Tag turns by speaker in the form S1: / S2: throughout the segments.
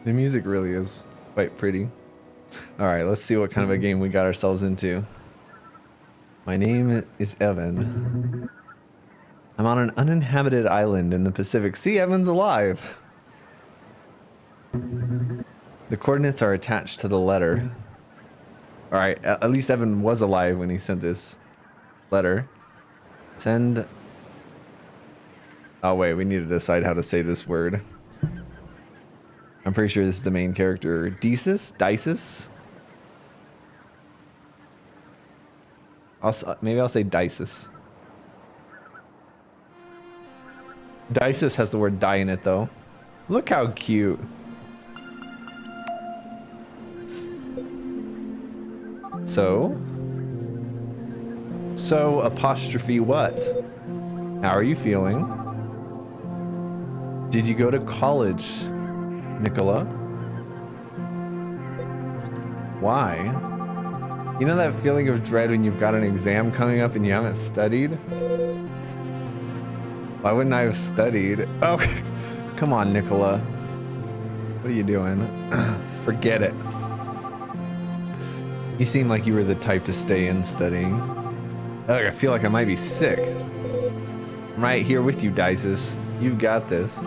S1: The music really is quite pretty. All right, let's see what kind of a game we got ourselves into. My name is Evan. I'm on an uninhabited island in the Pacific. See, Evan's alive. The coordinates are attached to the letter. All right, at least Evan was alive when he sent this letter. Send. Oh wait, we need to decide how to say this word. I'm pretty sure this is the main character. Dices? Maybe I'll say Dices. Dices has the word die in it though. Look how cute. So apostrophe what? How are you feeling? Did you go to college, Nicola? Why? You know that feeling of dread when you've got an exam coming up and you haven't studied? Why wouldn't I have studied? Oh, come on, Nicola. What are you doing? Forget it. You seem like you were the type to stay in studying. I feel like I might be sick. I'm right here with you, Dices. You've got this.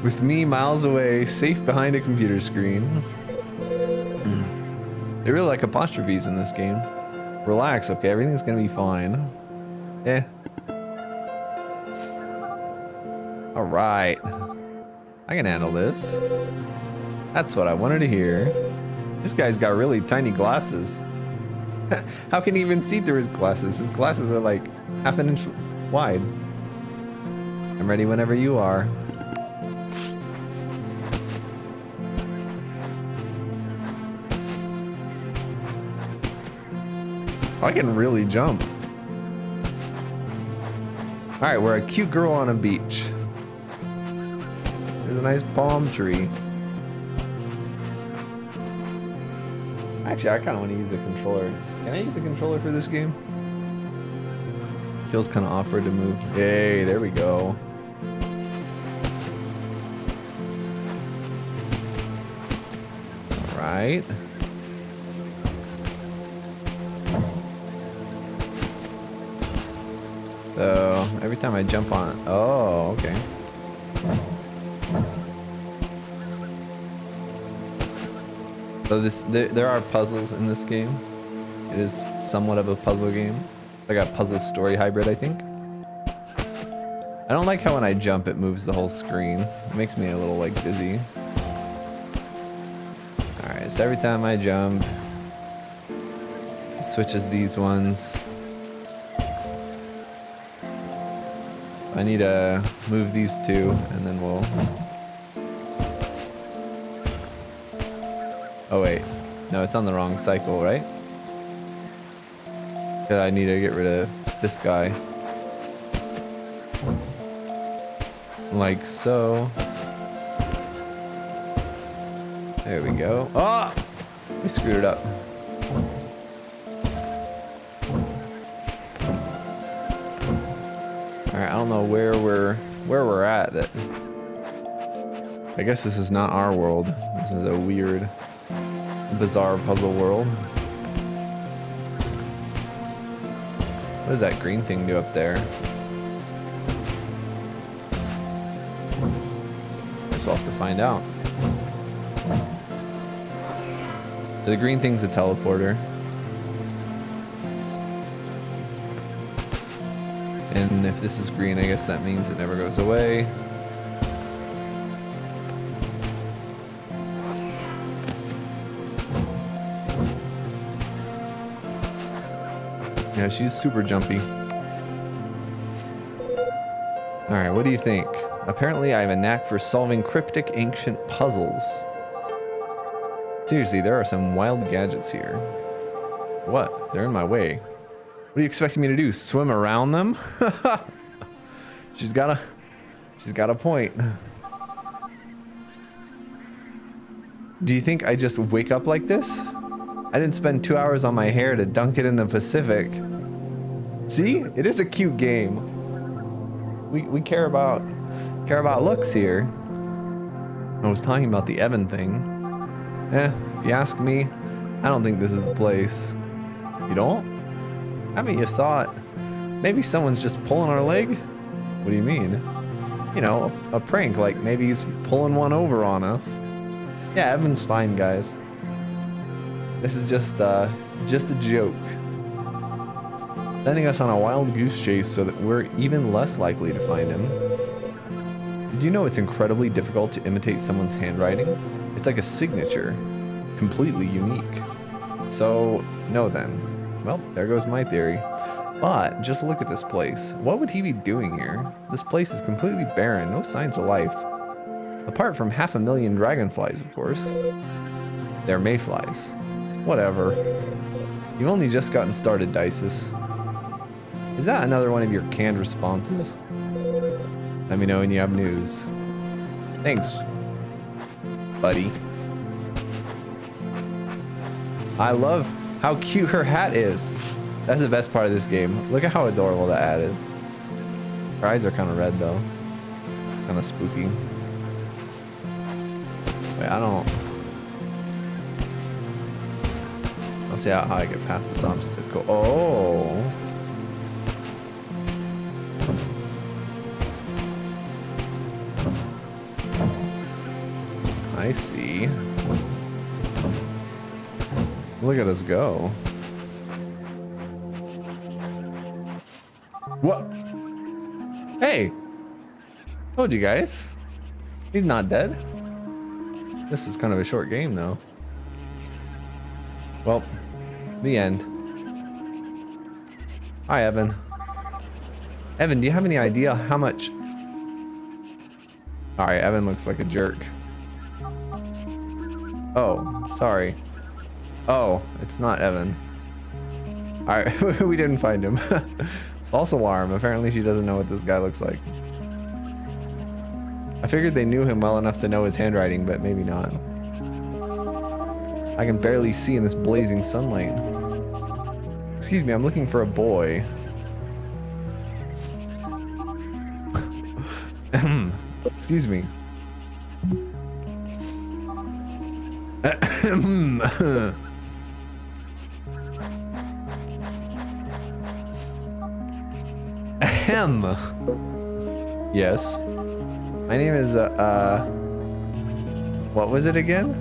S1: With me miles away, safe behind a computer screen. They really like apostrophes in this game. Relax, okay? Everything's gonna be fine. Eh. Alright. I can handle this. That's what I wanted to hear. This guy's got really tiny glasses. How can he even see through his glasses? His glasses are like half an inch wide. I'm ready whenever you are. I can really jump. Alright, we're a cute girl on a beach. There's a nice palm tree. Actually, I kind of want to use a controller. Can I use a controller for this game? Feels kind of awkward to move. Hey, there we go. Alright. So, every time I jump on it. Oh, okay. So there are puzzles in this game. It is somewhat of a puzzle game. Like a puzzle story hybrid, I think. I don't like how when I jump it moves the whole screen. It makes me a little like dizzy. Alright, so every time I jump, it switches these ones. I need to move these two and then we'll... Oh wait, no, it's on the wrong cycle, right? Because I need to get rid of this guy. Like so. There we go. Oh! We screwed it up. Alright, I don't know where we're at. That I guess this is not our world. This is a weird, bizarre puzzle world. What does that green thing do up there? Guess we'll have to find out. The green thing's a teleporter. And if this is green, I guess that means it never goes away. Yeah, she's super jumpy. Alright, what do you think? Apparently I have a knack for solving cryptic ancient puzzles. Seriously, there are some wild gadgets here. What? They're in my way. What are you expecting me to do? Swim around them? She's got a point. Do you think I just wake up like this? I didn't spend 2 hours on my hair to dunk it in the Pacific. See? It is a cute game. We care about care about looks here. I was talking about the Evan thing. If you ask me, I don't think this is the place. You don't? Haven't you thought maybe someone's just pulling our leg? What do you mean? You know, a prank, like maybe he's pulling one over on us. Yeah, Evan's fine, guys. This is just a joke. Sending us on a wild goose chase so that we're even less likely to find him. Did you know it's incredibly difficult to imitate someone's handwriting? It's like a signature, completely unique. So, no then. Well, there goes my theory. But, just look at this place. What would he be doing here? This place is completely barren, no signs of life. Apart from 500,000 dragonflies, of course. They're mayflies. Whatever. You've only just gotten started, Dices. Is that another one of your canned responses? Let me know when you have news. Thanks, buddy. I love how cute her hat is. That's the best part of this game. Look at how adorable that hat is. Her eyes are kind of red though. Kind of spooky. Wait, I don't... Let's see how I get past this obstacle. Oh! I see. Look at us go. What? Hey! Told you guys. He's not dead. This is kind of a short game though. Well, the end. Hi, Evan. Evan, do you have any idea how much... Alright, Evan looks like a jerk. Oh, sorry. Oh, it's not Evan. Alright, we didn't find him. False alarm. Apparently she doesn't know what this guy looks like. I figured they knew him well enough to know his handwriting, but maybe not. I can barely see in this blazing sunlight. Excuse me, I'm looking for a boy. Excuse me. Ahem. Yes. My name is, what was it again?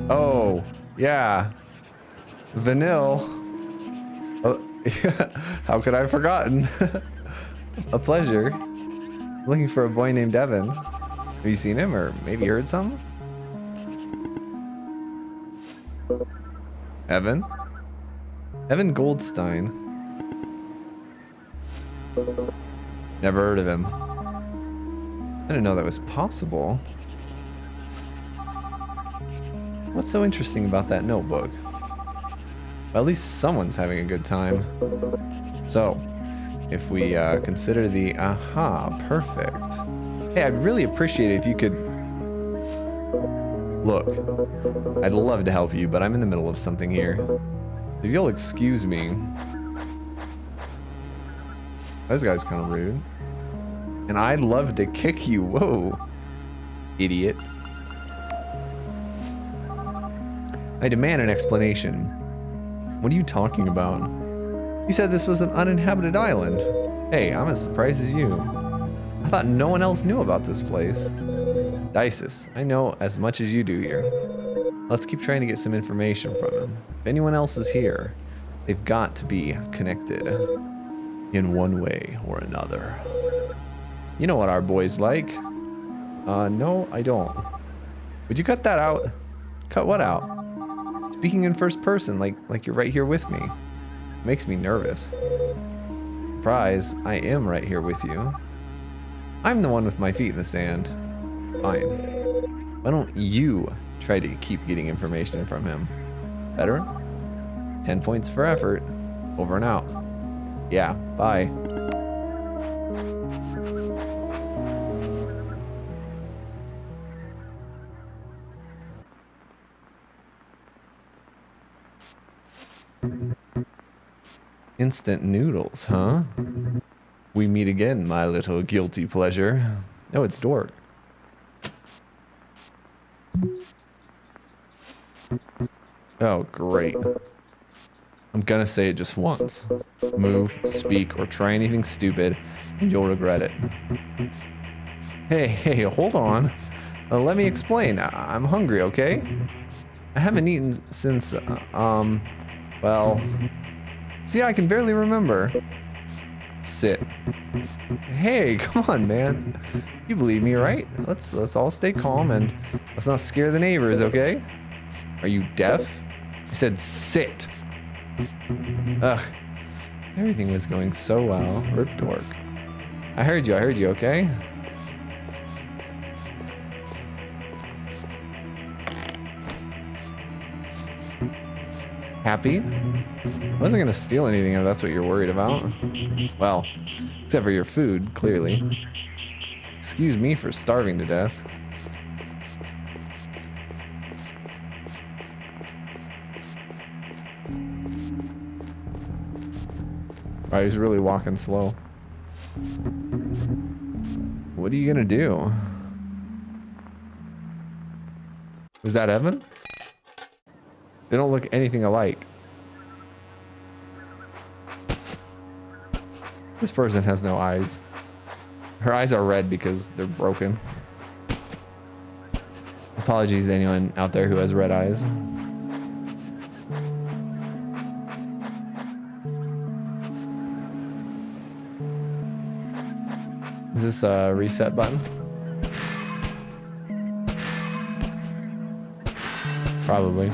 S1: Oh, yeah. Vanille. How could I have forgotten? A pleasure. I'm looking for a boy named Evan. Have you seen him or maybe heard something? Evan? Evan Goldstein. Never heard of him. I didn't know that was possible. What's so interesting about that notebook? Well, at least someone's having a good time. So, if we consider the... Aha, perfect. Hey, I'd really appreciate it if you could... Look, I'd love to help you, but I'm in the middle of something here. If you'll excuse me... This guy's kind of rude. And I'd love to kick you. Whoa. Idiot. I demand an explanation. What are you talking about? You said this was an uninhabited island. Hey, I'm as surprised as you. I thought no one else knew about this place. Dices, I know as much as you do here. Let's keep trying to get some information from him. If anyone else is here, they've got to be connected. In one way or another. You know what our boy's like. No, I don't. Would you cut that out? Cut what out? Speaking in first person, like you're right here with me. Makes me nervous. Surprise, I am right here with you. I'm the one with my feet in the sand. Fine. Why don't you try to keep getting information from him? Better? 10 points for effort. Over and out. Yeah, bye. Instant noodles, huh? We meet again, my little guilty pleasure. Oh, it's Dork. Oh, great. I'm gonna say it just once. Move, speak, or try anything stupid, and you'll regret it. Hey, hold on. Let me explain. I'm hungry, okay? I haven't eaten since, well... See, I can barely remember. Sit. Hey, come on, man. You believe me, right? Let's all stay calm and let's not scare the neighbors, okay? Are you deaf? I said sit. Ugh. Everything was going so well. Rip Dork. I heard you, okay? Happy? I wasn't gonna steal anything if that's what you're worried about. Well, except for your food, clearly. Excuse me for starving to death. Oh, he's really walking slow. What are you gonna do? Was that Evan? They don't look anything alike. This person has no eyes. Her eyes are red because they're broken. Apologies to anyone out there who has red eyes. Is this a reset button? Probably.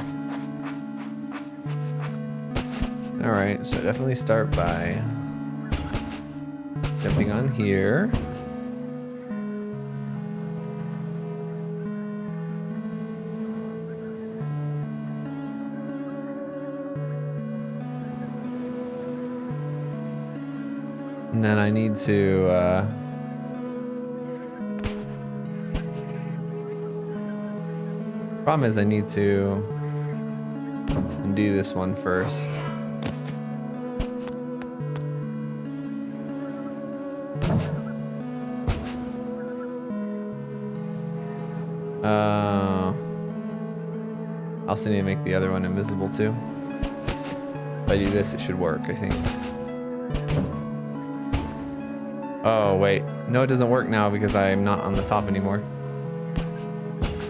S1: Alright, so definitely start by jumping on here. And then I need to problem is I need to undo this one first. I also need to make the other one invisible too. If I do this, it should work, I think. Oh, wait. No, it doesn't work now because I'm not on the top anymore.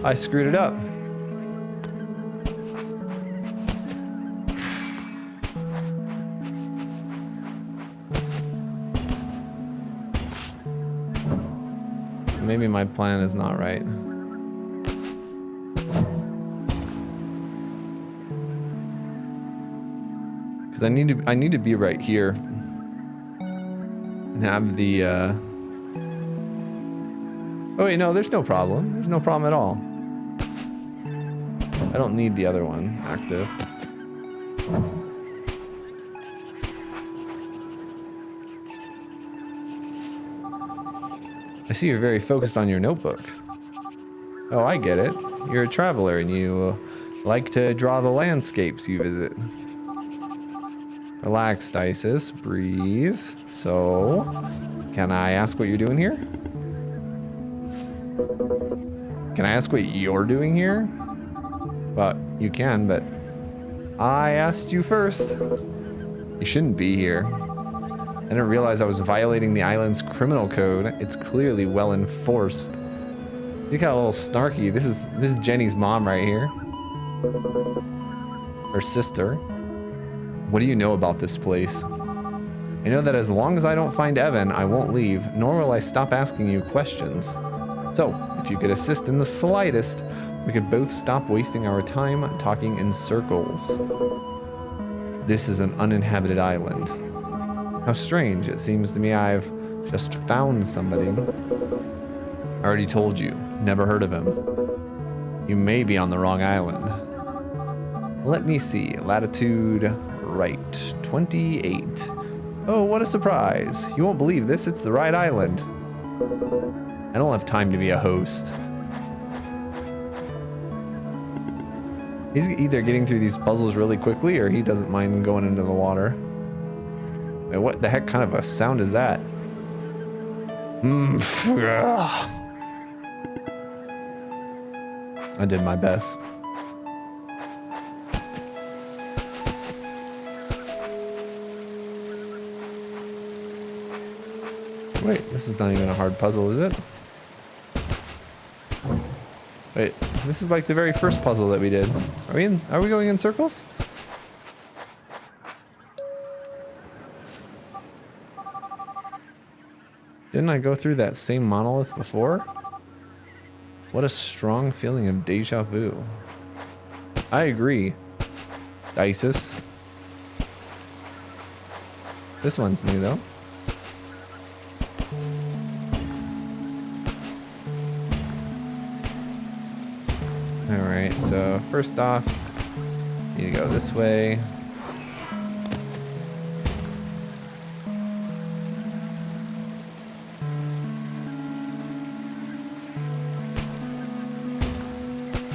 S1: I screwed it up. Maybe my plan is not right. Because I need to be right here and have the oh wait, no, there's no problem. There's no problem at all. I don't need the other one active. I see you're very focused on your notebook. Oh, I get it. You're a traveler and you like to draw the landscapes you visit. Relax, Dices. Breathe. So, can I ask what you're doing here? Can I ask what you're doing here? Well, you can, but I asked you first. You shouldn't be here. I didn't realize I was violating the island's criminal code. It's clearly well enforced. You got a little snarky. This is Jenny's mom right here. Her sister. What do you know about this place? I know that as long as I don't find Evan, I won't leave, nor will I stop asking you questions. So, if you could assist in the slightest, we could both stop wasting our time talking in circles. This is an uninhabited island. How strange. It seems to me I've just found somebody. I already told you. Never heard of him. You may be on the wrong island. Let me see. Latitude right. 28. Oh, what a surprise. You won't believe this. It's the right island. I don't have time to be a host. He's either getting through these puzzles really quickly or he doesn't mind going into the water. Wait, what the heck kind of a sound is that? I did my best. Wait, this is not even a hard puzzle, is it? Wait, this is like the very first puzzle that we did. Are we going in circles? Didn't I go through that same monolith before? What a strong feeling of deja vu. I agree. Isis. This one's new though. Alright, so first off, you need to go this way.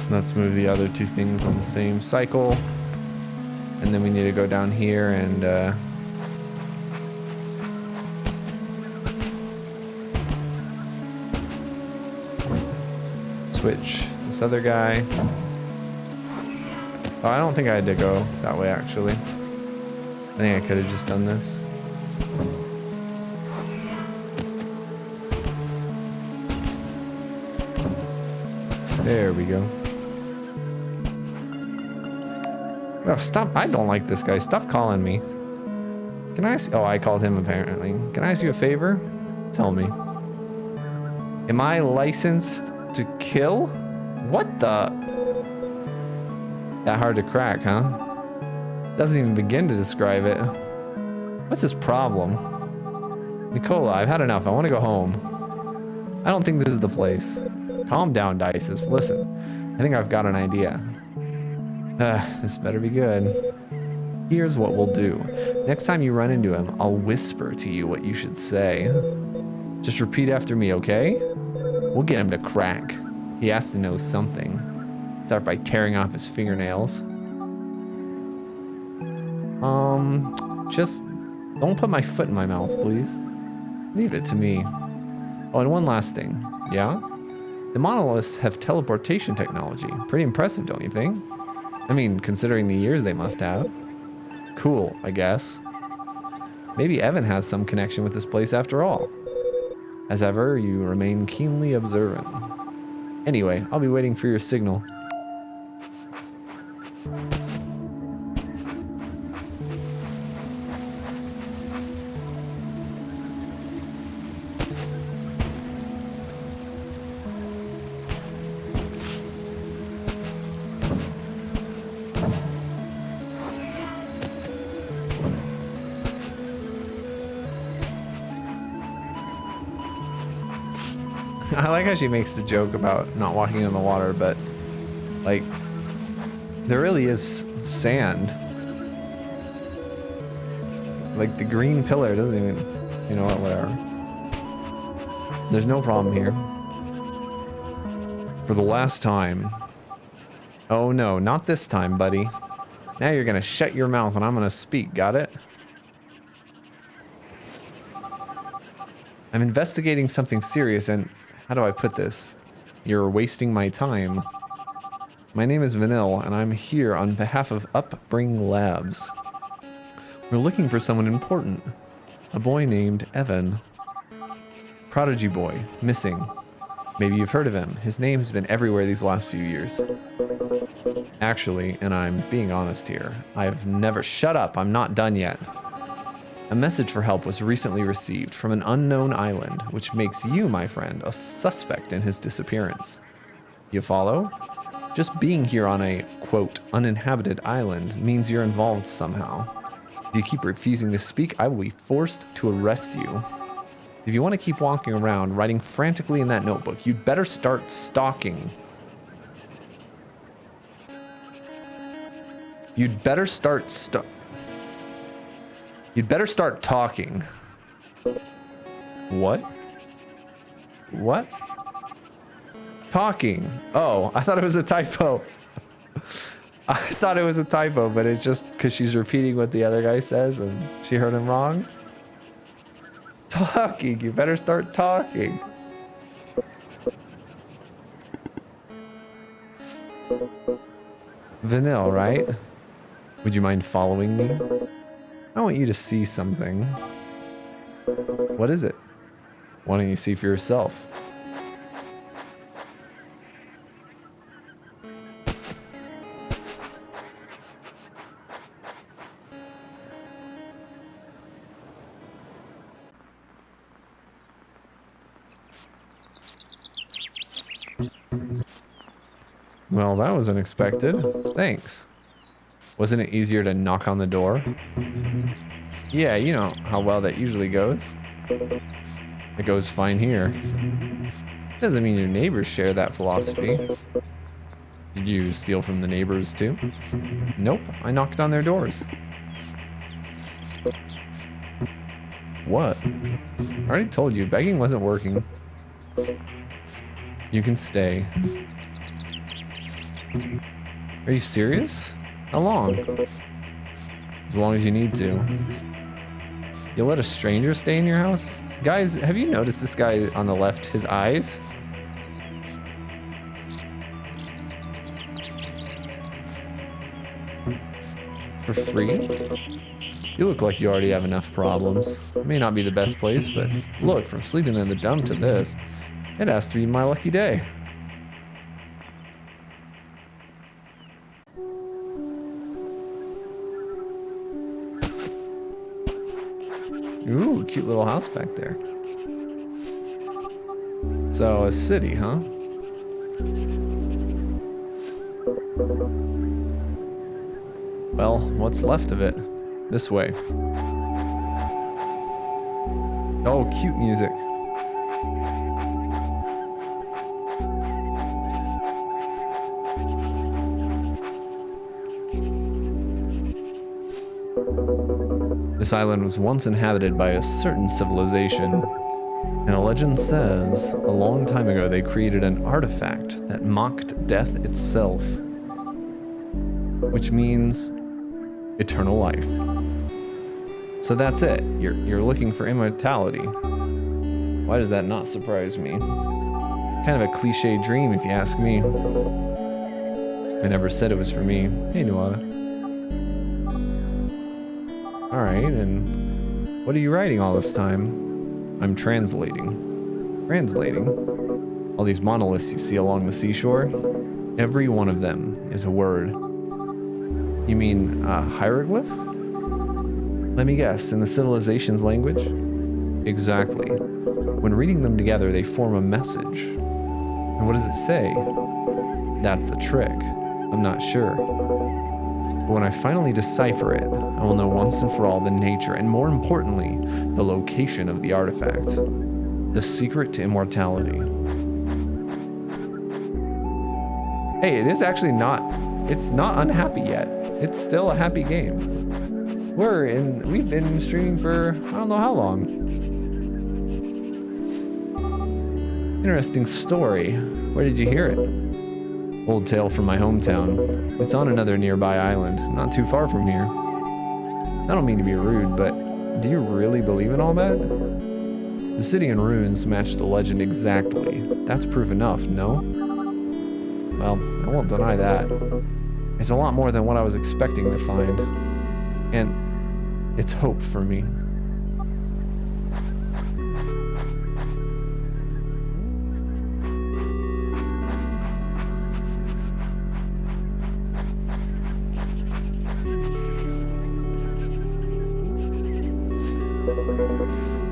S1: Let's move the other two things on the same cycle. And then we need to go down here and switch this other guy. Oh, I don't think I had to go that way actually. I think I could have just done this. There we go. Oh, stop. I don't like this guy. Stop calling me. Can I ask... Oh, I called him apparently. Can I ask you a favor? Tell me. Am I licensed to kill? What the... That hard to crack, huh? Doesn't even begin to describe it. What's his problem? Nicola, I've had enough. I want to go home. I don't think this is the place. Calm down, Dices. Listen, I think I've got an idea. This better be good. Here's what we'll do. Next time you run into him, I'll whisper to you what you should say. Just repeat after me, okay? We'll get him to crack. He has to know something. Start by tearing off his fingernails. Just don't put my foot in my mouth, please. Leave it to me. Oh, and one last thing. Yeah? The monoliths have teleportation technology. Pretty impressive, don't you think? I mean, considering the years they must have. Cool, I guess. Maybe Evan has some connection with this place after all. As ever, you remain keenly observant. Anyway, I'll be waiting for your signal. I like how she makes the joke about not walking in the water, but like there really is sand. Like the green pillar doesn't even, you know what, whatever. There's no problem here. For the last time. Oh no, not this time, buddy. Now you're gonna shut your mouth and I'm gonna speak, got it? I'm investigating something serious and how do I put this? You're wasting my time. My name is Vanille, and I'm here on behalf of Upbring Labs. We're looking for someone important. A boy named Evan. Prodigy boy, missing. Maybe you've heard of him. His name has been everywhere these last few years. Actually, and I'm being honest here, I've never... Shut up, I'm not done yet. A message for help was recently received from an unknown island, which makes you, my friend, a suspect in his disappearance. You follow? Just being here on a, quote, uninhabited island means you're involved somehow. If you keep refusing to speak, I will be forced to arrest you. If you want to keep walking around, writing frantically in that notebook, you'd better start stalking. You'd better start You'd better start talking. What? What? Talking. Oh, I thought it was a typo. I thought it was a typo, but it's just because she's repeating what the other guy says and she heard him wrong. Talking. You better start talking. Vanille, right? Would you mind following me? I want you to see something. What is it? Why don't you see for yourself? Well, that was unexpected. Thanks. Wasn't it easier to knock on the door? Yeah, you know how well that usually goes. It goes fine here. Doesn't mean your neighbors share that philosophy. Did you steal from the neighbors too? Nope, I knocked on their doors. What? I already told you, begging wasn't working. You can stay. Are you serious? How long? As long as you need to. You'll let a stranger stay in your house? Guys, have you noticed this guy on the left, his eyes? For free? You look like you already have enough problems. It may not be the best place, but look, from sleeping in the dump to this, it has to be my lucky day. Ooh, cute little house back there. So, a city, huh? Well, what's left of it? This way. Oh, cute music. This island was once inhabited by a certain civilization, and a legend says a long time ago they created an artifact that mocked death itself, which means eternal life. So that's it. You're looking for immortality. Why does that not surprise me? Kind of a cliche dream, if you ask me. I never said it was for me. Hey, Nuada. Alright, and what are you writing all this time? I'm translating. Translating? All these monoliths you see along the seashore? Every one of them is a word. You mean a hieroglyph? Let me guess, in the civilization's language? Exactly. When reading them together, they form a message. And what does it say? That's the trick. I'm not sure. But when I finally decipher it, I will know once and for all the nature, and more importantly, the location of the artifact. The secret to immortality. Hey, it is actually not, it's not unhappy yet. It's still a happy game. We've been streaming for, I don't know how long. Interesting story. Where did you hear it? Old tale from my hometown. It's on another nearby island, not too far from here. I don't mean to be rude, but do you really believe in all that? The city in ruins match the legend exactly. That's proof enough, no? Well, I won't deny that. It's a lot more than what I was expecting to find. And it's hope for me.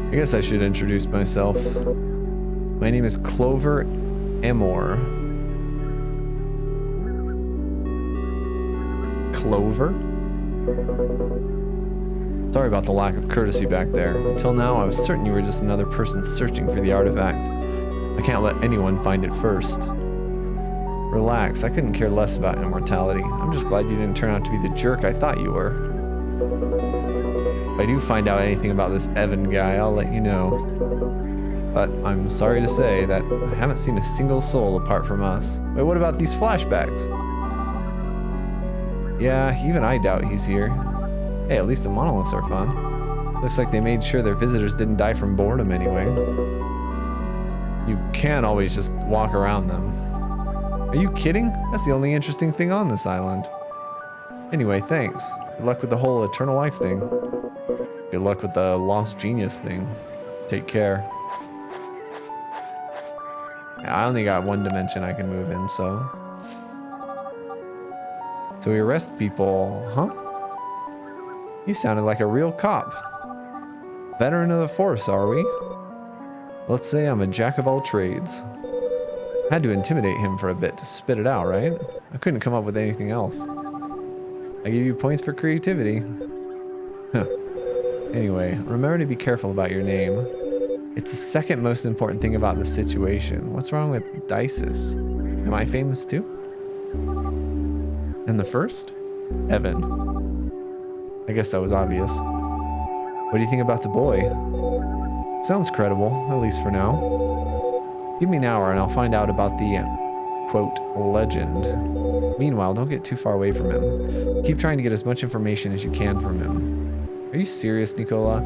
S1: I guess I should introduce myself. My name is Clover Amor. Clover? Sorry about the lack of courtesy back there. Until now, I was certain you were just another person searching for the artifact. I can't let anyone find it first. Relax, I couldn't care less about immortality. I'm just glad you didn't turn out to be the jerk I thought you were. If I do find out anything about this Evan guy, I'll let you know. But I'm sorry to say that I haven't seen a single soul apart from us. Wait, what about these flashbacks? Yeah, even I doubt he's here. Hey, at least the monoliths are fun. Looks like they made sure their visitors didn't die from boredom anyway. You can't always just walk around them. Are you kidding? That's the only interesting thing on this island. Anyway, thanks. Good luck with the whole eternal life thing. Good luck with the lost genius thing. Take care. Yeah, I only got one dimension I can move in, so... So we arrest people, huh? You sounded like a real cop. Veteran of the force, are we? Let's say I'm a jack of all trades. Had to intimidate him for a bit to spit it out, right? I couldn't come up with anything else. I give you points for creativity. Huh. Anyway, remember to be careful about your name. It's the second most important thing about the situation. What's wrong with Dices? Am I famous too? And the first? Evan. I guess that was obvious. What do you think about the boy? Sounds credible, at least for now. Give me an hour and I'll find out about the, quote, legend. Meanwhile, don't get too far away from him. Keep trying to get as much information as you can from him. Are you serious, Nicola?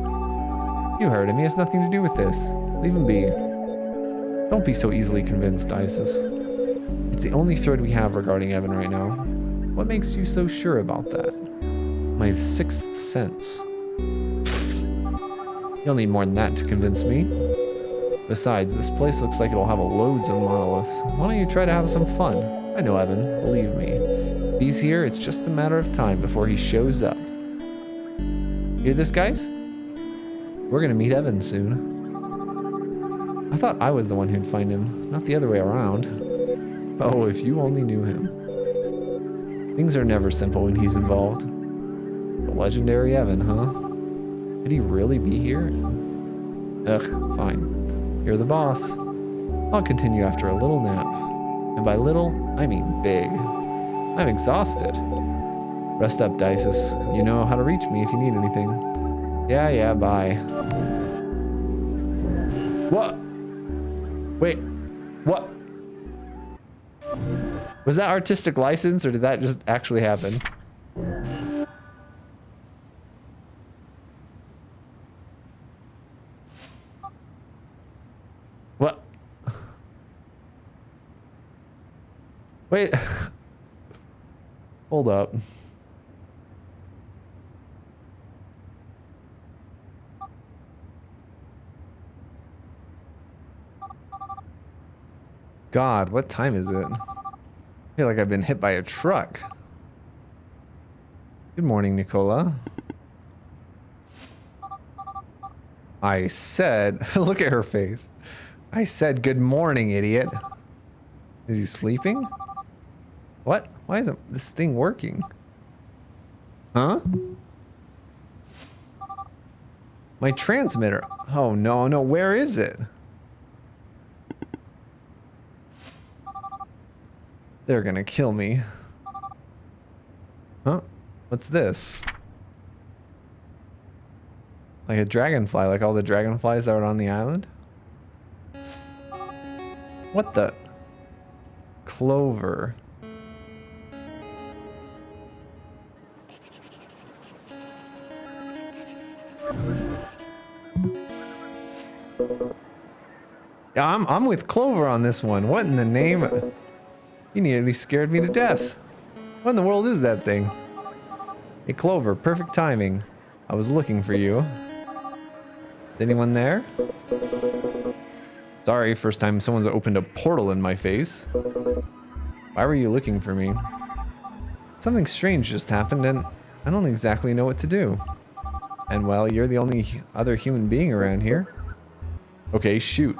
S1: You heard him. He has nothing to do with this. Leave him be. Don't be so easily convinced, Isis. It's the only thread we have regarding Evan right now. What makes you so sure about that? My sixth sense. You'll need more than that to convince me. Besides, this place looks like it'll have loads of monoliths. Why don't you try to have some fun? I know Evan, believe me. If he's here, it's just a matter of time before he shows up. Hear this, guys? We're gonna meet Evan soon. I thought I was the one who'd find him, not the other way around. Oh, if you only knew him. Things are never simple when he's involved. The legendary Evan, huh? Could he really be here? Ugh, fine. You're the boss. I'll continue after a little nap. And by little, I mean big. I'm exhausted. Rest up, Dices. You know how to reach me if you need anything. Yeah, bye. What? Wait, what? Was that artistic license or did that just actually happen? What? Wait. Hold up. God, what time is it? I feel like I've been hit by a truck. Good morning, Nicola. I said, look at her face. I said, good morning, idiot. Is he sleeping? What? Why isn't this thing working? Huh? My transmitter. Oh, no, where is it? They're gonna kill me. Huh? What's this? Like a dragonfly, like all the dragonflies that are on the island? What the? Clover. Yeah, I'm with Clover on this one. What in the name of... You nearly scared me to death. What in the world is that thing? Hey, Clover, perfect timing. I was looking for you. Is anyone there? Sorry, first time someone's opened a portal in my face. Why were you looking for me? Something strange just happened and I don't exactly know what to do. And well, you're the only other human being around here. Okay, shoot.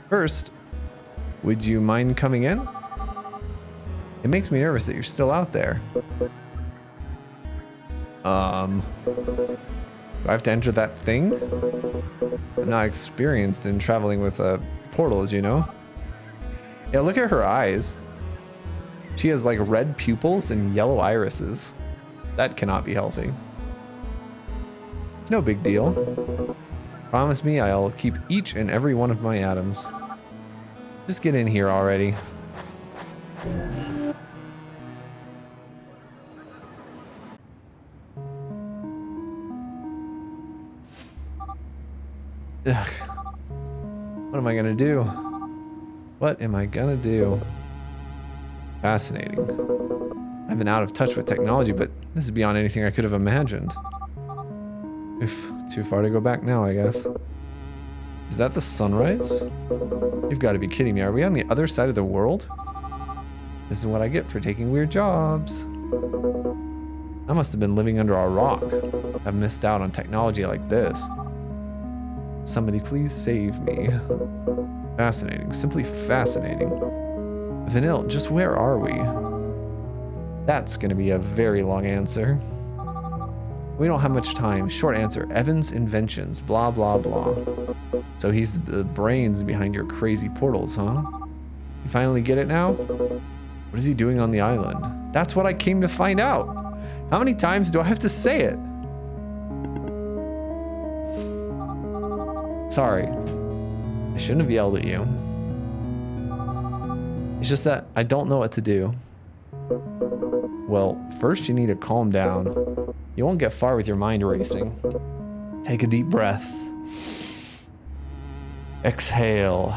S1: First, would you mind coming in? It makes me nervous that you're still out there. Do I have to enter that thing? I'm not experienced in traveling with portals, you know? Yeah, look at her eyes. She has like red pupils and yellow irises. That cannot be healthy. It's no big deal. Promise me I'll keep each and every one of my atoms. Just get in here already. Ugh. What am I gonna do? What am I gonna do? Fascinating. I've been out of touch with technology, but this is beyond anything I could have imagined. Oof, too far to go back now, I guess. Is that the sunrise? You've got to be kidding me. Are we on the other side of the world? This is what I get for taking weird jobs. I must have been living under a rock. I've missed out on technology like this. Somebody please save me. Fascinating. Simply fascinating. Vanille, just where are we? That's gonna be a very long answer. We don't have much time. Short answer. Evan's inventions. Blah, blah, blah. So he's the brains behind your crazy portals, huh? You finally get it now? What is he doing on the island? That's what I came to find out. How many times do I have to say it? Sorry. I shouldn't have yelled at you. It's just that I don't know what to do. Well, first you need to calm down. You won't get far with your mind racing. Take a deep breath. Exhale.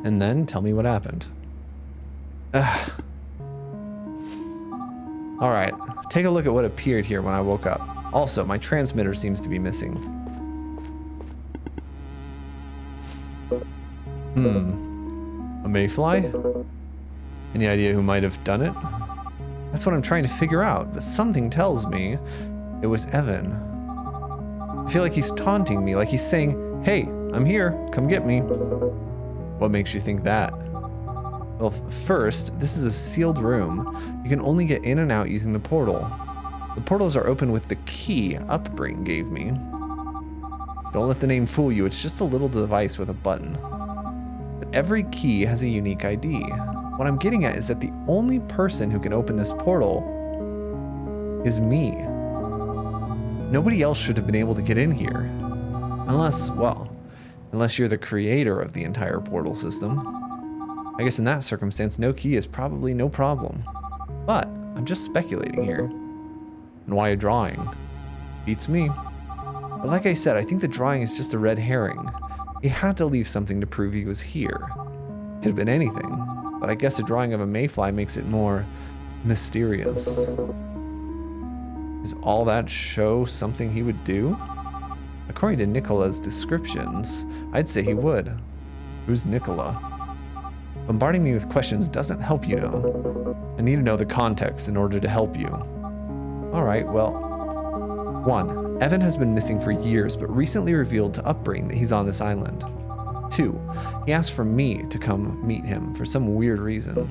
S1: And then tell me what happened. Alright, take a look at what appeared here when I woke up. Also, my transmitter seems to be missing. A mayfly? Any idea who might have done it? That's what I'm trying to figure out, but something tells me it was Evan. I feel like he's taunting me, like he's saying, hey, I'm here, come get me. What makes you think that? Well, first, this is a sealed room. You can only get in and out using the portal. The portals are open with the key Upbring gave me. Don't let the name fool you, it's just a little device with a button. But every key has a unique ID. What I'm getting at is that the only person who can open this portal is me. Nobody else should have been able to get in here. Unless, well, unless you're the creator of the entire portal system. I guess in that circumstance, no key is probably no problem. But I'm just speculating here. And why a drawing? Beats me. But like I said, I think the drawing is just a red herring. He had to leave something to prove he was here. Could have been anything, but I guess a drawing of a mayfly makes it more mysterious. Does all that show something he would do? According to Nicola's descriptions, I'd say he would. Who's Nicola? Bombarding me with questions doesn't help, you know. I need to know the context in order to help you. Alright, well. 1. Evan has been missing for years, but recently revealed to Upbring that he's on this island. 2. He asked for me to come meet him for some weird reason.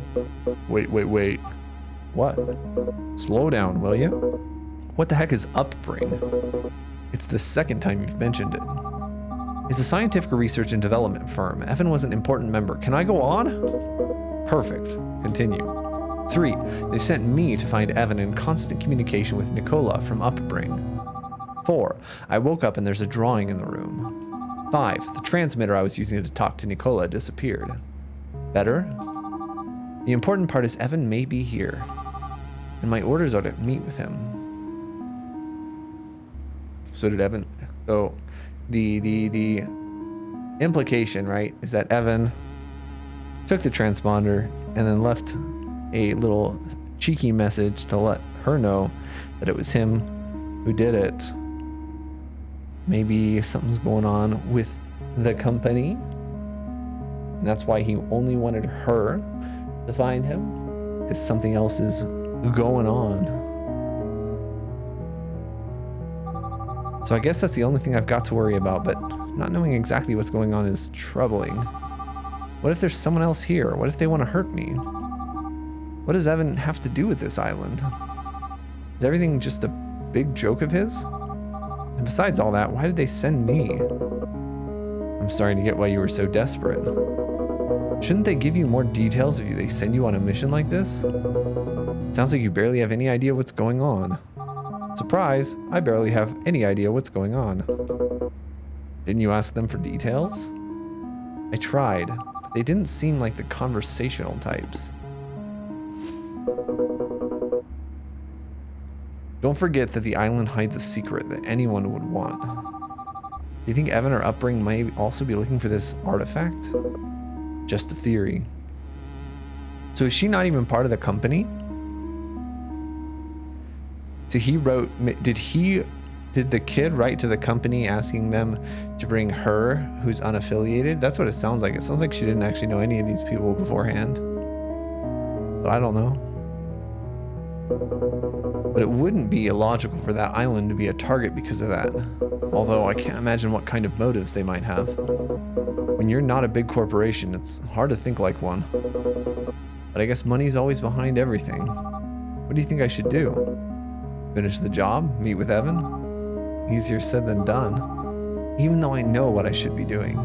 S1: Wait. What? Slow down, will you? What the heck is Upbring? It's the second time you've mentioned it. It's a scientific research and development firm. Evan was an important member. Can I go on? Perfect. Continue. 3. They sent me to find Evan in constant communication with Nicola from Upbring. 4. I woke up and there's a drawing in the room. 5. The transmitter I was using to talk to Nicola disappeared. Better? The important part is Evan may be here, and my orders are to meet with him. So did Evan. So the implication, right, is that Evan took the transponder and then left a little cheeky message to let her know that it was him who did it. Maybe something's going on with the company, and that's why he only wanted her to find him, because something else is going on. So I guess that's the only thing I've got to worry about, but not knowing exactly what's going on is troubling. What if there's someone else here? What if they want to hurt me? What does Evan have to do with this island? Is everything just a big joke of his? And besides all that, why did they send me? I'm starting to get why you were so desperate. Shouldn't they give you more details if they send you on a mission like this? Sounds like you barely have any idea what's going on. Surprise, I barely have any idea what's going on. Didn't you ask them for details? I tried, but they didn't seem like the conversational types. Don't forget that the island hides a secret that anyone would want. you think Evan or upbringing may also be looking for this artifact? Just a theory. So is she not even part of the company? So he wrote, did the kid write to the company asking them to bring her, who's unaffiliated? That's what it sounds like. It sounds like she didn't actually know any of these people beforehand. But I don't know. But it wouldn't be illogical for that island to be a target because of that. Although I can't imagine what kind of motives they might have. When you're not a big corporation, it's hard to think like one. But I guess money's always behind everything. What do you think I should do? Finish the job? Meet with Evan? Easier said than done. Even though I know what I should be doing.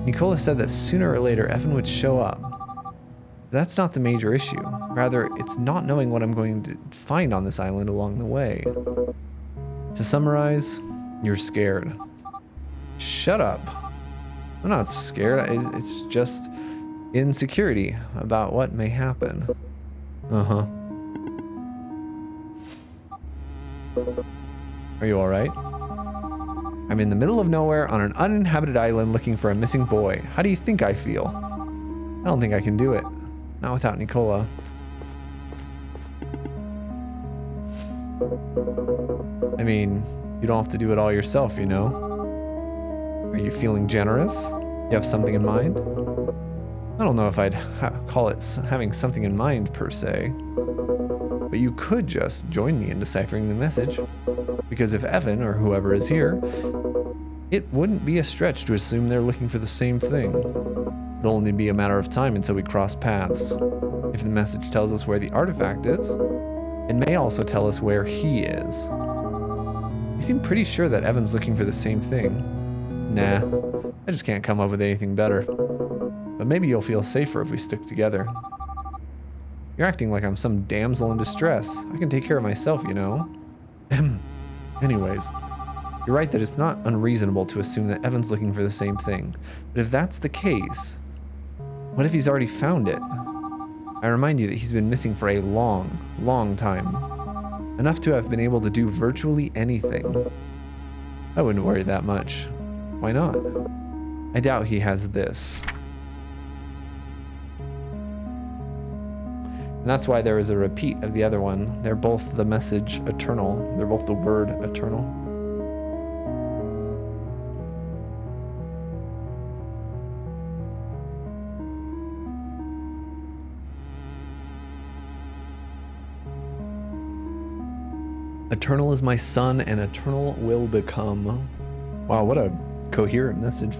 S1: Nicola said that sooner or later Evan would show up. That's not the major issue. Rather, it's not knowing what I'm going to find on this island along the way. To summarize, you're scared. Shut up. I'm not scared. It's just insecurity about what may happen. Uh-huh. Are you alright? I'm in the middle of nowhere on an uninhabited island looking for a missing boy. How do you think I feel? I don't think I can do it. Not without Nicola. I mean, you don't have to do it all yourself, you know? Are you feeling generous? You have something in mind? I don't know if I'd call it having something in mind, per se. But you could just join me in deciphering the message. Because if Evan, or whoever is here, it wouldn't be a stretch to assume they're looking for the same thing. It'll only be a matter of time until we cross paths. If the message tells us where the artifact is, it may also tell us where he is. You seem pretty sure that Evan's looking for the same thing. Nah, I just can't come up with anything better. But maybe you'll feel safer if we stick together. You're acting like I'm some damsel in distress. I can take care of myself, you know. Anyways, you're right that it's not unreasonable to assume that Evan's looking for the same thing. But if that's the case, what if he's already found it? I remind you that he's been missing for a long, long time. Enough to have been able to do virtually anything. I wouldn't worry that much. Why not? I doubt he has this. And that's why there is a repeat of the other one. They're both the message eternal. They're both the word eternal. Eternal is my son, and eternal will become. Wow, what a coherent message.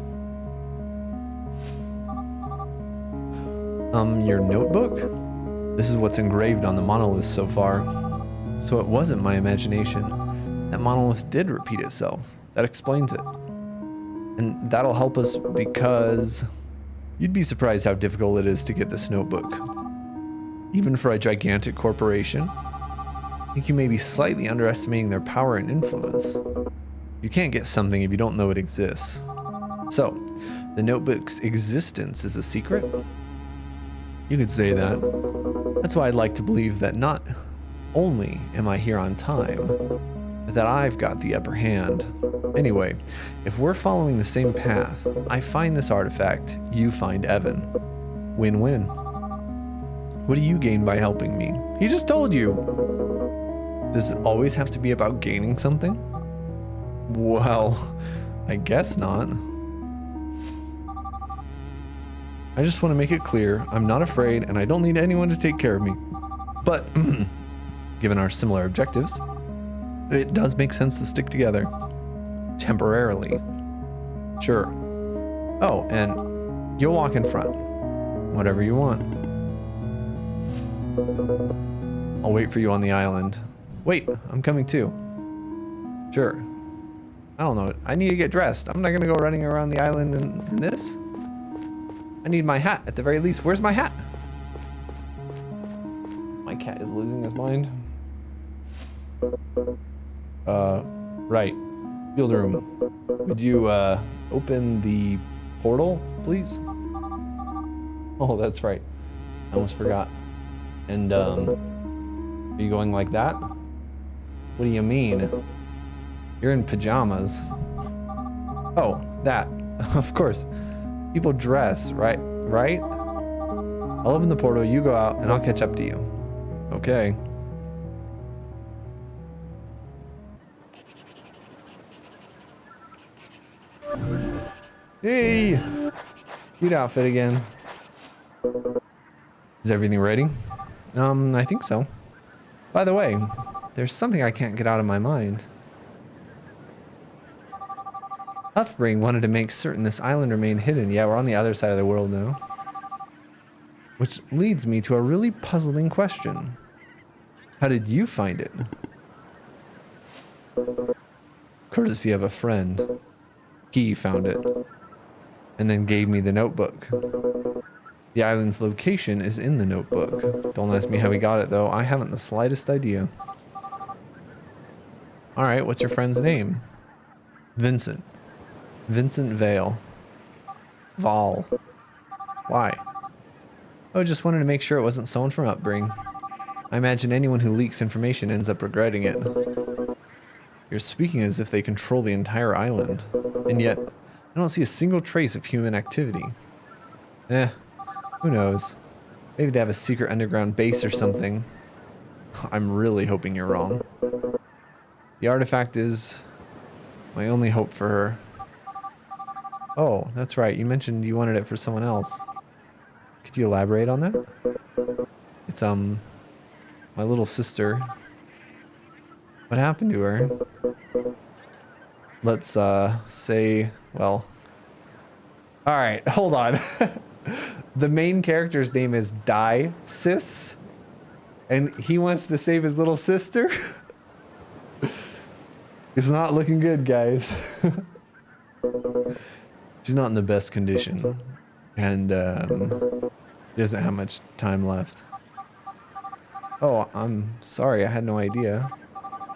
S1: Your notebook? This is what's engraved on the monolith so far. So it wasn't my imagination. That monolith did repeat itself. That explains it. And that'll help us because you'd be surprised how difficult it is to get this notebook. Even for a gigantic corporation. I think you may be slightly underestimating their power and influence. You can't get something if you don't know it exists. So, the notebook's existence is a secret? You could say that. That's why I'd like to believe that not only am I here on time, but that I've got the upper hand. Anyway, if we're following the same path, I find this artifact, you find Evan. Win-win. What do you gain by helping me? He just told you! Does it always have to be about gaining something? Well, I guess not. I just want to make it clear, I'm not afraid and I don't need anyone to take care of me. But, given our similar objectives, it does make sense to stick together. Temporarily. Sure. Oh, and you'll walk in front. Whatever you want. I'll wait for you on the island. Wait, I'm coming too. Sure. I don't know. I need to get dressed. I'm not going to go running around the island in this. I need my hat at the very least. Where's my hat? My cat is losing his mind. Right. Field room. Would you, open the portal, please? Oh, that's right. I almost forgot. And, are you going like that? What do you mean? You're in pajamas. Oh, that. Of course. People dress, right? Right? I'll open the portal, you go out, and I'll catch up to you. Okay. Hey! Cute outfit again. Is everything ready? I think so. By the way, there's something I can't get out of my mind. Upbring wanted to make certain this island remained hidden. Yeah, we're on the other side of the world now. Which leads me to a really puzzling question. How did you find it? Courtesy of a friend. He found it. And then gave me the notebook. The island's location is in the notebook. Don't ask me how he got it though. I haven't the slightest idea. Alright, what's your friend's name? Vincent. Vincent Vale. Val. Why? Oh, just wanted to make sure it wasn't someone from Upbring. I imagine anyone who leaks information ends up regretting it. You're speaking as if they control the entire island. And yet, I don't see a single trace of human activity. Who knows? Maybe they have a secret underground base or something. I'm really hoping you're wrong. The artifact is my only hope for her. Oh, that's right. You mentioned you wanted it for someone else. Could you elaborate on that? It's, my little sister. What happened to her? Let's, say, well... Alright, hold on. The main character's name is Sis, and he wants to save his little sister? It's not looking good, guys. She's not in the best condition, and she doesn't have much time left. Oh, I'm sorry, I had no idea.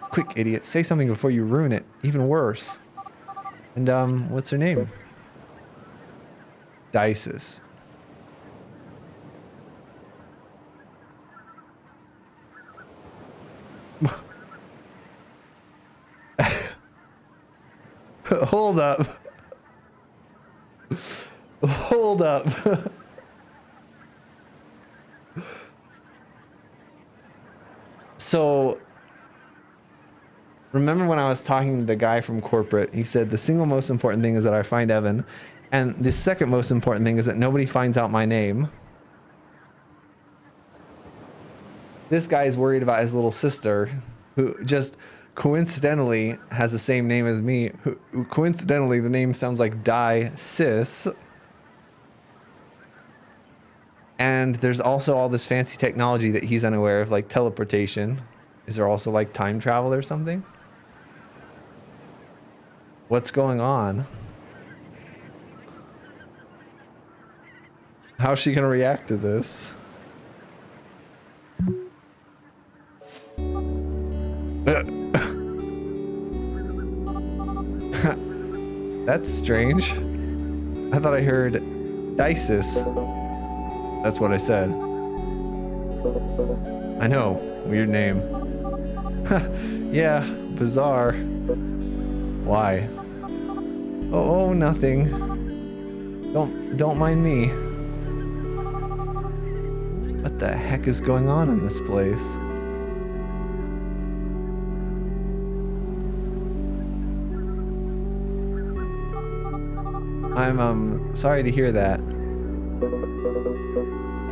S1: Quick, idiot, say something before you ruin it. Even worse. And what's her name? Sis. Hold up. Hold up. So, remember when I was talking to the guy from corporate, he said the single most important thing is that I find Evan, and the second most important thing is that nobody finds out my name. This guy's worried about his little sister, who just coincidentally has the same name as me, who coincidentally the name sounds like Sis. And there's also all this fancy technology that he's unaware of, like teleportation. Is there also like time travel or something? What's going on? How's she gonna react to this? That's strange. I thought I heard Dices. That's what I said. I know, weird name. Yeah, bizarre. Why? Oh, nothing. Don't mind me. What the heck is going on in this place? I'm sorry to hear that.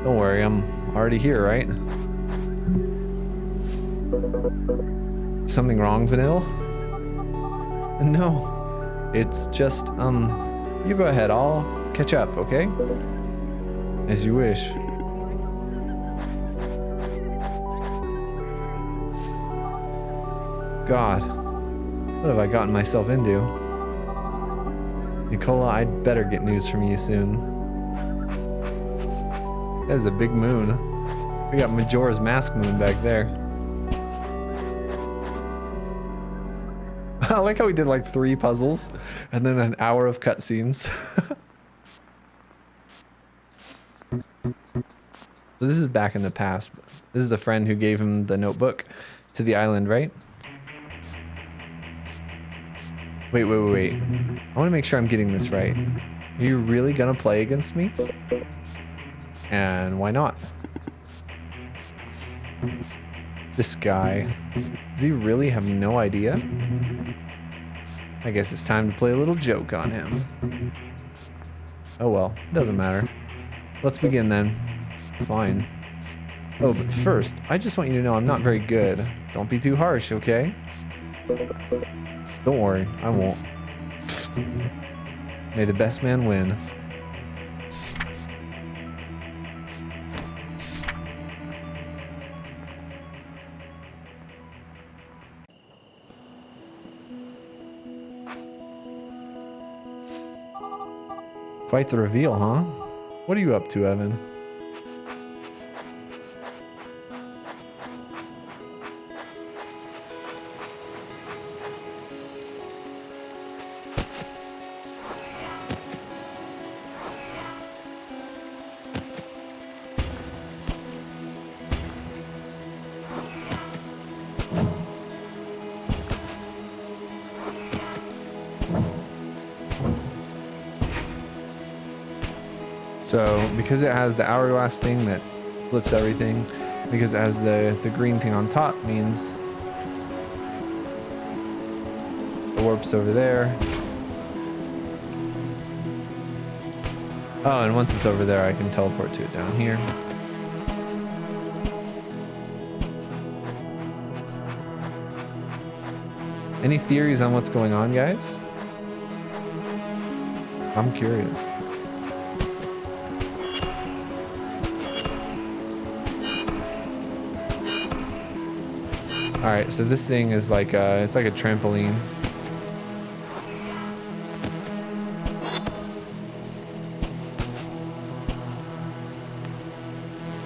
S1: Don't worry, I'm already here, right? Something wrong, Vanille? No, it's just, you go ahead, I'll catch up, okay? As you wish. God, what have I gotten myself into? Nicola, I'd better get news from you soon. That is a big moon. We got Majora's Mask moon back there. I like how we did like 3 puzzles and then an hour of cutscenes. So this is back in the past. This is the friend who gave him the notebook to the island, right? Wait. I want to make sure I'm getting this right. Are you really gonna play against me? And why not? This guy. Does he really have no idea? I guess it's time to play a little joke on him. Oh well, doesn't matter. Let's begin then. Fine. Oh, but first, I just want you to know I'm not very good. Don't be too harsh, okay? Don't worry, I won't. May the best man win. Quite the reveal, huh? What are you up to, Evan? So, because it has the hourglass thing that flips everything, because it has the green thing on top, means the warp's over there. Oh, and once it's over there, I can teleport to it down here. Any theories on what's going on, guys? I'm curious. All right, so this thing is like it's like a trampoline.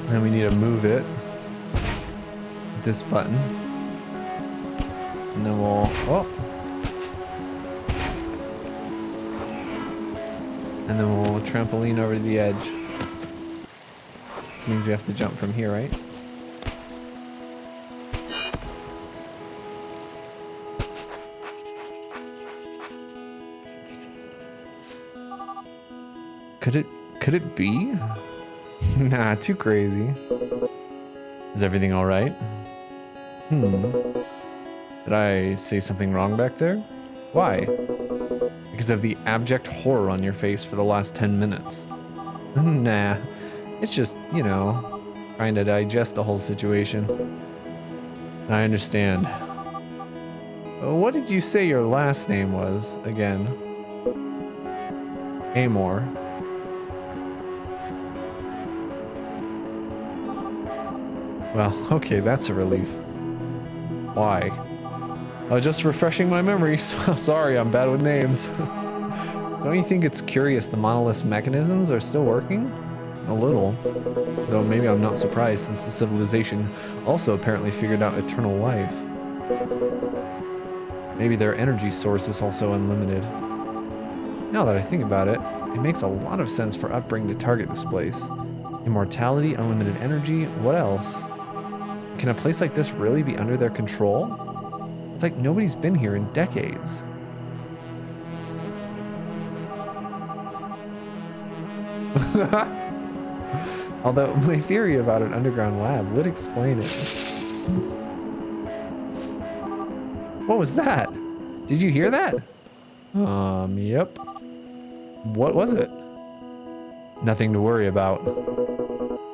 S1: And then we need to move it with this button. And then we'll, and then we'll trampoline over to the edge. Which means we have to jump from here, right? Could it be? Nah, too crazy. Is everything all right? Did I say something wrong back there? Why? Because of the abject horror on your face for the last 10 minutes. Nah, it's just, you know, trying to digest the whole situation. I understand. What did you say your last name was again? Amor. Well, okay, that's a relief. Why? Just refreshing my memory. Sorry, I'm bad with names. Don't you think it's curious the monolith's mechanisms are still working? A little. Though maybe I'm not surprised since the civilization also apparently figured out eternal life. Maybe their energy source is also unlimited. Now that I think about it, it makes a lot of sense for Upbring to target this place. Immortality, unlimited energy, what else? Can a place like this really be under their control? It's like nobody's been here in decades. Although my theory about an underground lab would explain it. What was that? Did you hear that? Yep. What was it? Nothing to worry about.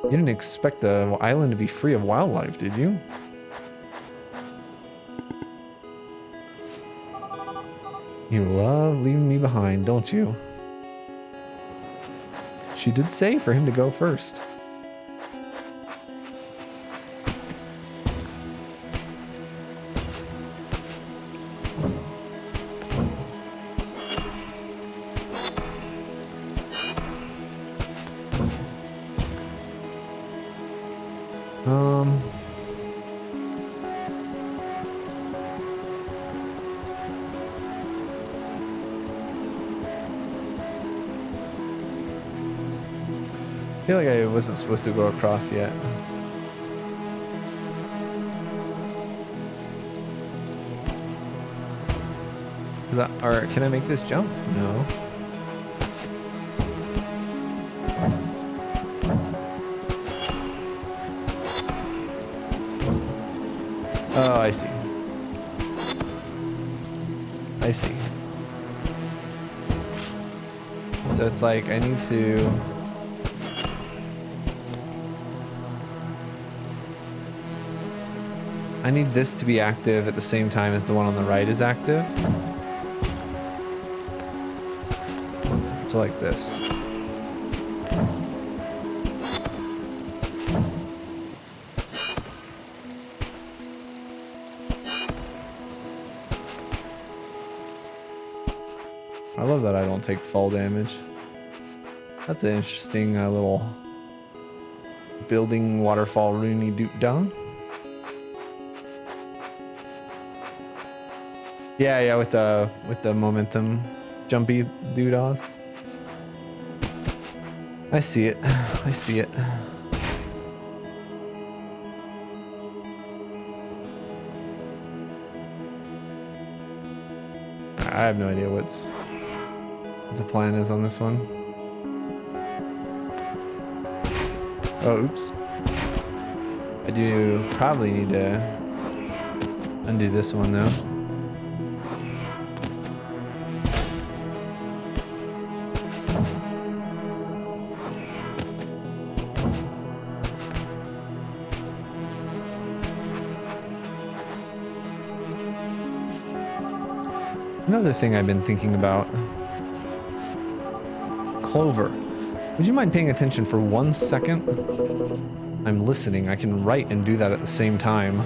S1: You didn't expect the island to be free of wildlife, did you? You love leaving me behind, don't you? She did say for him to go first. I feel like I wasn't supposed to go across yet. Or can I make this jump? No. Oh, I see. I see. So it's like I need to... I need this to be active at the same time as the one on the right is active. So like this. I love that I don't take fall damage. That's an interesting little building waterfall Rooney Doop down. Yeah, with the momentum jumpy doodahs. I see it. I see it. I have no idea what the plan is on this one. Oh, oops. I do probably need to undo this one though. Another thing I've been thinking about. Clover. Would you mind paying attention for 1 second? I'm listening. I can write and do that at the same time.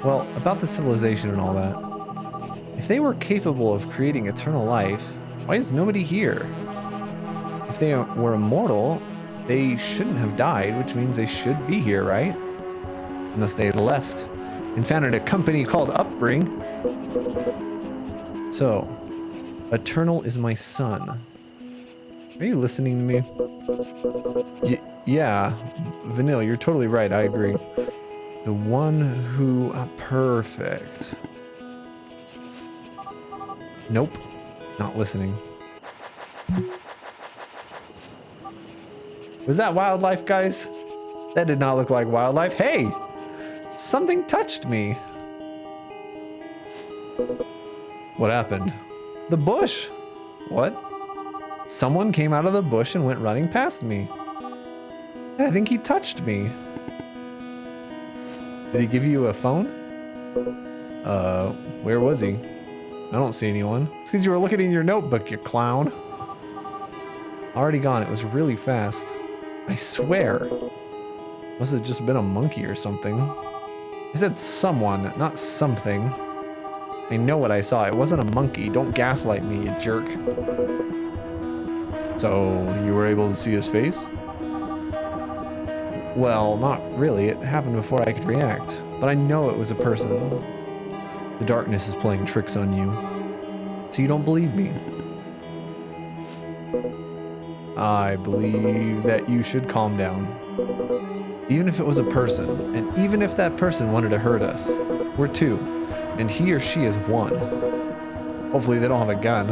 S1: Well, about the civilization and all that. If they were capable of creating eternal life, why is nobody here? If they were immortal, they shouldn't have died, which means they should be here, right? Unless they had left and founded a company called Upbring. So, Eternal is my son. Are you listening to me? Yeah, Vanille, you're totally right. I agree. The one who... perfect. Nope. Not listening. Was that wildlife, guys? That did not look like wildlife. Hey! Something touched me. What happened? The bush. What? Someone came out of the bush and went running past me. And I think he touched me. Did he give you a phone? Where was he? I don't see anyone. It's because you were looking in your notebook, you clown. Already gone. It was really fast. I swear. Must have just been a monkey or something. I said someone, not something. I know what I saw. It wasn't a monkey. Don't gaslight me, you jerk. So, you were able to see his face? Well, not really. It happened before I could react. But I know it was a person. The darkness is playing tricks on you. So you don't believe me? I believe that you should calm down. Even if it was a person, and even if that person wanted to hurt us, we're two. And he or she is one. Hopefully they don't have a gun.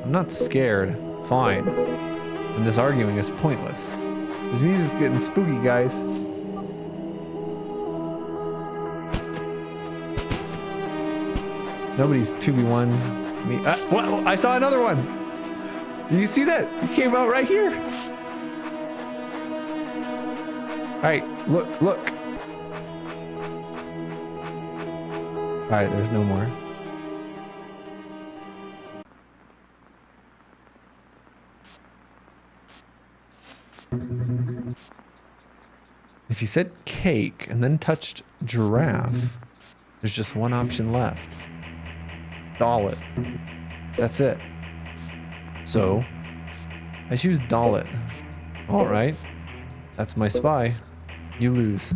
S1: I'm not scared. Fine. And this arguing is pointless. This music's getting spooky, guys. Nobody's 2v1 me. Well, I saw another one. Did you see that? He came out right here. Alright, look. Alright, there's no more. If you said cake and then touched giraffe, there's just one option left. Doll it. That's it. So, I choose doll it. Alright. That's my spy. You lose.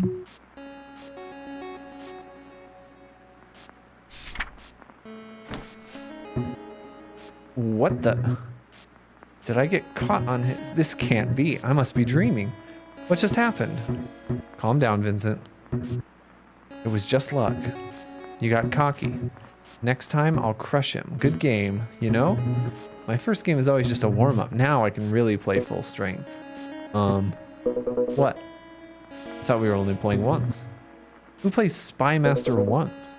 S1: What the? Did I get caught on his? This can't be. I must be dreaming. What just happened? Calm down, Vincent. It was just luck. You got cocky. Next time, I'll crush him. Good game, you know? My first game is always just a warm-up. Now I can really play full strength. What? I thought we were only playing once. Who plays Spy Master once?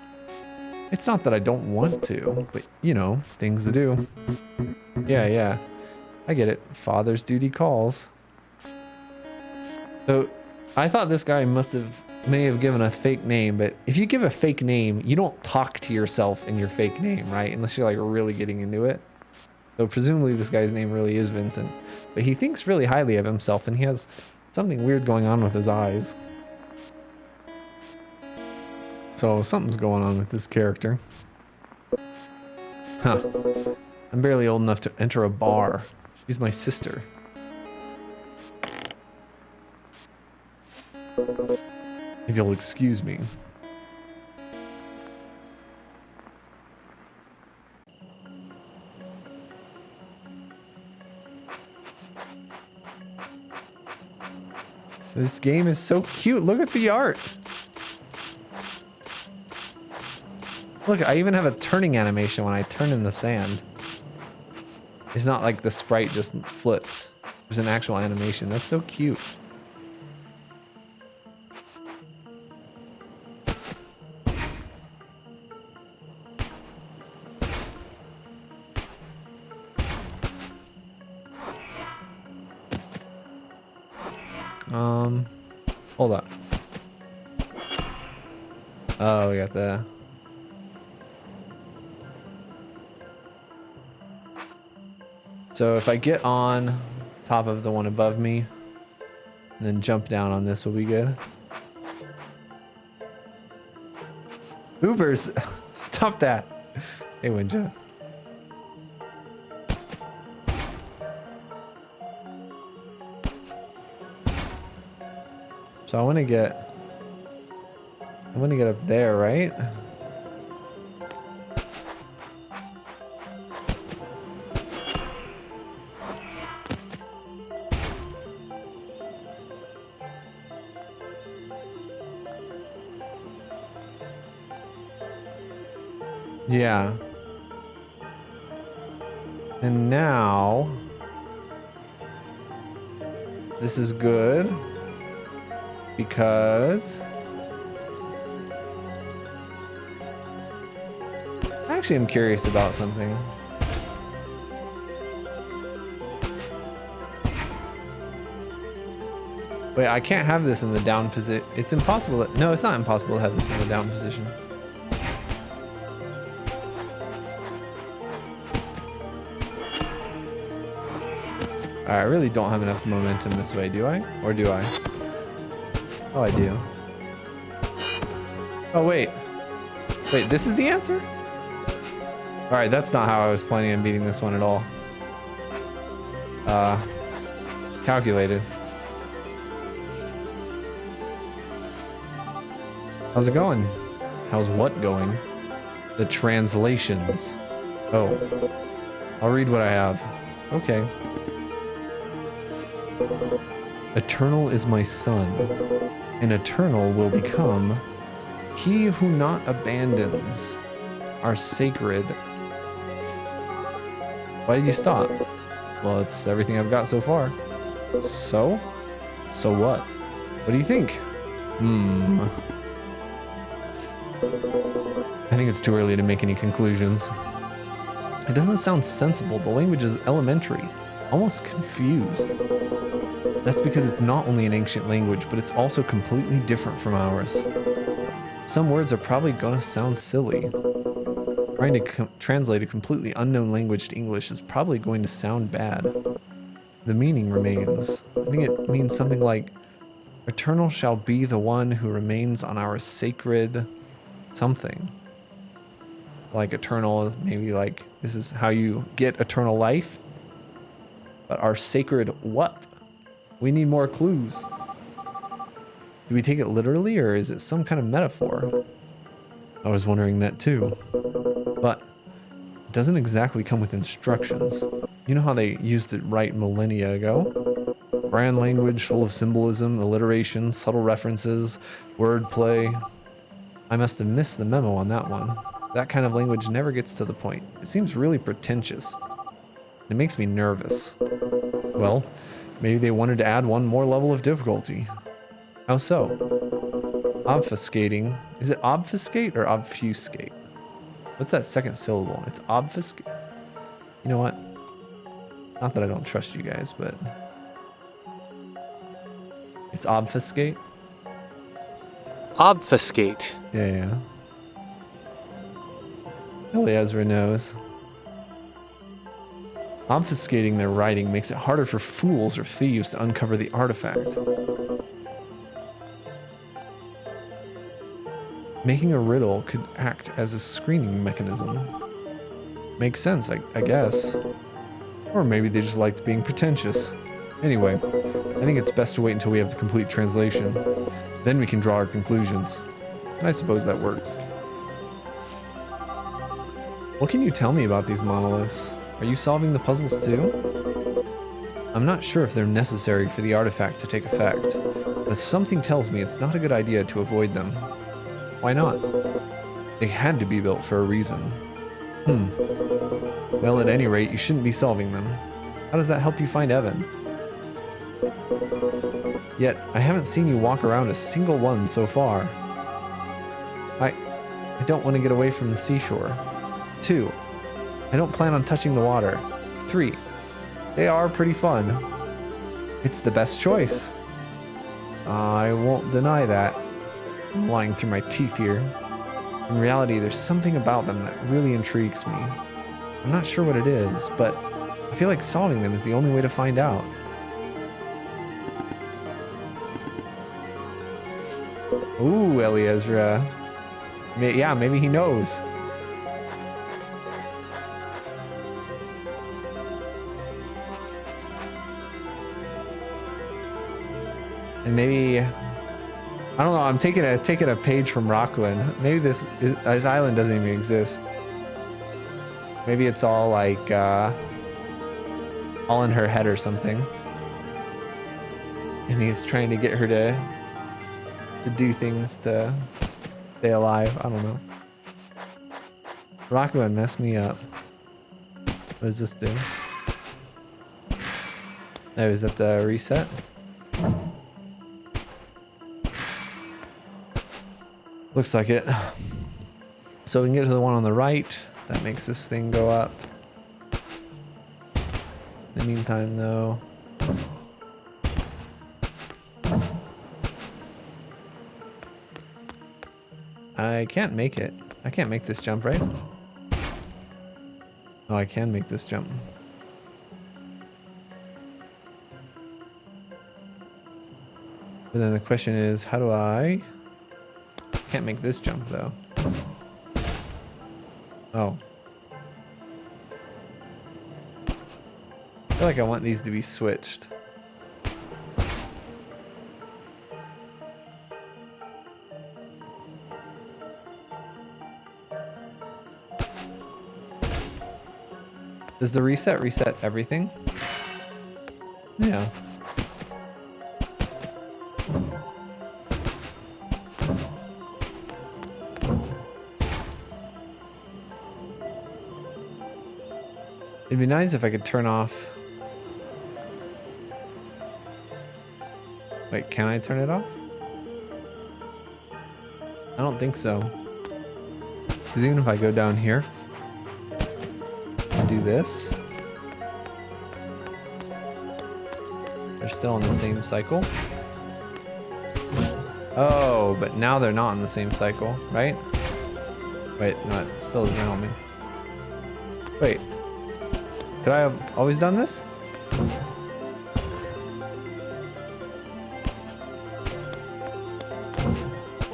S1: It's not that I don't want to, but, you know, things to do. Yeah. I get it. Father's duty calls. So, I thought this guy may have given a fake name, but if you give a fake name, you don't talk to yourself in your fake name, right? Unless you're like really getting into it. So presumably this guy's name really is Vincent, but he thinks really highly of himself and he has something weird going on with his eyes. So something's going on with this character. Huh. I'm barely old enough to enter a bar. She's my sister. If you'll excuse me. This game is so cute. Look at the art. Look, I even have a turning animation when I turn in the sand. It's not like the sprite just flips. There's an actual animation. That's so cute. Hold on. Oh, we got the... So if I get on top of the one above me, and then jump down on this, will be good. Hoovers! Stop that! Hey, Winja. So I want to get up there, right? Yeah. And now this is good. Because actually I'm curious about something. Wait, I can't have this in the down position. It's impossible. No, it's not impossible to have this in the down position. I really don't have enough momentum this way, do I? Or do I? Oh, I do. Oh, wait. Wait, this is the answer? Alright, that's not how I was planning on beating this one at all. Calculated. How's it going? How's what going? The translations. Oh. I'll read what I have. Okay. Eternal is my son, and eternal will become he who not abandons our sacred. Why did you stop? Well, it's everything I've got so far. So? So what? What do you think? I think it's too early to make any conclusions. It doesn't sound sensible. The language is elementary, almost confused. That's because it's not only an ancient language, but it's also completely different from ours. Some words are probably gonna sound silly. Trying to translate a completely unknown language to English is probably going to sound bad. The meaning remains. I think it means something like, eternal shall be the one who remains on our sacred something. Like eternal, maybe like this is how you get eternal life. But our sacred what? We need more clues. Do we take it literally, or is it some kind of metaphor? I was wondering that too. But it doesn't exactly come with instructions. You know how they used it right millennia ago? Brand language full of symbolism, alliteration, subtle references, wordplay. I must have missed the memo on that one. That kind of language never gets to the point. It seems really pretentious. It makes me nervous. Well, maybe they wanted to add one more level of difficulty. How so? Obfuscating. Is it obfuscate or obfuscate? What's that second syllable? It's obfuscate. You know what? Not that I don't trust you guys, but it's obfuscate.
S2: Obfuscate.
S1: Yeah. Only Ezra knows. Obfuscating their writing makes it harder for fools or thieves to uncover the artifact. Making a riddle could act as a screening mechanism. Makes sense, I guess. Or maybe they just liked being pretentious. Anyway, I think it's best to wait until we have the complete translation. Then we can draw our conclusions. I suppose that works. What can you tell me about these monoliths? Are you solving the puzzles too? I'm not sure if they're necessary for the artifact to take effect, but something tells me it's not a good idea to avoid them. Why not? They had to be built for a reason. Well, at any rate, you shouldn't be solving them. How does that help you find Evan? Yet, I haven't seen you walk around a single one so far. I don't want to get away from the seashore. 2. I don't plan on touching the water. 3. They are pretty fun. It's the best choice. I won't deny that. I'm lying through my teeth here. In reality, there's something about them that really intrigues me. I'm not sure what it is, but I feel like solving them is the only way to find out. Ooh, Eliezra. Yeah, maybe he knows. And maybe, I don't know, I'm taking a page from Rockland. Maybe this island doesn't even exist. Maybe it's all like, all in her head or something. And he's trying to get her to do things to stay alive. I don't know. Rockland messed me up. What does this do? Oh, is that the reset? Looks like it. So we can get to the one on the right. That makes this thing go up. In the meantime, though, I can't make it. I can't make this jump, right? Oh, I can make this jump. But then the question is, how do I... Can't make this jump, though. Oh. I feel like I want these to be switched. Does the reset everything? Yeah. It'd be nice if I could turn off. Wait, can I turn it off? I don't think so. Because even if I go down here and do this, they're still in the same cycle. Oh, but now they're not in the same cycle, right? Wait, no, it still doesn't help me. Wait. Could I have always done this?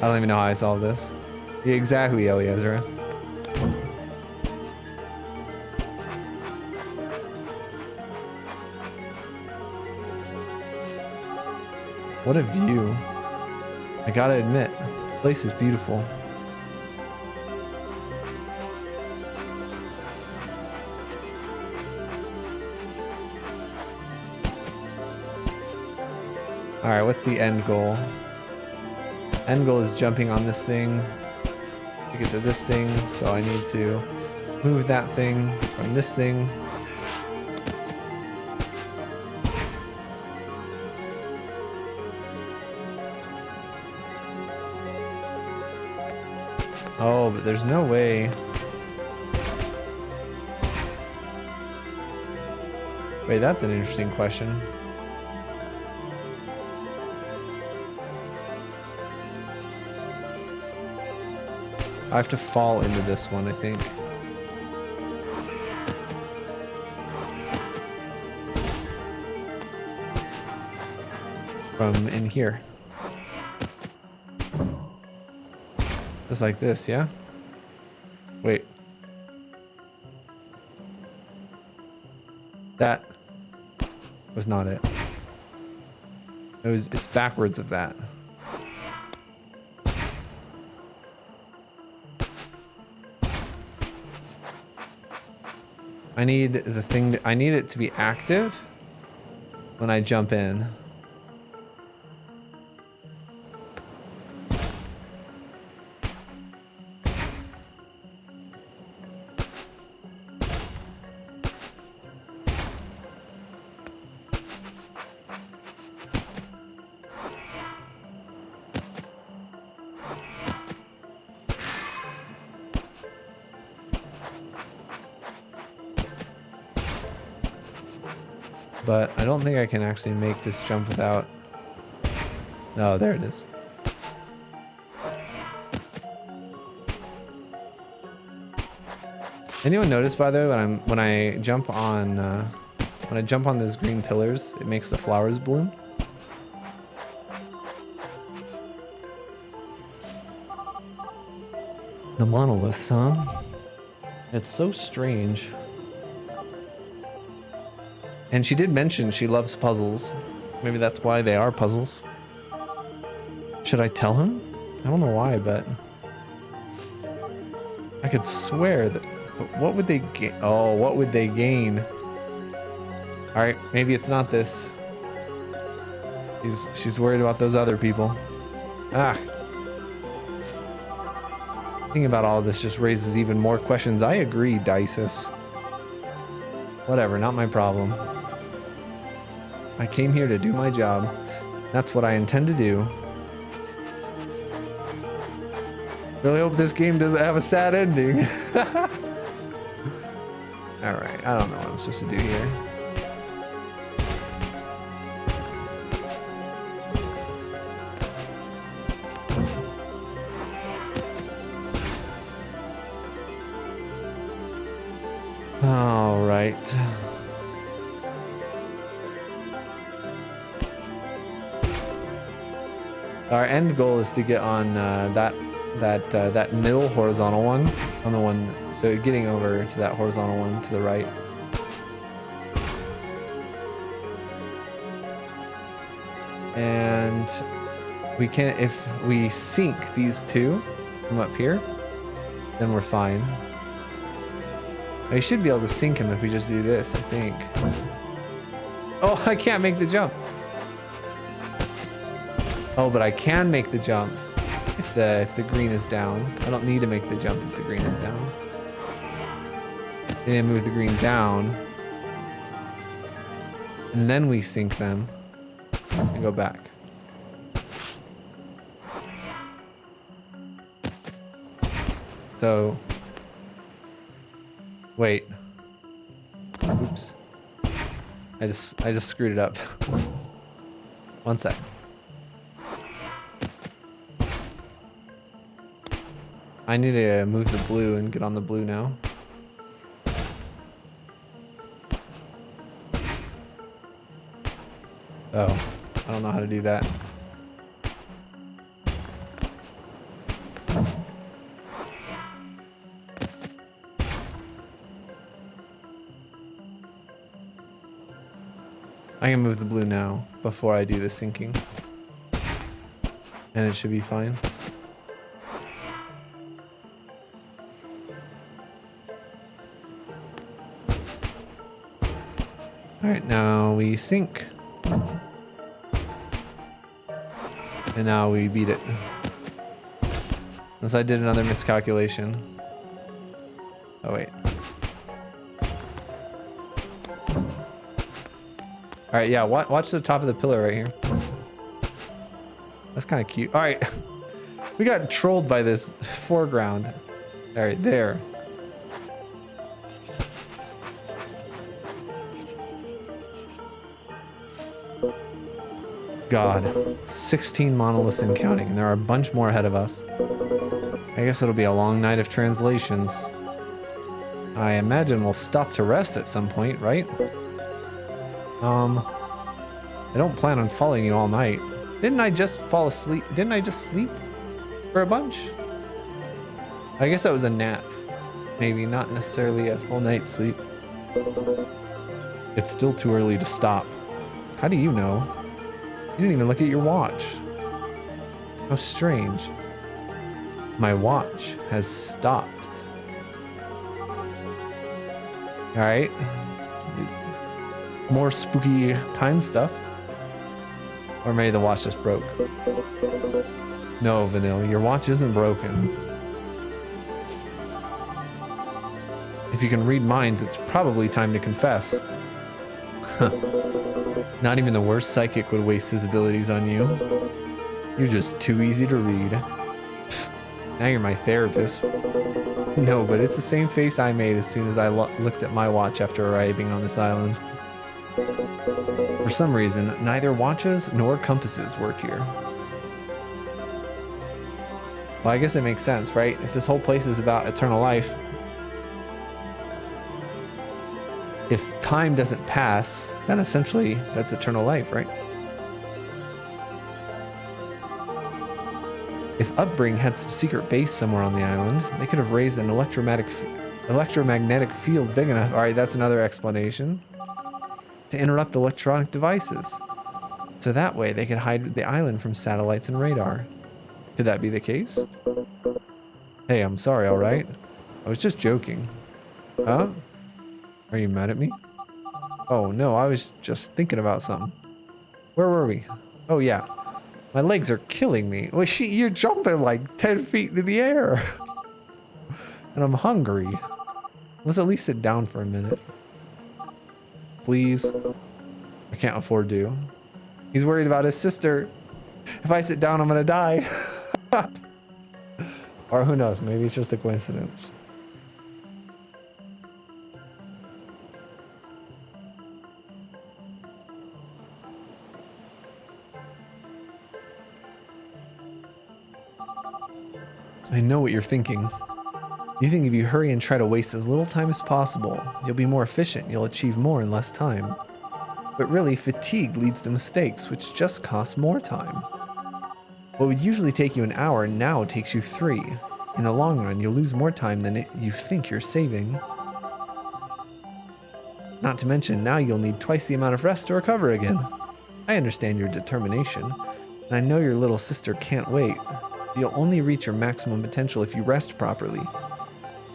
S1: I don't even know how I solved this. Yeah, exactly, Eliezra. What a view. I gotta admit, the place is beautiful. Alright, what's the end goal? End goal is jumping on this thing to get to this thing, so I need to move that thing from this thing. Oh, but there's no way. Wait, that's an interesting question. I have to fall into this one, I think. From in here. Just like this, yeah? Wait. That was not it. It's backwards of that. I need the thing, I need it to be active when I jump in. But I don't think I can actually make this jump without... Oh, there it is. Anyone notice, by the way, when I jump on those green pillars, it makes the flowers bloom? The monoliths, huh? It's so strange. And she did mention she loves puzzles. Maybe that's why they are puzzles. Should I tell him? I don't know why, but... I could swear that... But what would they gain? Oh, what would they gain? Alright, maybe it's not this. She's worried about those other people. Ah. Thinking about all of this just raises even more questions. I agree, Dices. Whatever, not my problem. I came here to do my job. That's what I intend to do. Really hope this game doesn't have a sad ending. Alright, I don't know what I'm supposed to do here. Alright. Our end goal is to get on that middle horizontal one, on the one, so getting over to that horizontal one to the right. And we can, if we sync these two from up here, then we're fine. I should be able to sync him if we just do this, I think. Oh, I can't make the jump. Oh, but I can make the jump if the green is down. I don't need to make the jump if the green is down. Then move the green down. And then we sync them and go back. So, wait. Oops. I just screwed it up. One sec. I need to move the blue and get on the blue now. Oh, I don't know how to do that. I can move the blue now before I do the syncing. And it should be fine. Alright, now we sync. And now we beat it. Unless I did another miscalculation. Oh, wait. Alright, yeah, watch the top of the pillar right here. That's kind of cute. Alright. We got trolled by this foreground. Alright, there. God. 16 monoliths and counting, and there are a bunch more ahead of us. I guess it'll be a long night of translations. I imagine we'll stop to rest at some point, right? I don't plan on following you all night. Didn't I just fall asleep? Didn't I just sleep for a bunch? I guess that was a nap. Maybe not necessarily a full night's sleep. It's still too early to stop. How do you know? You didn't even look at your watch. How strange. My watch has stopped. Alright. More spooky time stuff. Or maybe the watch just broke. No, Vanille, your watch isn't broken. If you can read minds, it's probably time to confess. Not even the worst psychic would waste his abilities on you. You're just too easy to read. Now you're my therapist. No, but it's the same face I made as soon as I looked at my watch after arriving on this island. For some reason, neither watches nor compasses work here. Well, I guess it makes sense, right? If this whole place is about eternal life, if time doesn't pass, then essentially that's eternal life, right? If Upbring had some secret base somewhere on the island, they could have raised an electromagnetic field big enough. All right, that's another explanation. To interrupt electronic devices. So that way they could hide the island from satellites and radar. Could that be the case? Hey, I'm sorry, all right? I was just joking. Huh? Are you mad at me? Oh, no, I was just thinking about something. Where were we? Oh, yeah. My legs are killing me. Well, you're jumping like 10 feet into the air. And I'm hungry. Let's at least sit down for a minute. Please. I can't afford to. He's worried about his sister. If I sit down, I'm gonna die. Or who knows, maybe it's just a coincidence. I know what you're thinking. You think if you hurry and try to waste as little time as possible, you'll be more efficient, you'll achieve more in less time. But really, fatigue leads to mistakes, which just cost more time. What would usually take you an hour now takes you 3. In the long run, you'll lose more time than you think you're saving. Not to mention, now you'll need twice the amount of rest to recover again. I understand your determination, and I know your little sister can't wait. You'll only reach your maximum potential if you rest properly,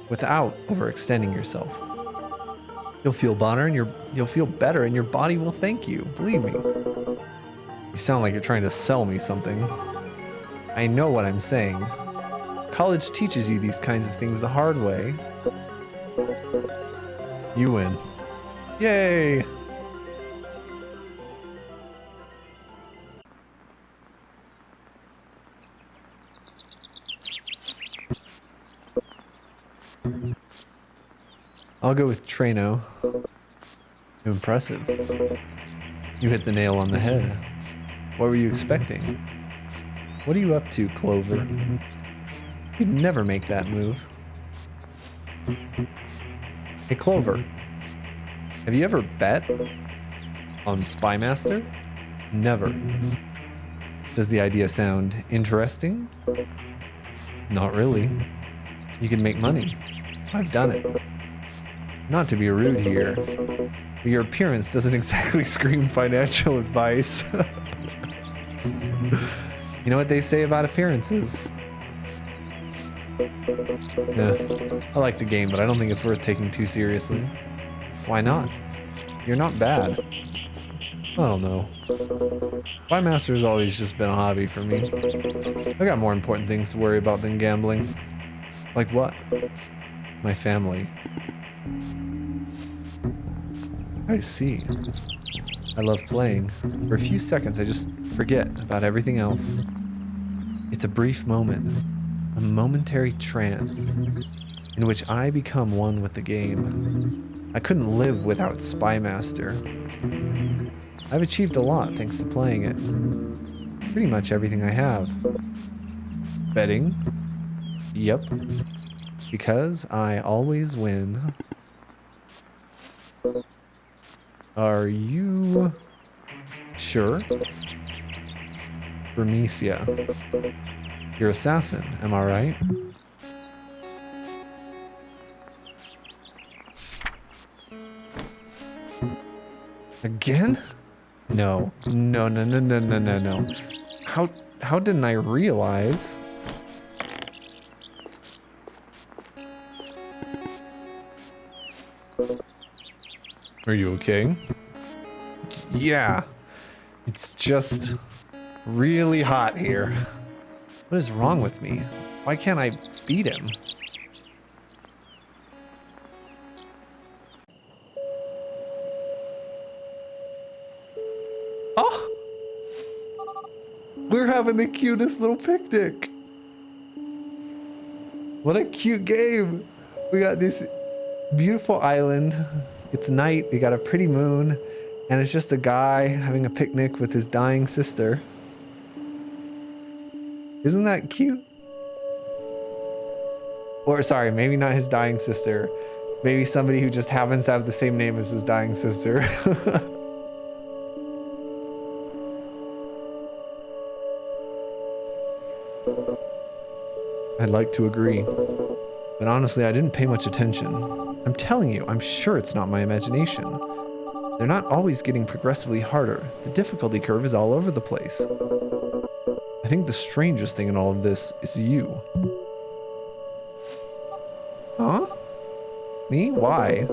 S1: without overextending yourself. You'll feel better and your body will thank you, believe me. You sound like you're trying to sell me something. I know what I'm saying. College teaches you these kinds of things the hard way. You win. Yay! I'll go with Trano. Impressive. You hit the nail on the head. What were you expecting? What are you up to, Clover? You'd never make that move. Hey, Clover. Have you ever bet on Spymaster? Never. Does the idea sound interesting? Not really. You can make money. I've done it. Not to be rude here, but your appearance doesn't exactly scream financial advice. You know what they say about appearances? Yeah, I like the game, but I don't think it's worth taking too seriously. Why not? You're not bad. I don't know. Spy Master's always just been a hobby for me. I got more important things to worry about than gambling. Like what? My family. I see. I love playing. For a few seconds, I just forget about everything else. It's a brief moment, a momentary trance, in which I become one with the game. I couldn't live without Spy Master. I've achieved a lot thanks to playing it. Pretty much everything I have. Betting? Yep. Because I always win. Are you sure? Bermesia. You're assassin, am I right? Again? No. No, no, no, no, no, no, no. How didn't I realize? Are you okay? Yeah. It's just really hot here. What is wrong with me? Why can't I beat him? Oh! We're having the cutest little picnic. What a cute game. We got this beautiful island. It's night, we got a pretty moon, and it's just a guy having a picnic with his dying sister. Isn't that cute? Or sorry, maybe not his dying sister. Maybe somebody who just happens to have the same name as his dying sister. I'd like to agree. But honestly, I didn't pay much attention. I'm telling you, I'm sure it's not my imagination. They're not always getting progressively harder. The difficulty curve is all over the place. I think the strangest thing in all of this is you. Huh? Me? Why?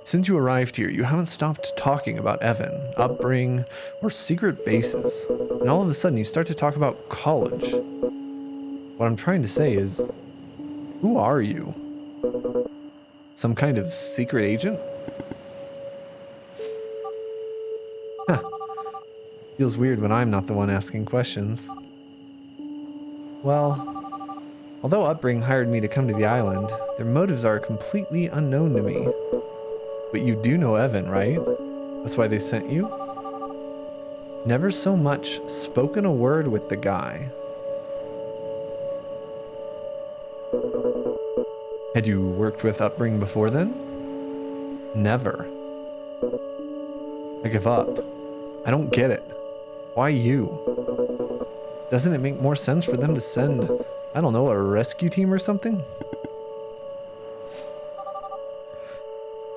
S1: Since you arrived here, you haven't stopped talking about Evan, upbringing, or secret bases. And all of a sudden, you start to talk about college. What I'm trying to say is, who are you? Some kind of secret agent? Huh. Feels weird when I'm not the one asking questions. Well, although Upbring hired me to come to the island, their motives are completely unknown to me. But you do know Evan, right? That's why they sent you? Never so much spoken a word with the guy. Had you worked with Upbring before then? Never. I give up. I don't get it. Why you? Doesn't it make more sense for them to send, I don't know, a rescue team or something?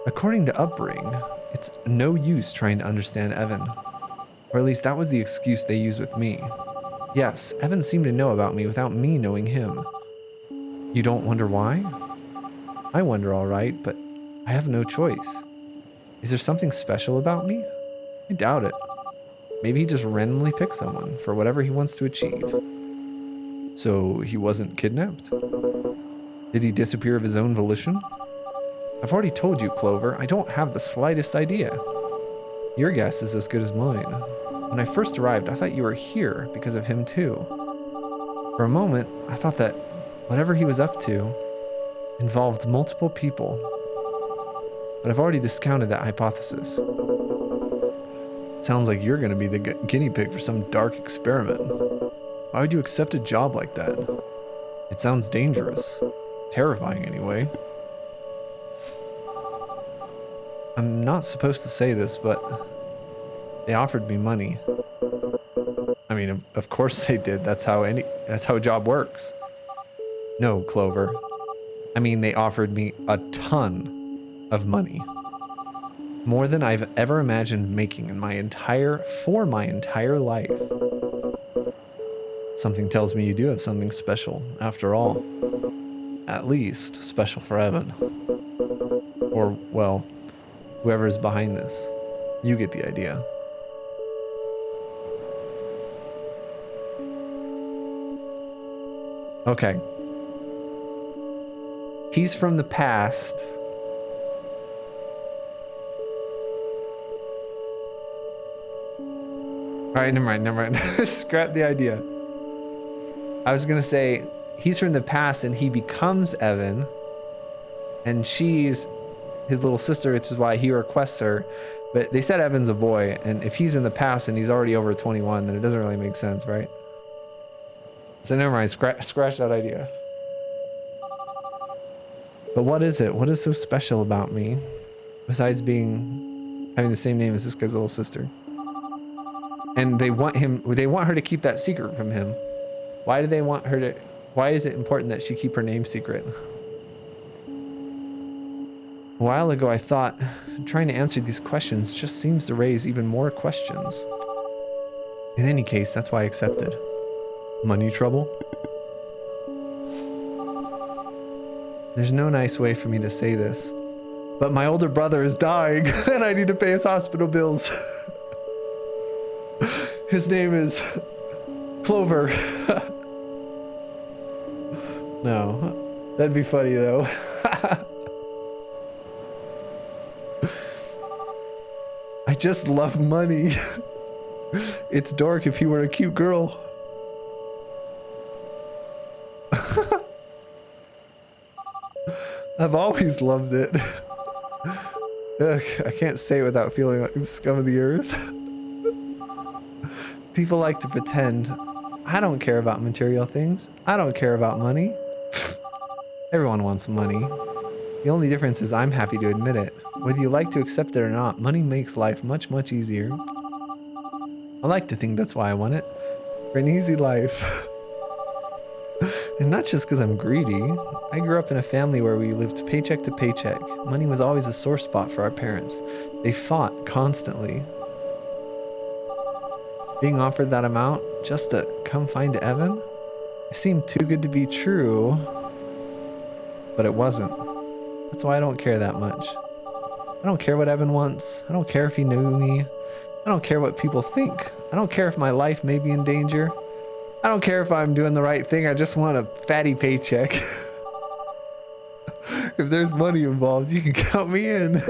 S1: According to Upbring, it's no use trying to understand Evan. Or at least that was the excuse they used with me. Yes, Evan seemed to know about me without me knowing him. You don't wonder why? I wonder, all right, but I have no choice. Is there something special about me? I doubt it. Maybe he just randomly picked someone for whatever he wants to achieve. So he wasn't kidnapped? Did he disappear of his own volition? I've already told you, Clover, I don't have the slightest idea. Your guess is as good as mine. When I first arrived, I thought you were here because of him too. For a moment, I thought that whatever he was up to involved multiple people. But I've already discounted that hypothesis. Sounds like you're going to be the guinea pig for some dark experiment. Why would you accept a job like that? It sounds dangerous. Terrifying anyway. I'm not supposed to say this, but they offered me money. I mean, of course they did. That's how a job works. No, Clover. I mean, they offered me a ton of money. More than I've ever imagined making for my entire life. Something tells me you do have something special, after all. At least, special for Evan. Or, well, whoever is behind this. You get the idea. Okay. He's from the past. Alright, never mind. Scrap the idea. I was gonna say, he's from the past and he becomes Evan. And she's his little sister, which is why he requests her. But they said Evan's a boy, and if he's in the past and he's already over 21, then it doesn't really make sense, right? So never mind, scratch that idea. But what is it? What is so special about me? Besides having the same name as this guy's little sister. And they want her to keep that secret from him. Why do they want her to, why is it important that she keep her name secret? A while ago, I thought trying to answer these questions just seems to raise even more questions. In any case, that's why I accepted. Money trouble? There's no nice way for me to say this, but my older brother is dying and I need to pay his hospital bills. His name is Clover. No, that'd be funny though. I just love money. It's dork if you were a cute girl. I've always loved it. Ugh, I can't say it without feeling like the scum of the earth. People like to pretend. I don't care about material things. I don't care about money. Everyone wants money. The only difference is I'm happy to admit it. Whether you like to accept it or not, money makes life much, much easier. I like to think that's why I want it. For an easy life. And not just because I'm greedy. I grew up in a family where we lived paycheck to paycheck. Money was always a sore spot for our parents. They fought constantly. Being offered that amount just to come find Evan? It seemed too good to be true. But it wasn't. That's why I don't care that much. I don't care what Evan wants. I don't care if he knew me. I don't care what people think. I don't care if my life may be in danger. I don't care if I'm doing the right thing. I just want a fatty paycheck. If there's money involved, you can count me in.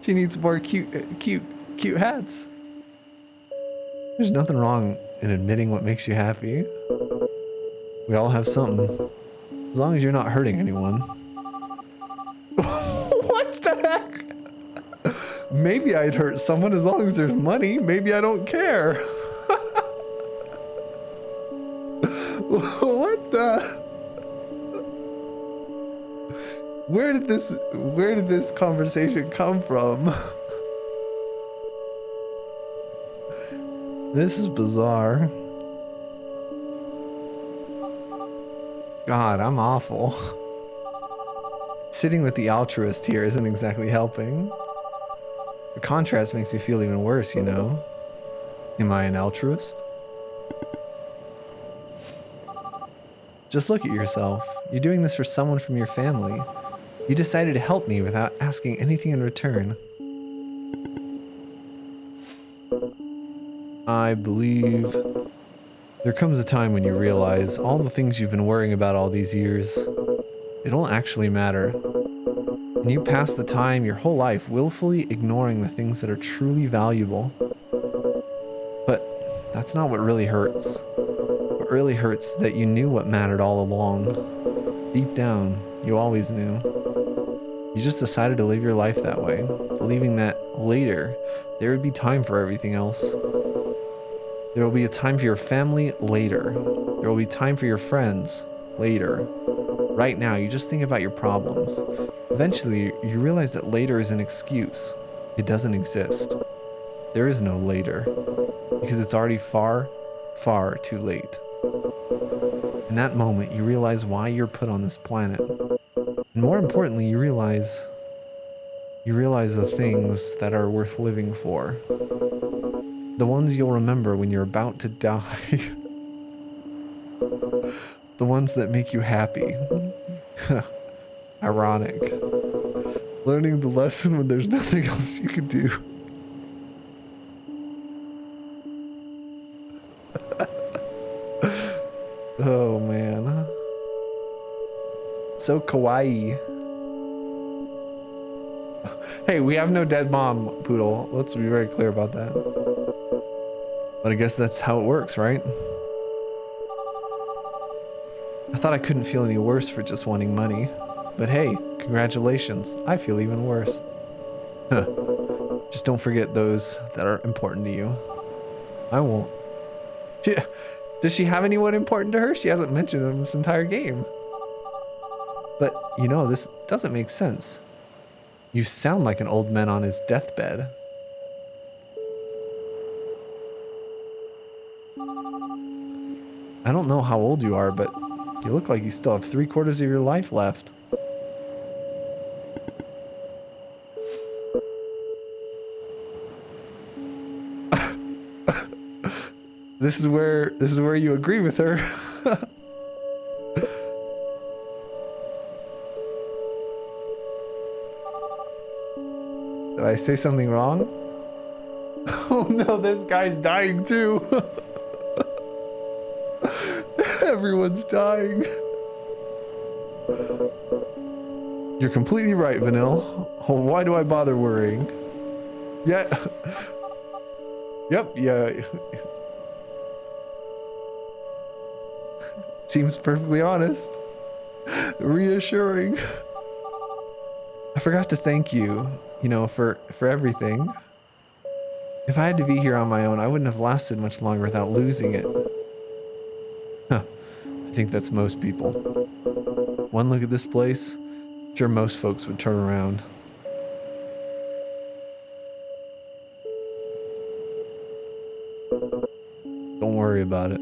S1: She needs more cute hats. There's nothing wrong in admitting what makes you happy. We all have something. As long as you're not hurting anyone. What the heck? Maybe I'd hurt someone as long as there's money. Maybe I don't care. What the? Where did this conversation come from? This is bizarre. God, I'm awful. Sitting with the altruist here isn't exactly helping. The contrast makes me feel even worse, you know? Am I an altruist? Just look at yourself. You're doing this for someone from your family. You decided to help me without asking anything in return. I believe there comes a time when you realize all the things you've been worrying about all these years, they don't actually matter. And you pass the time your whole life willfully ignoring the things that are truly valuable. But that's not what really hurts. What really hurts is that you knew what mattered all along. Deep down, you always knew. You just decided to live your life that way, believing that later there would be time for everything else. There will be a time for your family later. There will be time for your friends later. Right now, you just think about your problems. Eventually, you realize that later is an excuse. It doesn't exist. There is no later, because it's already far, far too late. In that moment, you realize why you're put on this planet. And more importantly, you realize the things that are worth living for. The ones you'll remember when you're about to die. The ones that make you happy. Ironic. Learning the lesson when there's nothing else you can do. Oh man. So kawaii. Hey, we have no dead mom, Poodle. Let's be very clear about that. But I guess that's how it works, right? I thought I couldn't feel any worse for just wanting money. But hey, congratulations. I feel even worse. Huh. Just don't forget those that are important to you. I won't. Does she have anyone important to her? She hasn't mentioned them this entire game. But, you know, this doesn't make sense. You sound like an old man on his deathbed. I don't know how old you are, but you look like you still have 3/4 of your life left. This is where you agree with her. Did I say something wrong? Oh no, this guy's dying too. Everyone's dying. You're completely right, Vanille. Oh, why do I bother worrying? Yeah. Yep, yeah. Seems perfectly honest. Reassuring. I forgot to thank you, you know, for everything. If I had to be here on my own, I wouldn't have lasted much longer without losing it. Huh. I think that's most people. One look at this place, I'm sure most folks would turn around. Don't worry about it.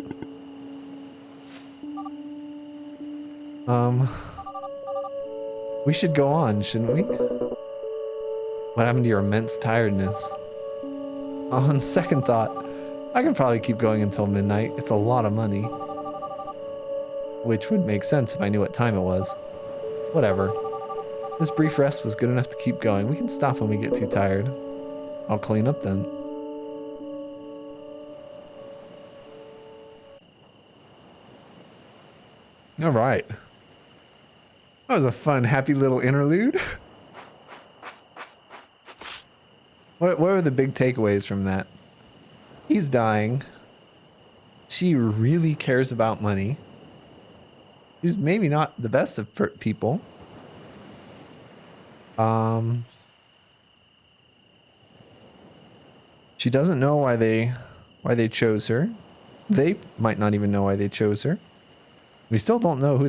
S1: We should go on, shouldn't we? What happened to your immense tiredness? On second thought, I can probably keep going until midnight. It's a lot of money. Which would make sense if I knew what time it was. Whatever. This brief rest was good enough to keep going. We can stop when we get too tired. I'll clean up then. All right. That was a fun, happy little interlude. What were the big takeaways from that? He's dying. She really cares about money. She's maybe not the best of people. She doesn't know why they chose her. They might not even know why they chose her. We still don't know how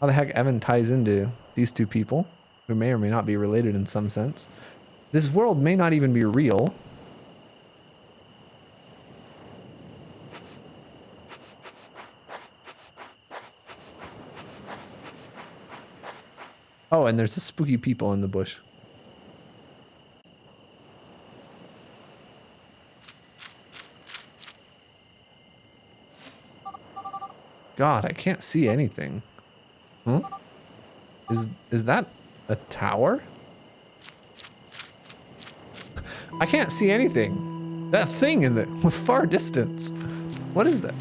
S1: the heck Evan ties into these two people, who may or may not be related in some sense. This world may not even be real. Oh, and there's the spooky people in the bush. God, I can't see anything. Huh? Is that a tower? I can't see anything. That thing in the with far distance. What is that?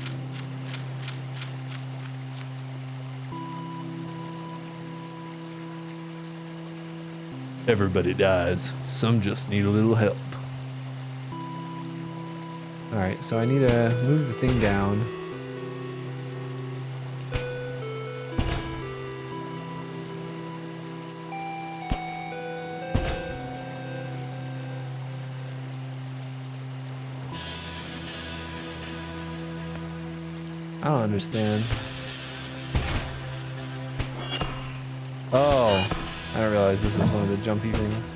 S1: Everybody dies. Some just need a little help. All right, so I need to move the thing down. I don't understand. Oh, I didn't realize this is one of the jumpy things.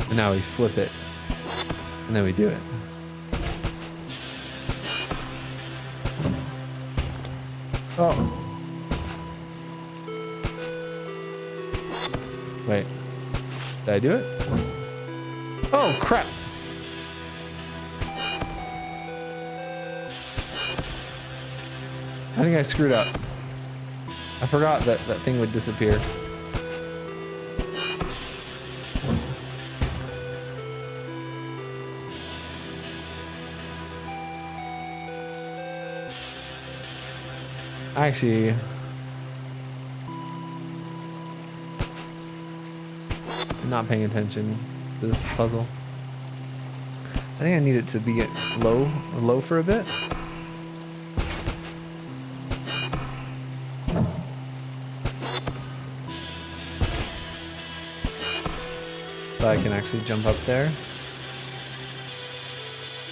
S1: And now we flip it. And then we do it. Oh. Wait. Did I do it? Oh, crap. I think I screwed up. I forgot that that thing would disappear. Actually, I'm not paying attention to this puzzle. I think I need it to be at low for a bit. So I can actually jump up there.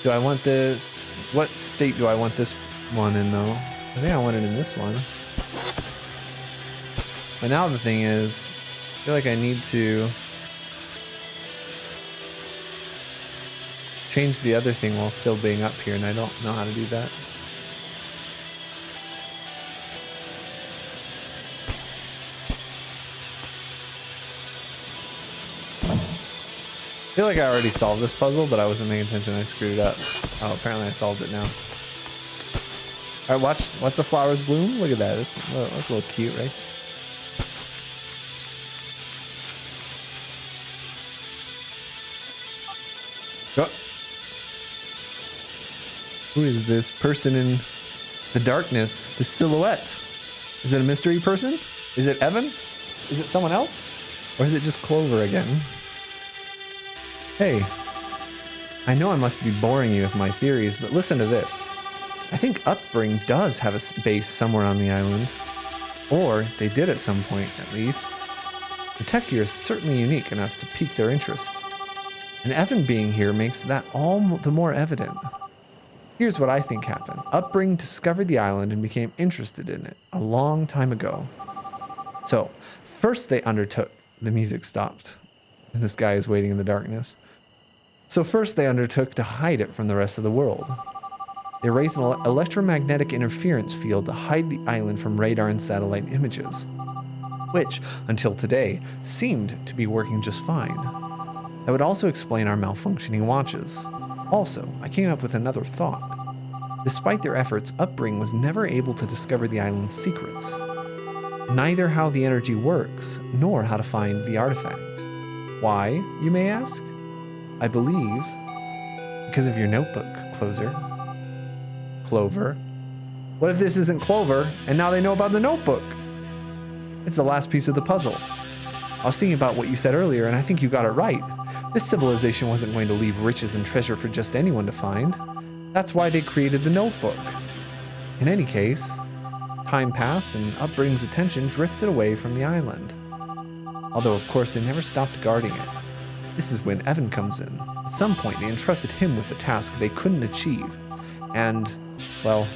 S1: Do I want this? What state do I want this one in though? I think I want it in this one. But now the thing is, I feel like I need to change the other thing while still being up here, and I don't know how to do that. I feel like I already solved this puzzle, but I wasn't paying attention. I screwed it up. Oh, apparently I solved it now. All right, watch the flowers bloom. Look at that. That's a little cute, right? Oh. Who is this person in the darkness? The silhouette. Is it a mystery person? Is it Evan? Is it someone else? Or is it just Clover again? Hey, I know I must be boring you with my theories, but listen to this. I think Upbring does have a base somewhere on the island. Or they did at some point, at least. The tech here is certainly unique enough to pique their interest. And Evan being here makes that all the more evident. Here's what I think happened. Upbring discovered the island and became interested in it a long time ago. So, first they undertook... The music stopped. And this guy is waiting in the darkness. So first they undertook to hide it from the rest of the world. They raised an electromagnetic interference field to hide the island from radar and satellite images, which, until today, seemed to be working just fine. That would also explain our malfunctioning watches. Also, I came up with another thought. Despite their efforts, Upbring was never able to discover the island's secrets. Neither how the energy works, nor how to find the artifact. Why, you may ask? I believe because of your notebook, Clover. What if this isn't Clover, and now they know about the notebook? It's the last piece of the puzzle. I was thinking about what you said earlier, and I think you got it right. This civilization wasn't going to leave riches and treasure for just anyone to find. That's why they created the notebook. In any case, time passed, and Upbring's attention drifted away from the island. Although, of course, they never stopped guarding it. This is when Evan comes in. At some point, they entrusted him with the task they couldn't achieve. And, well,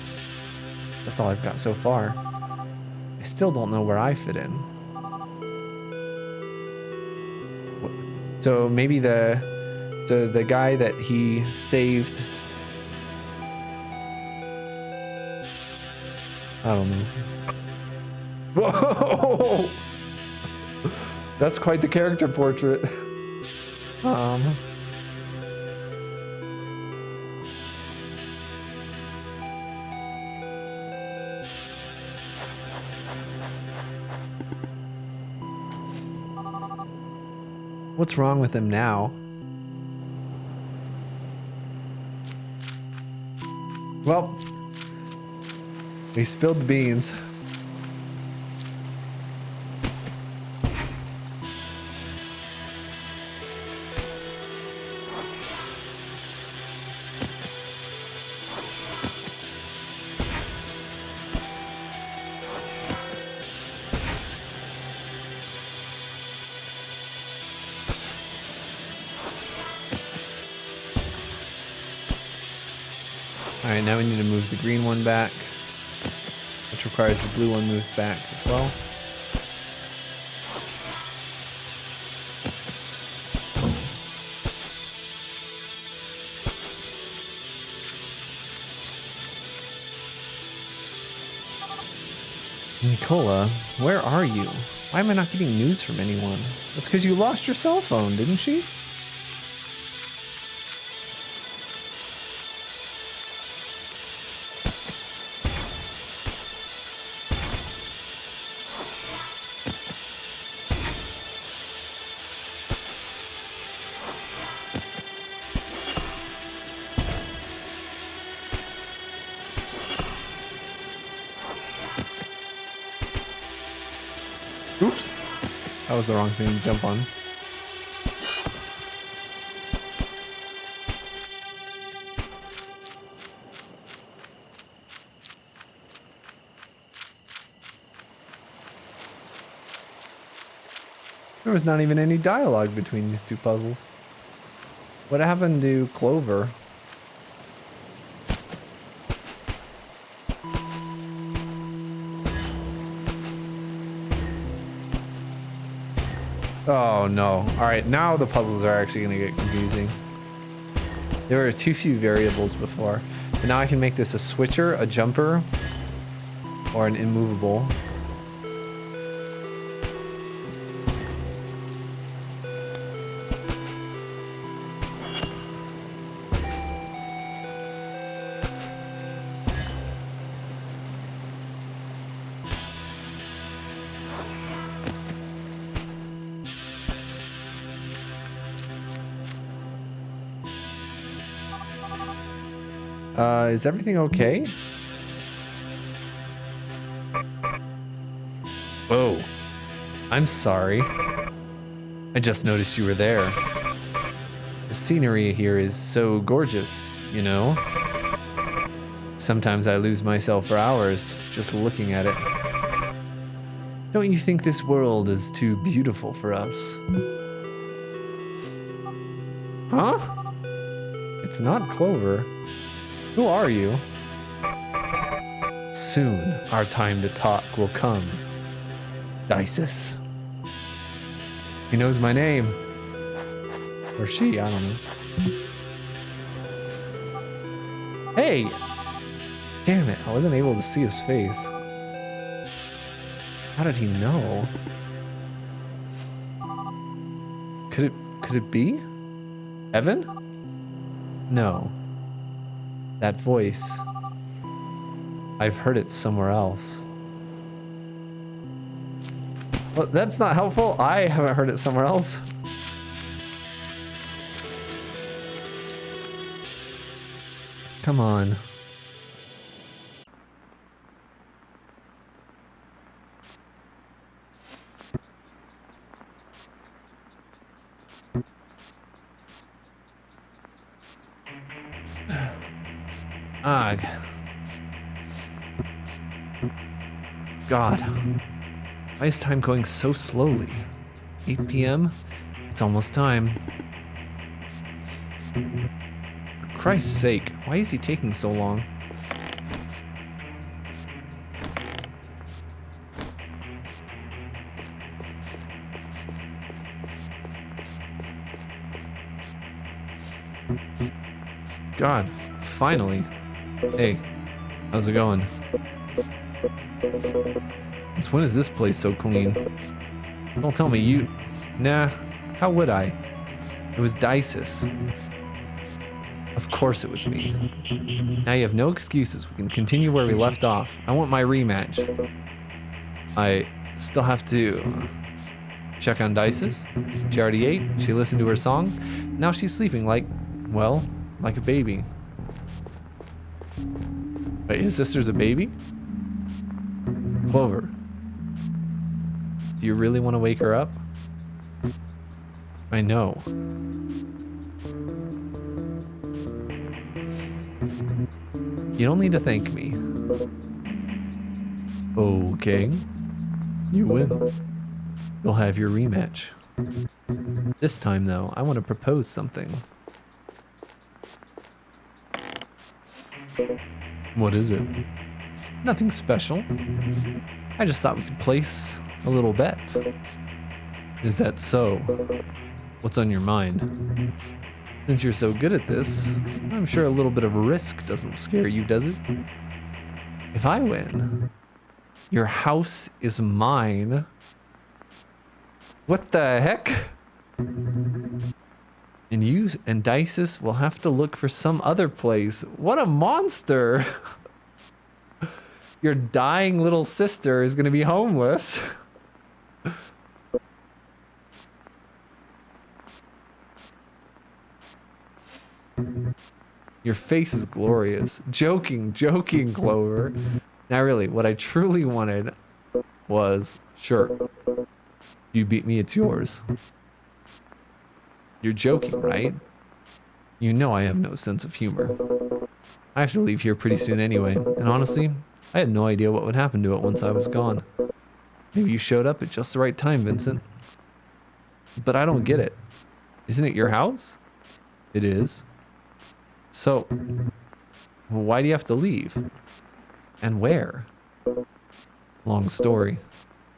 S1: that's all I've got so far. I still don't know where I fit in. So maybe the guy that he saved... I don't know. Whoa! That's quite the character portrait. What's wrong with him now? Well, we spilled the beans. Alright, now we need to move the green one back, which requires the blue one moved back as well. Nicola, where are you? Why am I not getting news from anyone? It's because you lost your cell phone, didn't she? Oops. That was the wrong thing to jump on. There was not even any dialogue between these two puzzles. What happened to Clover? Oh no. Alright, now the puzzles are actually going to get confusing. There were too few variables before. But now I can make this a switcher, a jumper, or an immovable. Is everything okay? Oh, I'm sorry. I just noticed you were there. The scenery here is so gorgeous, you know? Sometimes I lose myself for hours just looking at it. Don't you think this world is too beautiful for us? Huh? It's not Clover. Who are you? Soon, our time to talk will come. Dices. He knows my name. Or she, I don't know. Hey! Damn it, I wasn't able to see his face. How did he know? Could it be? Evan? No. That voice. I've heard it somewhere else. Well, that's not helpful. I haven't heard it somewhere else. Come on. Ugh. God. Why is time going so slowly? 8 p.m.? It's almost time. For Christ's sake, why is he taking so long? God, finally. Hey, how's it going? Since when is this place so clean? Don't tell me you... Nah, how would I? It was Dices. Of course it was me. Now you have no excuses. We can continue where we left off. I want my rematch. I still have to check on Dices. She already ate. She listened to her song. Now she's sleeping like, well, like a baby. Wait, his sister's a baby? Clover. Do you really want to wake her up? I know. You don't need to thank me. Okay. You win. You'll have your rematch. This time, though, I want to propose something. What is it? Nothing special. I just thought we could place a little bet. Is that so? What's on your mind? Since you're so good at this, I'm sure a little bit of risk doesn't scare you, does it? If I win, your house is mine. What the heck? And you and Dices will have to look for some other place. What a monster! Your dying little sister is gonna be homeless. Your face is glorious. Joking, joking, Clover. Now really, what I truly wanted was, sure, you beat me, it's yours. You're joking, right? You know I have no sense of humor. I have to leave here pretty soon anyway, and honestly, I had no idea what would happen to it once I was gone. Maybe you showed up at just the right time, Vincent. But I don't get it. Isn't it your house? It is. So, why do you have to leave? And where? Long story.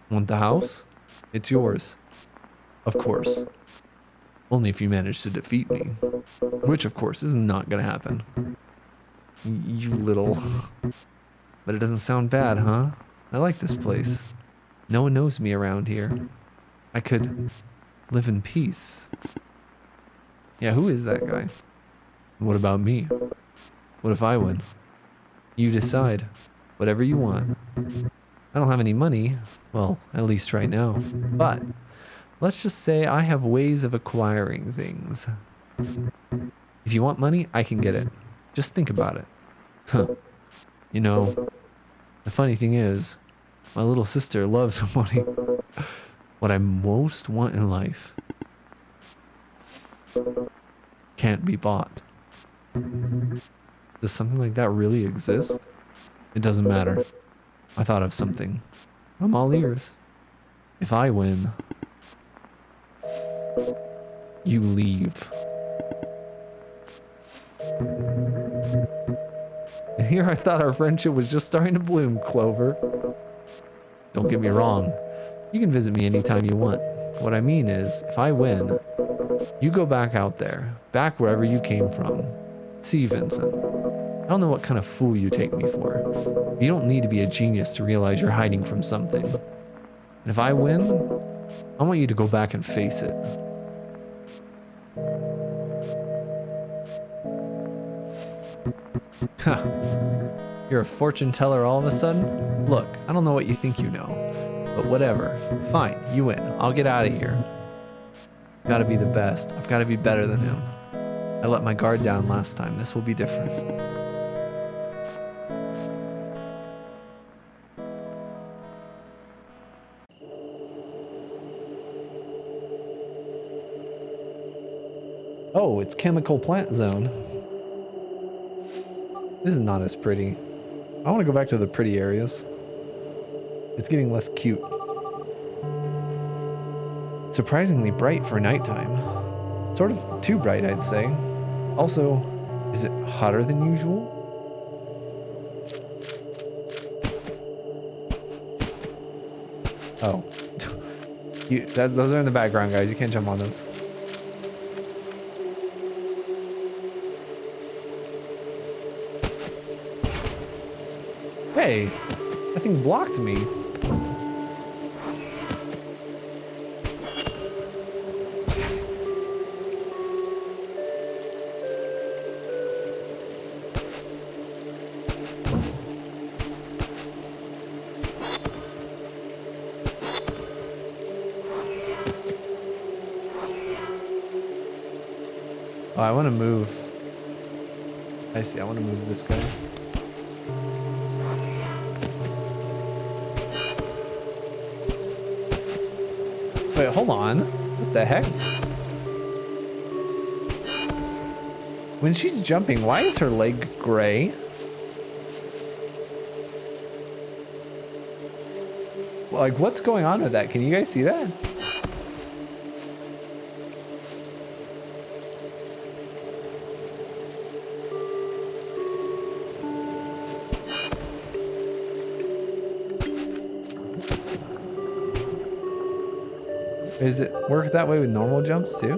S1: Want the house? It's yours. Of course. Only if you manage to defeat me. Which, of course, is not gonna happen. You little... But it doesn't sound bad, huh? I like this place. No one knows me around here. I could live in peace. Yeah, who is that guy? What about me? What if I win? You decide. Whatever you want. I don't have any money. Well, at least right now. But let's just say I have ways of acquiring things. If you want money, I can get it. Just think about it. Huh. You know, the funny thing is, my little sister loves money. What I most want in life can't be bought. Does something like that really exist? It doesn't matter. I thought of something. I'm all ears. If I win, you leave. And here I thought our friendship was just starting to bloom, Clover. Don't get me wrong. You can visit me anytime you want. What I mean is, if I win, you go back out there, back wherever you came from. See, Vincent, I don't know what kind of fool you take me for. You don't need to be a genius to realize you're hiding from something. And if I win, I want you to go back and face it. Huh. You're a fortune teller all of a sudden? Look, I don't know what you think you know, but whatever. Fine, you win. I'll get out of here. I've got to be the best. I've got to be better than him. I let my guard down last time. This will be different. Oh, it's chemical plant zone. This is not as pretty. I want to go back to the pretty areas. It's getting less cute. Surprisingly bright for nighttime. Sort of too bright, I'd say. Also, is it hotter than usual? Oh. Those are in the background, guys. You can't jump on those. Hey, that thing blocked me. Oh, I want to move. I see, I want to move this guy. Wait, hold on. What the heck? When she's jumping, why is her leg gray? Like, what's going on with that? Can you guys see that? Does it work that way with normal jumps too?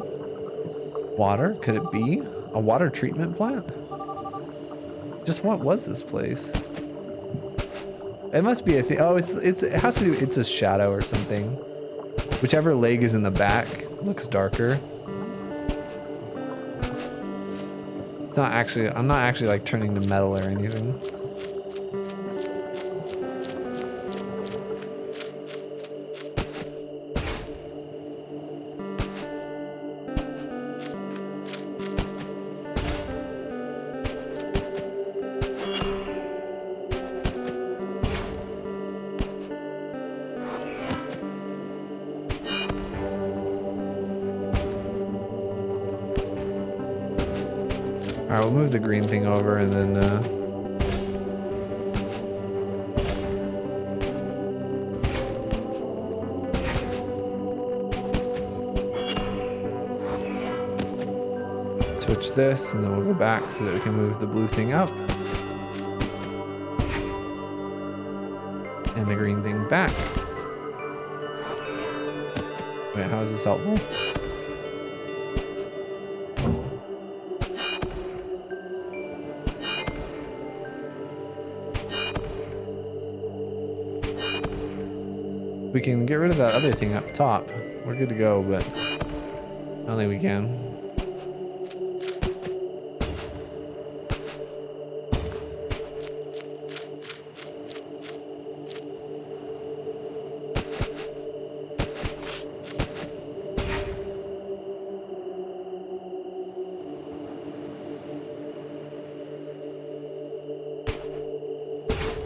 S1: Water? Could it be? A water treatment plant? Just what was this place? It must be a thing. Oh, it has to do, it's a shadow or something. Whichever leg is in the back looks darker. It's not actually, I'm not actually like turning to metal or anything. Alright, we'll move the green thing over and then switch this, and then we'll go back so that we can move the blue thing up. And the green thing back. Wait, how is this helpful? We can get rid of that other thing up top. We're good to go, but I don't think we can.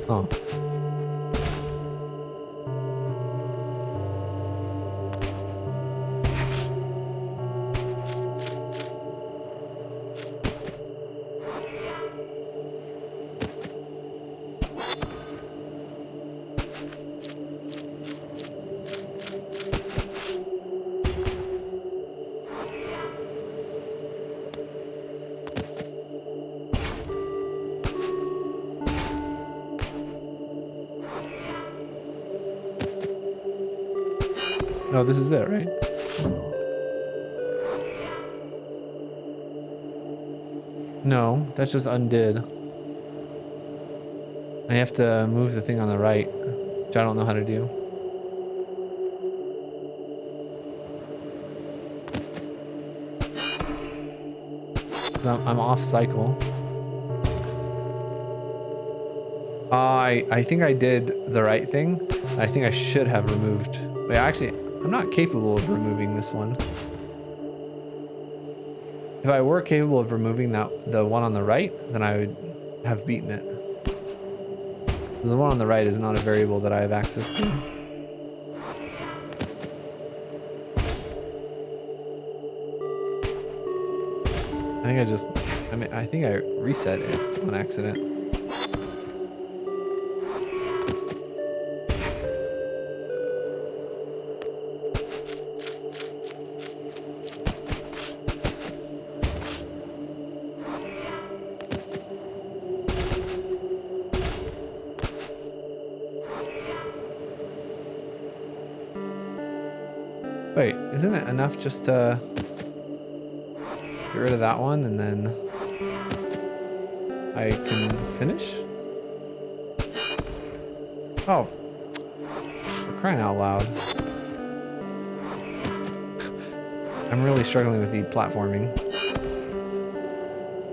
S1: Oh. No, this is it, right? No, that's just undid. I have to move the thing on the right, which I don't know how to do. So I'm off cycle. I think I did the right thing. I think I should have removed. Wait, actually, I'm not capable of removing this one. If I were capable of removing the one on the right, then I would have beaten it. The one on the right is not a variable that I have access to. I think I reset it on accident. Wait, isn't it enough just to get rid of that one and then I can finish? Oh, for crying out loud. I'm really struggling with the platforming.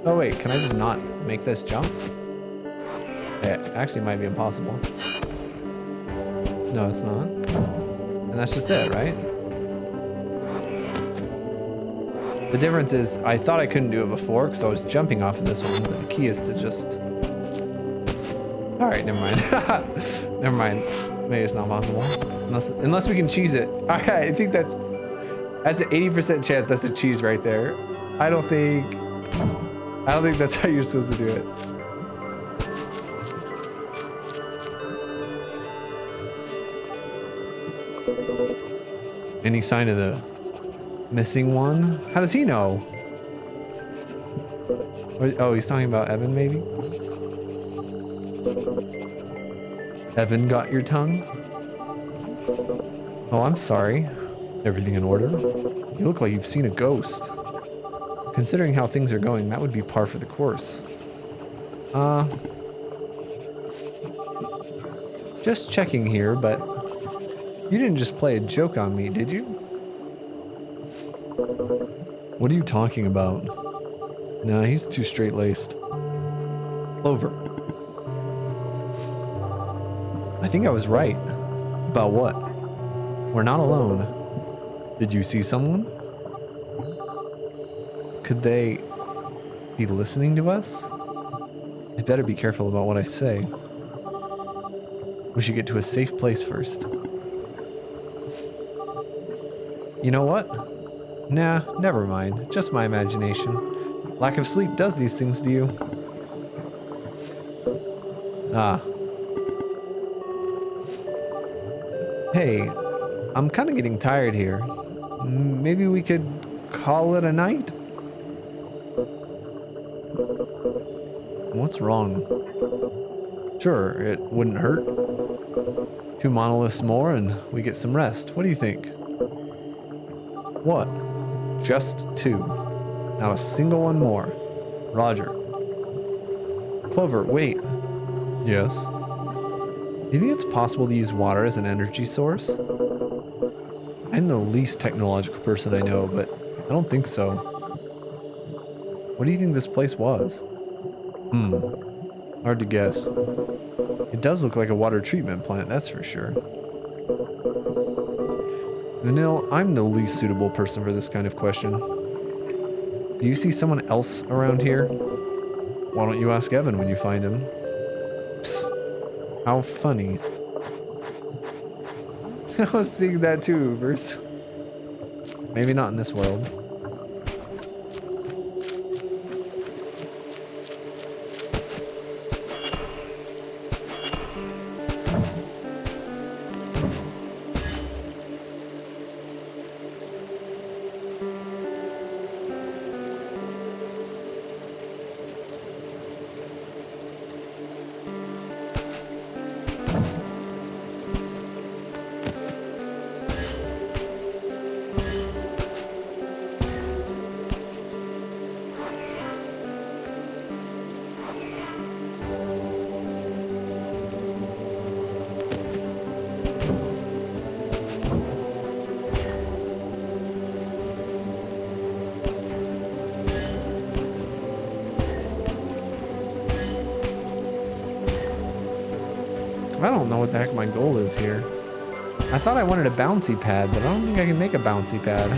S1: Oh wait, can I just not make this jump? It actually might be impossible. No, it's not. And that's just it, right? The difference is, I thought I couldn't do it before because I was jumping off of this one, but the key is to just... Alright, never mind. Never mind. Maybe it's not possible. Unless we can cheese it. Alright, I think that's an 80% chance that's a cheese right there. I don't think that's how you're supposed to do it. Any sign of the missing one? How does he know? Oh, he's talking about Evan, maybe? Evan got your tongue? Oh, I'm sorry. Everything in order? You look like you've seen a ghost. Considering how things are going, that would be par for the course. Just checking here, but You didn't just play a joke on me, did you? What are you talking about? Nah, he's too straight-laced. Clover. I think I was right. About what? We're not alone. Did you see someone? Could they be listening to us? I better be careful about what I say. We should get to a safe place first. You know what? Nah, never mind. Just my imagination. Lack of sleep does these things to you. Ah. Hey, I'm kind of getting tired here. Maybe we could call it a night? What's wrong? Sure, it wouldn't hurt. 2 monoliths more and we get some rest. What do you think? What? Just 2. Not a single one more. Roger. Clover, wait. Yes? Do you think it's possible to use water as an energy source? I'm the least technological person I know, but I don't think so. What do you think this place was? Hard to guess. It does look like a water treatment plant, that's for sure. Vanille, I'm the least suitable person for this kind of question. Do you see someone else around here? Why don't you ask Evan when you find him? Psst. How funny. I was thinking that too, Ubers. Maybe not in this world. I don't know what the heck my goal is here. I thought I wanted a bouncy pad, but I don't think I can make a bouncy pad.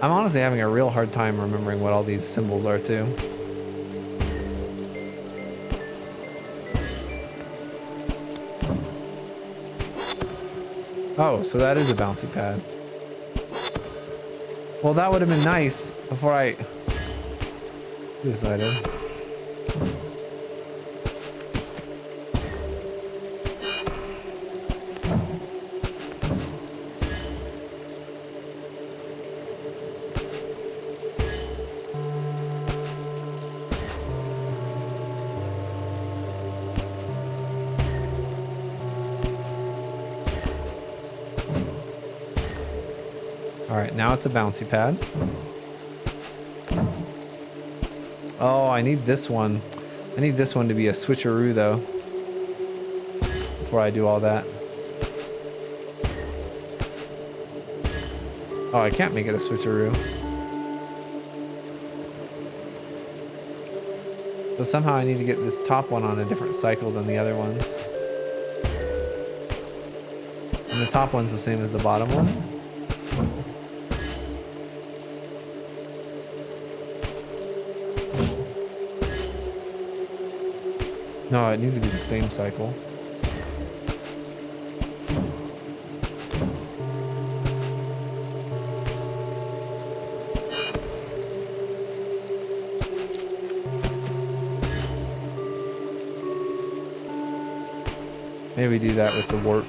S1: I'm honestly having a real hard time remembering what all these symbols are too. Oh, so that is a bouncy pad. Well, that would have been nice before I decided. Alright, now it's a bouncy pad. Oh, I need this one. I need this one to be a switcheroo, though. Before I do all that. Oh, I can't make it a switcheroo. So somehow I need to get this top one on a different cycle than the other ones. And the top one's the same as the bottom one. No, it needs to be the same cycle. Maybe we do that with the warp.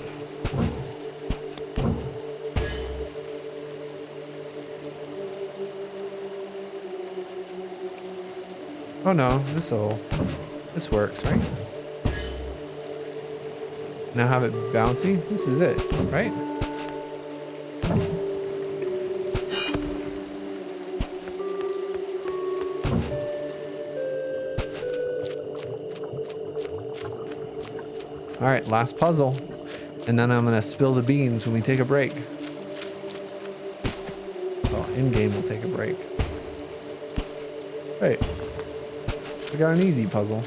S1: Oh no, this works, right? Now have it bouncy. This is it, right? All right, last puzzle. And then I'm gonna spill the beans when we take a break. Well, in-game we'll take a break. Right. We got an easy puzzle.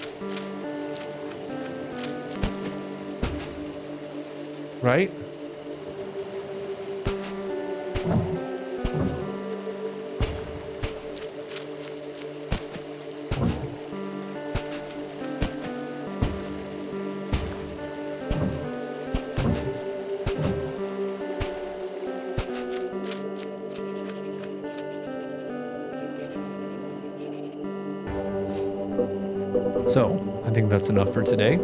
S1: Right? So, I think that's enough for today.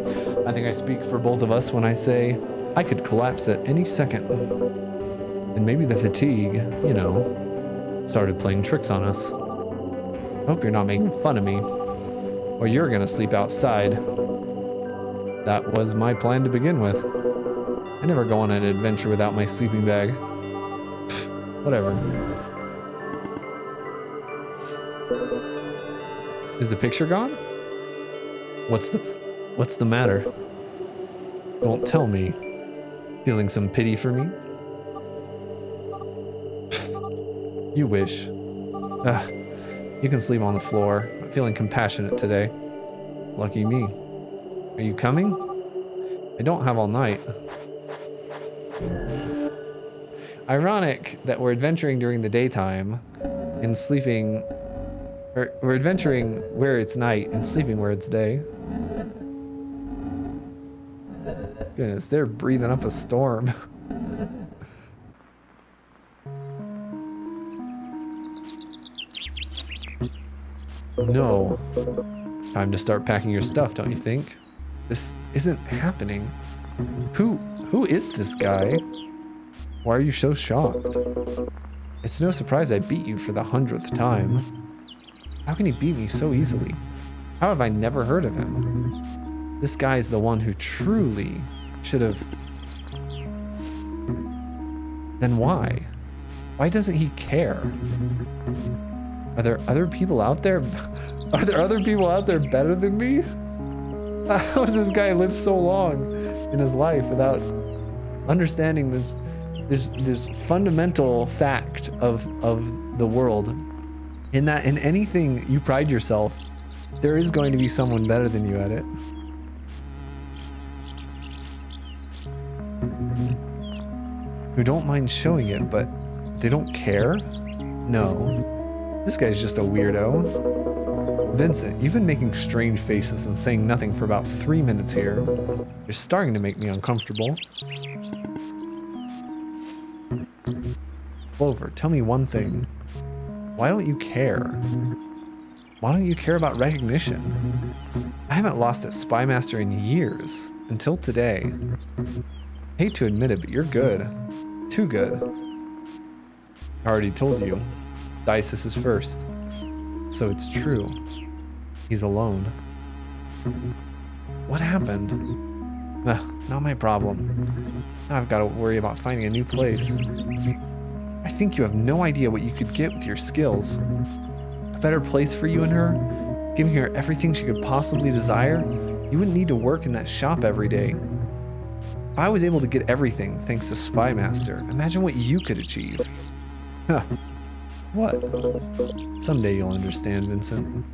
S1: I think I speak for both of us when I say I could collapse at any second. And maybe the fatigue, you know, started playing tricks on us. I hope you're not making fun of me, or you're gonna sleep outside. That was my plan to begin with. I never go on an adventure without my sleeping bag. Pfft, whatever. Is the picture gone? What's the matter? Don't tell me. Feeling some pity for me? Pfft, you wish. Ugh, you can sleep on the floor. I'm feeling compassionate today. Lucky me. Are you coming? I don't have all night. Ironic that we're adventuring during the daytime and sleeping, or we're adventuring where it's night and sleeping where it's day. Goodness, they're breathing up a storm. No. Time to start packing your stuff, don't you think? This isn't happening. Who is this guy? Why are you so shocked? It's no surprise I beat you for the 100th time. How can he beat me so easily? How have I never heard of him? This guy is the one who truly should have... Then why? Why doesn't he care? Are there other people out there? Are there other people out there better than me? How has this guy lived so long in his life without understanding this fundamental fact of the world? In that, in anything you pride yourself, there is going to be someone better than you at it. Who don't mind showing it, but they don't care? No. This guy's just a weirdo. Vincent, you've been making strange faces and saying nothing for about 3 minutes here. You're starting to make me uncomfortable. Clover, tell me one thing. Why don't you care? Why don't you care about recognition? I haven't lost at Spymaster in years, until today. Hate to admit it, but you're good. Too good. I already told you, Dices is first. So it's true. He's alone. What happened? Not my problem. Now I've got to worry about finding a new place. I think you have no idea what you could get with your skills. A better place for you and her, giving her everything she could possibly desire, you wouldn't need to work in that shop every day. If I was able to get everything thanks to Spymaster, imagine what you could achieve. Huh. What? Someday you'll understand, Vincent.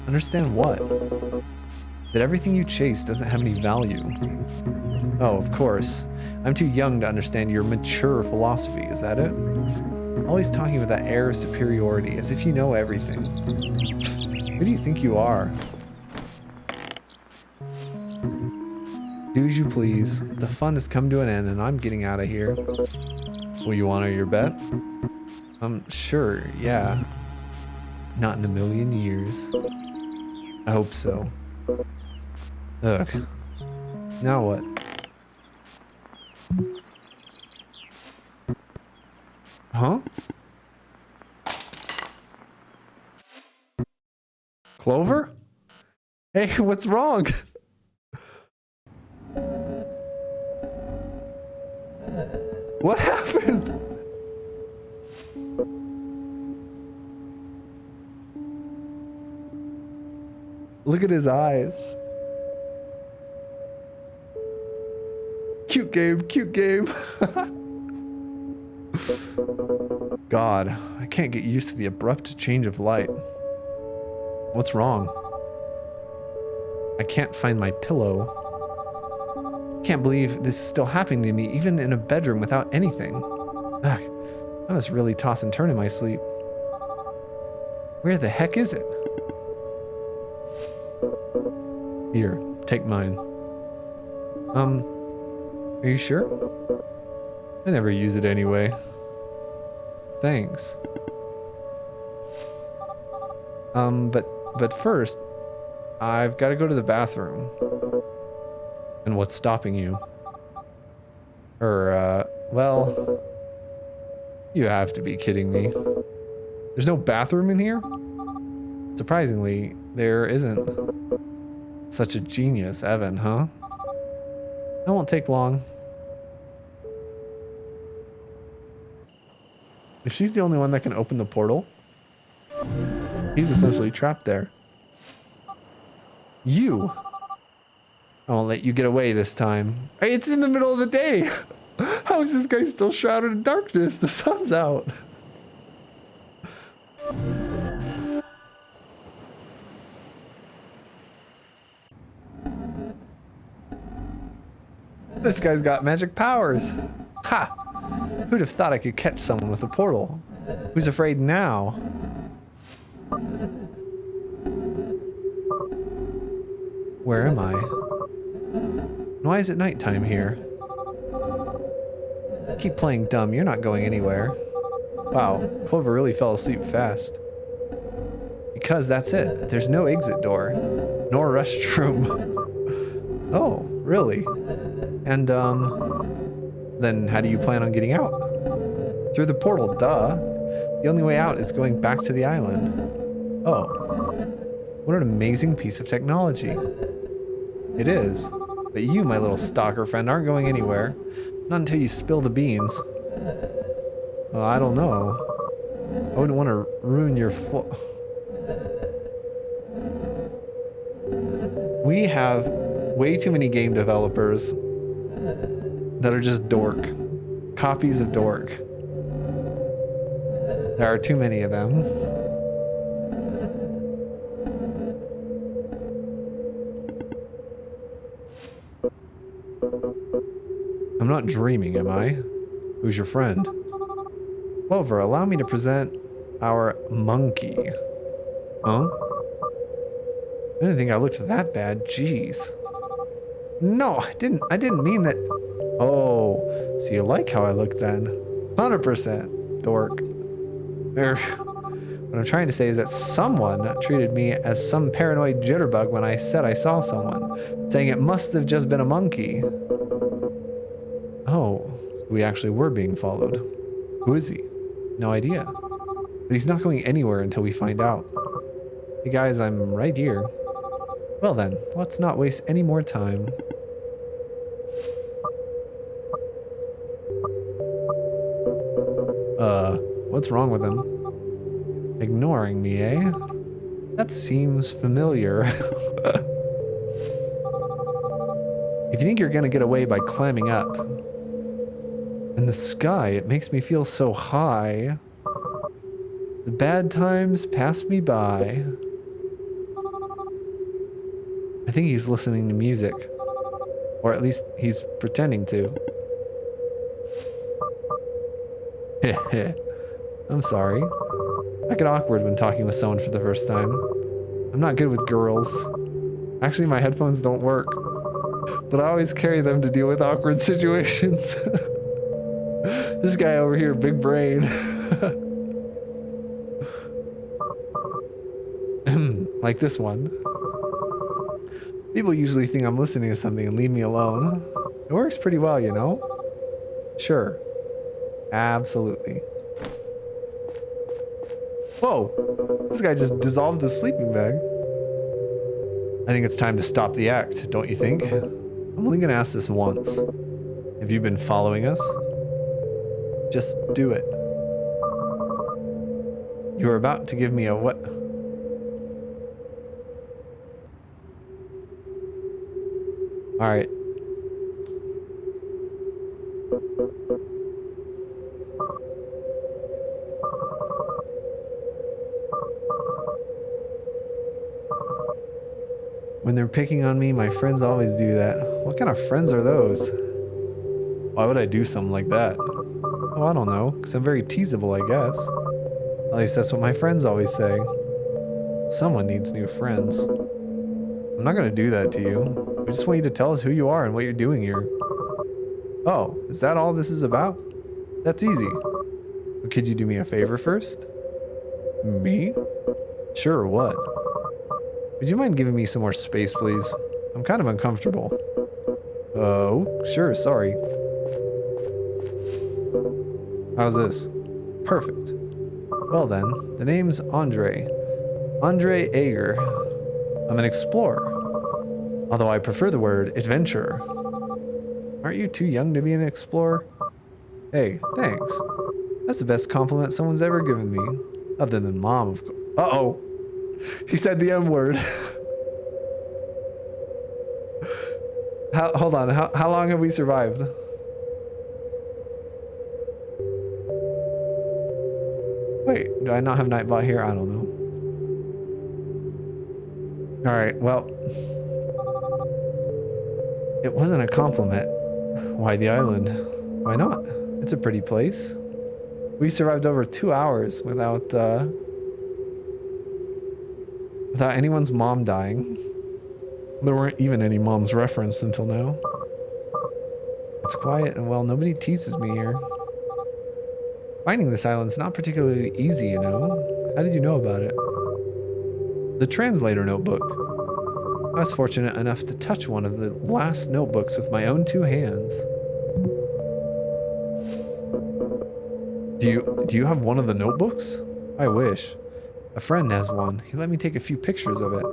S1: Understand what? That everything you chase doesn't have any value. Oh, of course. I'm too young to understand your mature philosophy, is that it? Always talking with that air of superiority, as if you know everything. Who do you think you are? Do as you please. The fun has come to an end and I'm getting out of here. Will you honor your bet? Sure, yeah. Not in a million years. I hope so. Ugh. Now what? Huh? Clover? Hey, what's wrong? What happened? Look at his eyes. Cute game, cute game. God, I can't get used to the abrupt change of light. What's wrong? I can't find my pillow. Can't believe this is still happening to me, even in a bedroom without anything. Ugh, I must really toss and turn in my sleep. Where the heck is it? Here, take mine. Are you sure? I never use it anyway. Thanks. But first, I've got to go to the bathroom. And what's stopping you? Well, you have to be kidding me. There's no bathroom in here? Surprisingly, there isn't. Such a genius, Evan, huh? That won't take long. If she's the only one that can open the portal, he's essentially trapped there. You! I won't let you get away this time. Hey, it's in the middle of the day! How is this guy still shrouded in darkness? The sun's out. This guy's got magic powers. Ha! Who'd have thought I could catch someone with a portal? Who's afraid now? Where am I? Why is it nighttime here? Keep playing dumb, you're not going anywhere. Wow, Clover really fell asleep fast. Because that's it. There's no exit door. Nor restroom. Oh, really? And, then how do you plan on getting out? Through the portal, duh. The only way out is going back to the island. Oh. What an amazing piece of technology. It is. But you, my little stalker friend, aren't going anywhere. Not until you spill the beans. Well, I don't know. I wouldn't want to ruin your We have way too many game developers that are just dork. Copies of dork. There are too many of them. I'm not dreaming, am I? Who's your friend? Clover, allow me to present our monkey. Huh? I didn't think I looked that bad. Jeez. No, I didn't mean that. Oh, so you like how I look then? 100%, dork. What I'm trying to say is that someone treated me as some paranoid jitterbug when I said I saw someone, saying it must have just been a monkey. Oh, so we actually were being followed. Who is he? No idea. But he's not going anywhere until we find out. Hey guys, I'm right here. Well then, let's not waste any more time. What's wrong with him? Ignoring me, eh? That seems familiar. If you think you're gonna get away by climbing up in the sky, it makes me feel so high. The bad times pass me by. I think he's listening to music. Or at least he's pretending to. Heh. I'm sorry. I get awkward when talking with someone for the first time. I'm not good with girls. Actually, my headphones don't work. But I always carry them to deal with awkward situations. This guy over here, big brain. Like this one. People usually think I'm listening to something and leave me alone. It works pretty well, you know? Sure. Absolutely. Whoa! This guy just dissolved the sleeping bag. I think it's time to stop the act, don't you think? I'm only gonna ask this once. Have you been following us? Just do it. You're about to give me a what? Alright. When they're picking on me, my friends always do that. What kind of friends are those? Why would I do something like that? Oh, I don't know, because I'm very teasable, I guess. At least that's what my friends always say. Someone needs new friends. I'm not going to do that to you. We just want you to tell us who you are and what you're doing here. Oh, is that all this is about? That's easy. But could you do me a favor first? Me? Sure, what? Would you mind giving me some more space, please? I'm kind of uncomfortable. Oh, sure, sorry. How's this? Perfect. Well then, the name's Andre. Andre Ager. I'm an explorer. Although I prefer the word adventurer. Aren't you too young to be an explorer? Hey, thanks. That's the best compliment someone's ever given me. Other than mom, of course. Uh-oh. He said the M word. Hold on, how long have we survived? Wait, do I not have Nightbot here? I don't know. Alright, well. It wasn't a compliment. Why the island? Why not? It's a pretty place. We survived over 2 hours without anyone's mom dying. There weren't even any moms referenced until now. It's quiet and, well, nobody teases me here. Finding this island's not particularly easy, you know. How did you know about it? The translator notebook. I was fortunate enough to touch one of the last notebooks with my own 2 hands. Do you have one of the notebooks? I wish. A friend has one. He let me take a few pictures of it.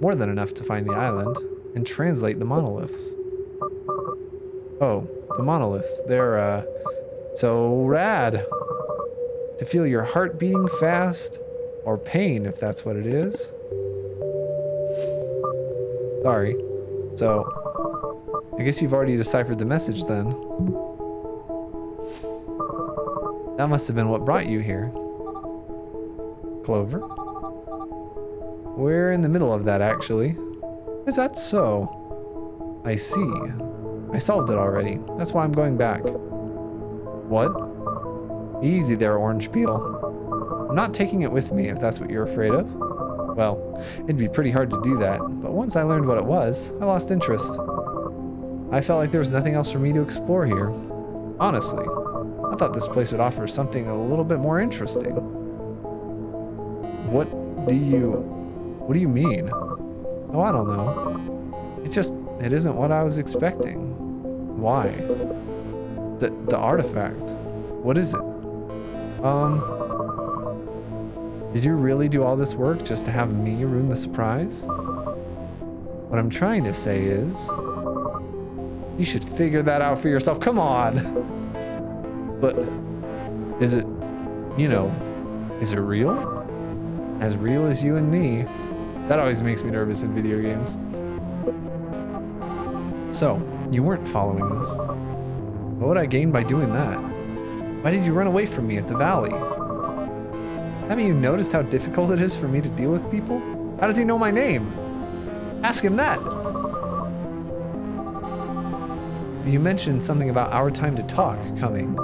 S1: More than enough to find the island and translate the monoliths. Oh, the monoliths. They're, so rad. To feel your heart beating fast, or pain if that's what it is. Sorry. So, I guess you've already deciphered the message then. That must have been what brought you here. Clover? We're in the middle of that, actually. Is that so? I see. I solved it already. That's why I'm going back. What? Easy there, Orange Peel. I'm not taking it with me, if that's what you're afraid of. Well, it'd be pretty hard to do that, but once I learned what it was, I lost interest. I felt like there was nothing else for me to explore here. Honestly, I thought this place would offer something a little bit more interesting. What do you mean? Oh, I don't know. It isn't what I was expecting. Why? The artifact. What is it? Did you really do all this work just to have me ruin the surprise? What I'm trying to say is, you should figure that out for yourself. Come on! But, is it, is it real? As real as you and me. That always makes me nervous in video games. So, you weren't following this. What would I gain by doing that? Why did you run away from me at the valley? Haven't you noticed how difficult it is for me to deal with people? How does he know my name? Ask him that. You mentioned something about our time to talk coming.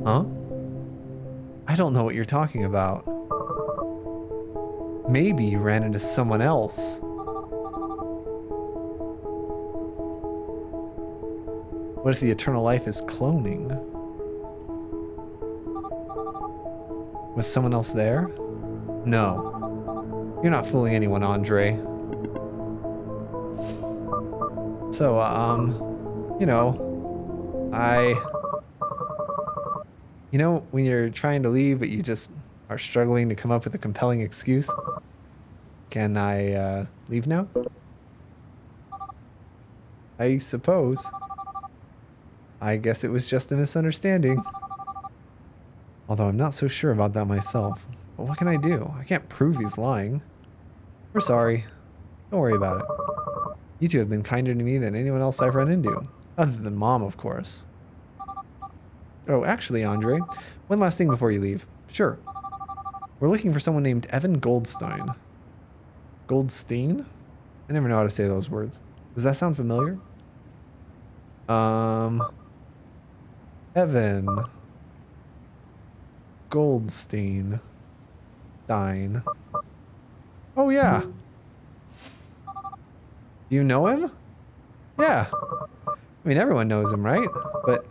S1: Huh? I don't know what you're talking about. Maybe you ran into someone else. What if the eternal life is cloning? Was someone else there? No. You're not fooling anyone, Andre. So, when you're trying to leave, but you just are struggling to come up with a compelling excuse? Can I, leave now? I suppose. I guess it was just a misunderstanding. Although I'm not so sure about that myself. But what can I do? I can't prove he's lying. We're sorry. Don't worry about it. You two have been kinder to me than anyone else I've run into. Other than Mom, of course. Oh, actually, Andre, one last thing before you leave. Sure. We're looking for someone named Evan Goldstein. Goldstein? I never know how to say those words. Does that sound familiar? Evan Goldstein. Stein. Oh yeah. Do you know him? Yeah. I mean, everyone knows him, right? But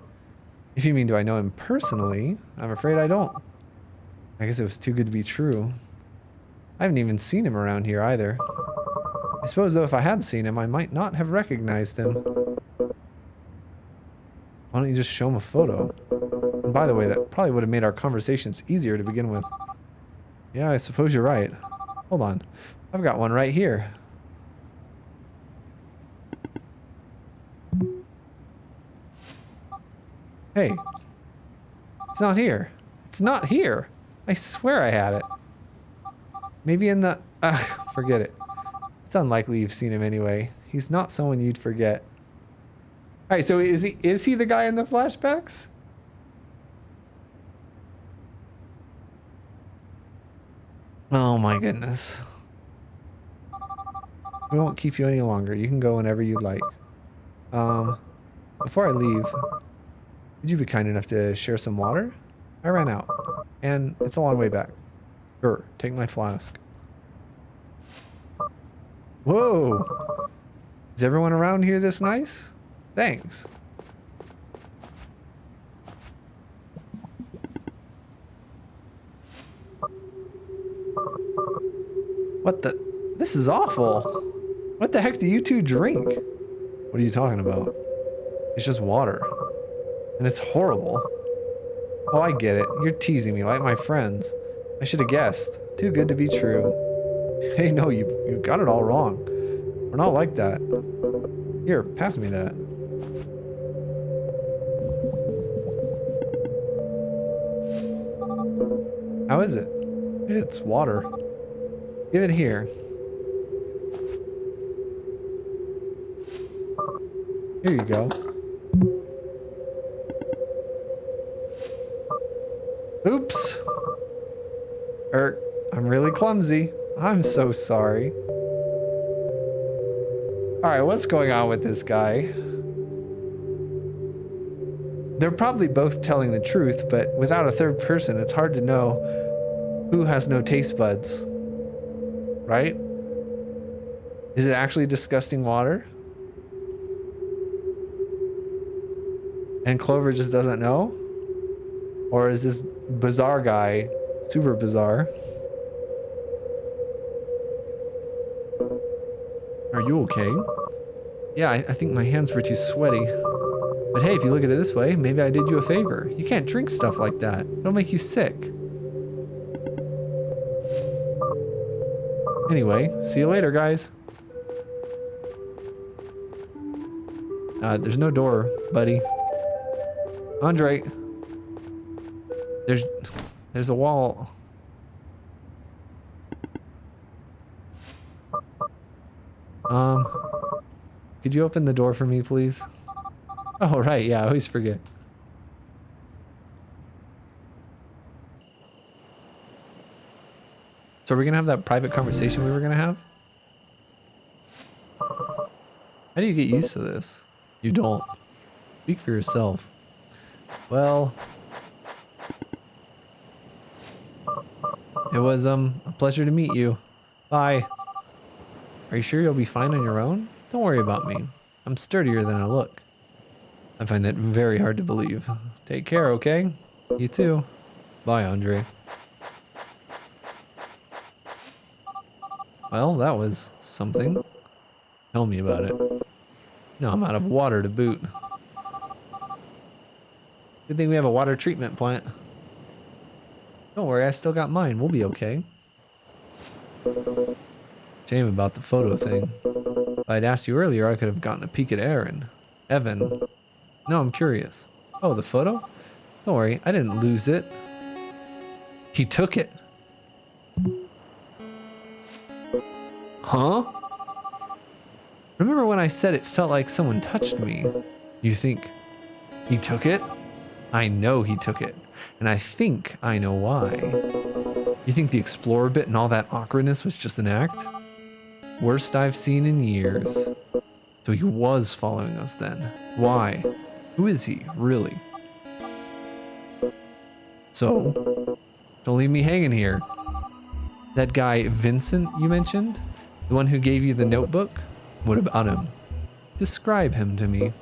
S1: if you mean do I know him personally, I'm afraid I don't. I guess it was too good to be true. I haven't even seen him around here either. I suppose though if I had seen him, I might not have recognized him. Why don't you just show him a photo? And by the way, that probably would have made our conversations easier to begin with. Yeah, I suppose you're right. Hold on. I've got one right here. Hey. It's not here. It's not here. I swear I had it. Maybe in the... forget it. It's unlikely you've seen him anyway. He's not someone you'd forget. Alright, so is he the guy in the flashbacks? Oh my goodness. We won't keep you any longer. You can go whenever you'd like. Before I leave, would you be kind enough to share some water? I ran out, and it's a long way back. Sure, take my flask. Whoa! Is everyone around here this nice? Thanks. What the? This is awful. What the heck do you two drink? What are you talking about? It's just water. And it's horrible. Oh, I get it. You're teasing me like my friends. I should have guessed. Too good to be true. Hey, no, you've got it all wrong. We're not like that. Here, pass me that. How is it? It's water. Give it here. Here you go. Oops. I'm really clumsy. I'm so sorry. Alright, what's going on with this guy? They're probably both telling the truth, but without a third person, it's hard to know who has no taste buds. Right? Is it actually disgusting water? And Clover just doesn't know? Or is this bizarre guy super bizarre? Are you okay? Yeah, I think my hands were too sweaty. But hey, if you look at it this way, maybe I did you a favor. You can't drink stuff like that. It'll make you sick. Anyway, see you later, guys. There's no door, buddy. Andre. There's a wall. Could you open the door for me, please? Oh, right, yeah, I always forget. So are we gonna have that private conversation we were gonna have? How do you get used to this? You don't. Speak for yourself. Well, it was a pleasure to meet you. Bye. Are you sure you'll be fine on your own? Don't worry about me. I'm sturdier than I look. I find that very hard to believe. Take care, okay? You too. Bye, Andre. Well, that was something. Tell me about it. No, I'm out of water to boot. Good thing we have a water treatment plant. Don't worry, I still got mine. We'll be okay. Shame about the photo thing. If I'd asked you earlier, I could have gotten a peek at Aaron. Evan. No, I'm curious. Oh, the photo? Don't worry, I didn't lose it. He took it. Huh? Remember when I said it felt like someone touched me? You think he took it? I know he took it. And I think I know why. You think the explorer bit and all that awkwardness was just an act? Worst I've seen in years. So he was following us then. Why? Who is he, really? So, don't leave me hanging here. That guy Vincent you mentioned? The one who gave you the notebook? What about him? Describe him to me.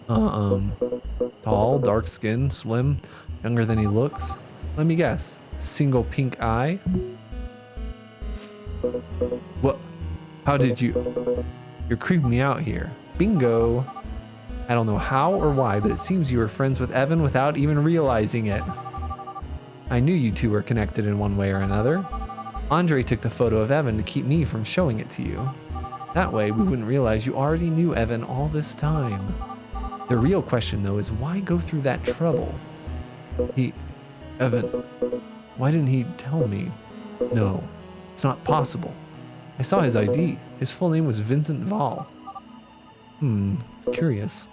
S1: Tall, dark skin, slim, younger than he looks. Let me guess. Single pink eye? What? How did you... You're creeping me out here. Bingo. I don't know how or why, but it seems you were friends with Evan without even realizing it. I knew you two were connected in one way or another. Andre took the photo of Evan to keep me from showing it to you. That way, we wouldn't realize you already knew Evan all this time. The real question, though, is why go through that trouble? Evan, why didn't he tell me? No, it's not possible. I saw his ID. His full name was Vincent Vall. Curious.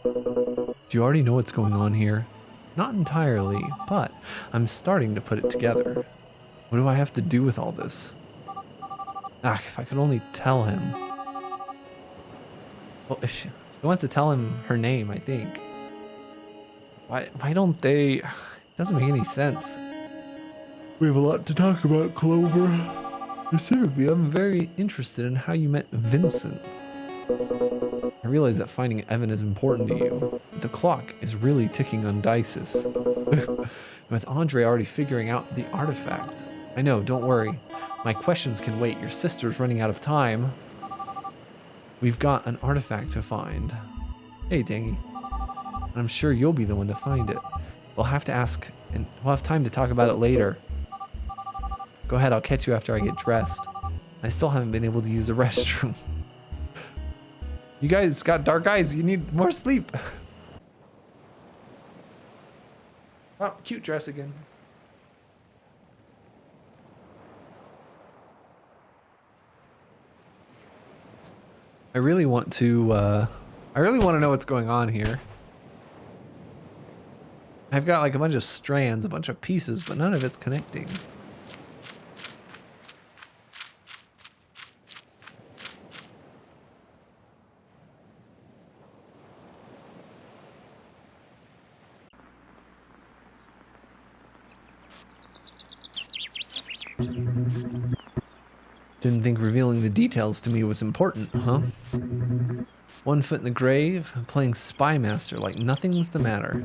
S1: Do you already know what's going on here? Not entirely, but I'm starting to put it together. What do I have to do with all this? If I could only tell him. Well, if she wants to tell him her name, I think. Why don't they? It doesn't make any sense. We have a lot to talk about, Clover. Specifically, I'm very interested in how you met Vincent. I realize that finding Evan is important to you, but the clock is really ticking on Dices. With Andre already figuring out the artifact. I know, don't worry. My questions can wait. Your sister's running out of time. We've got an artifact to find. Hey, Dangy. I'm sure you'll be the one to find it. We'll have to ask, and we'll have time to talk about it later. Go ahead, I'll catch you after I get dressed. I still haven't been able to use the restroom. You guys got dark eyes, you need more sleep. Oh, cute dress again. I really want to know what's going on here. I've got like a bunch of strands, a bunch of pieces, but none of it's connecting. Didn't think revealing the details to me was important, huh? 1 foot in the grave, playing spy master like nothing's the matter.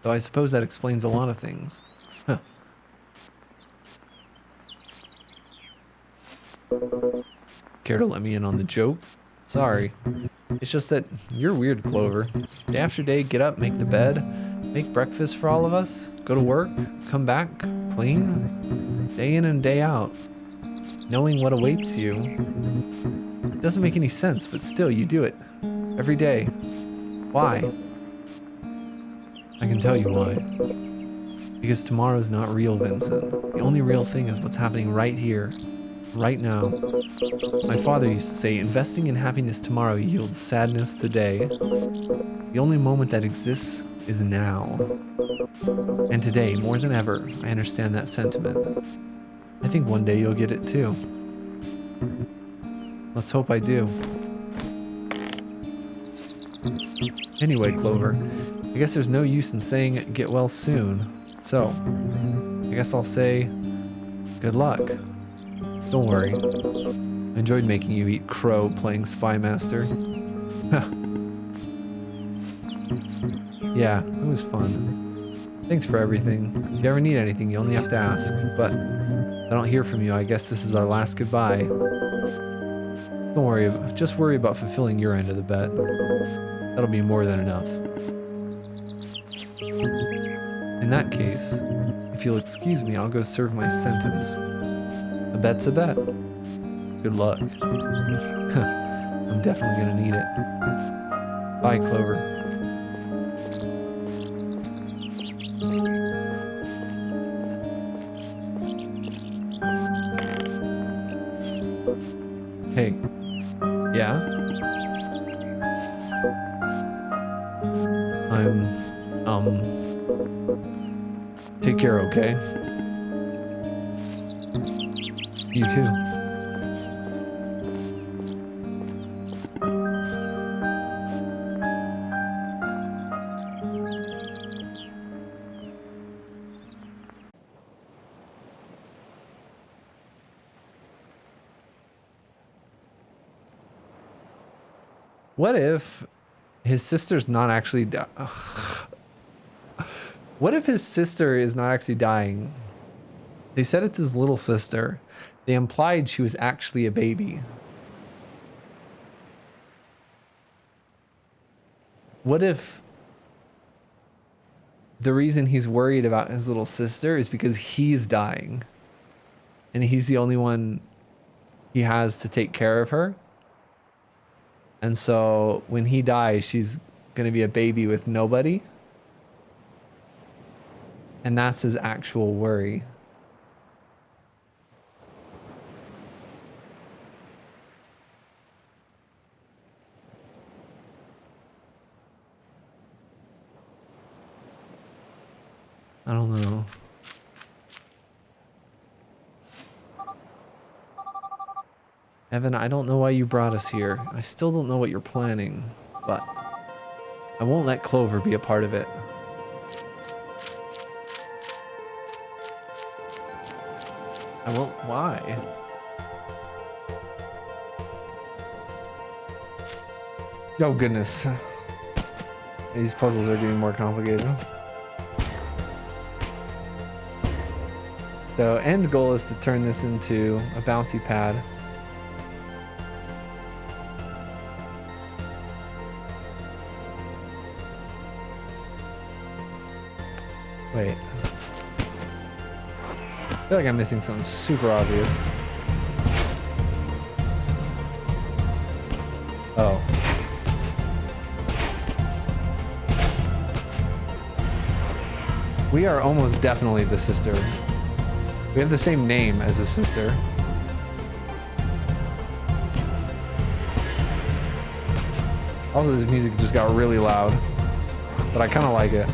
S1: Though I suppose that explains a lot of things. Huh. Care to let me in on the joke? Sorry. It's just that you're weird, Clover. Day after day, get up, make the bed, make breakfast for all of us, go to work, come back, clean. Day in and day out. Knowing what awaits you. It doesn't make any sense, but still, you do it. Every day. Why? I can tell you why. Because tomorrow's not real, Vincent. The only real thing is what's happening right here. Right now. My father used to say, investing in happiness tomorrow yields sadness today. The only moment that exists is now. And today, more than ever, I understand that sentiment. I think one day you'll get it too. Let's hope I do. Anyway, Clover, I guess there's no use in saying get well soon. So, I guess I'll say good luck. Don't worry. I enjoyed making you eat crow playing Spy Master. Yeah, it was fun. Thanks for everything. If you ever need anything, you only have to ask. But if I don't hear from you, I guess this is our last goodbye. Don't worry, just worry about fulfilling your end of the bet. That'll be more than enough. In that case, if you'll excuse me, I'll go serve my sentence. A bet's a bet. Good luck. I'm definitely gonna need it. Bye, Clover. Hey. Yeah? Take care, okay? You too. What if his sister's not actually what if his sister is not actually dying? They said it's his little sister. They implied she was actually a baby. What if the reason he's worried about his little sister is because he's dying and he's the only one he has to take care of her? And so when he dies, she's going to be a baby with nobody. And that's his actual worry. I don't know. Evan, I don't know why you brought us here. I still don't know what you're planning, but I won't let Clover be a part of it. I won't. Why? Oh goodness. These puzzles are getting more complicated. So end goal is to turn this into a bouncy pad. Wait. I feel like I'm missing something super obvious. Oh. We are almost definitely the sister. We have the same name as a sister. Also, this music just got really loud, but I kind of like it.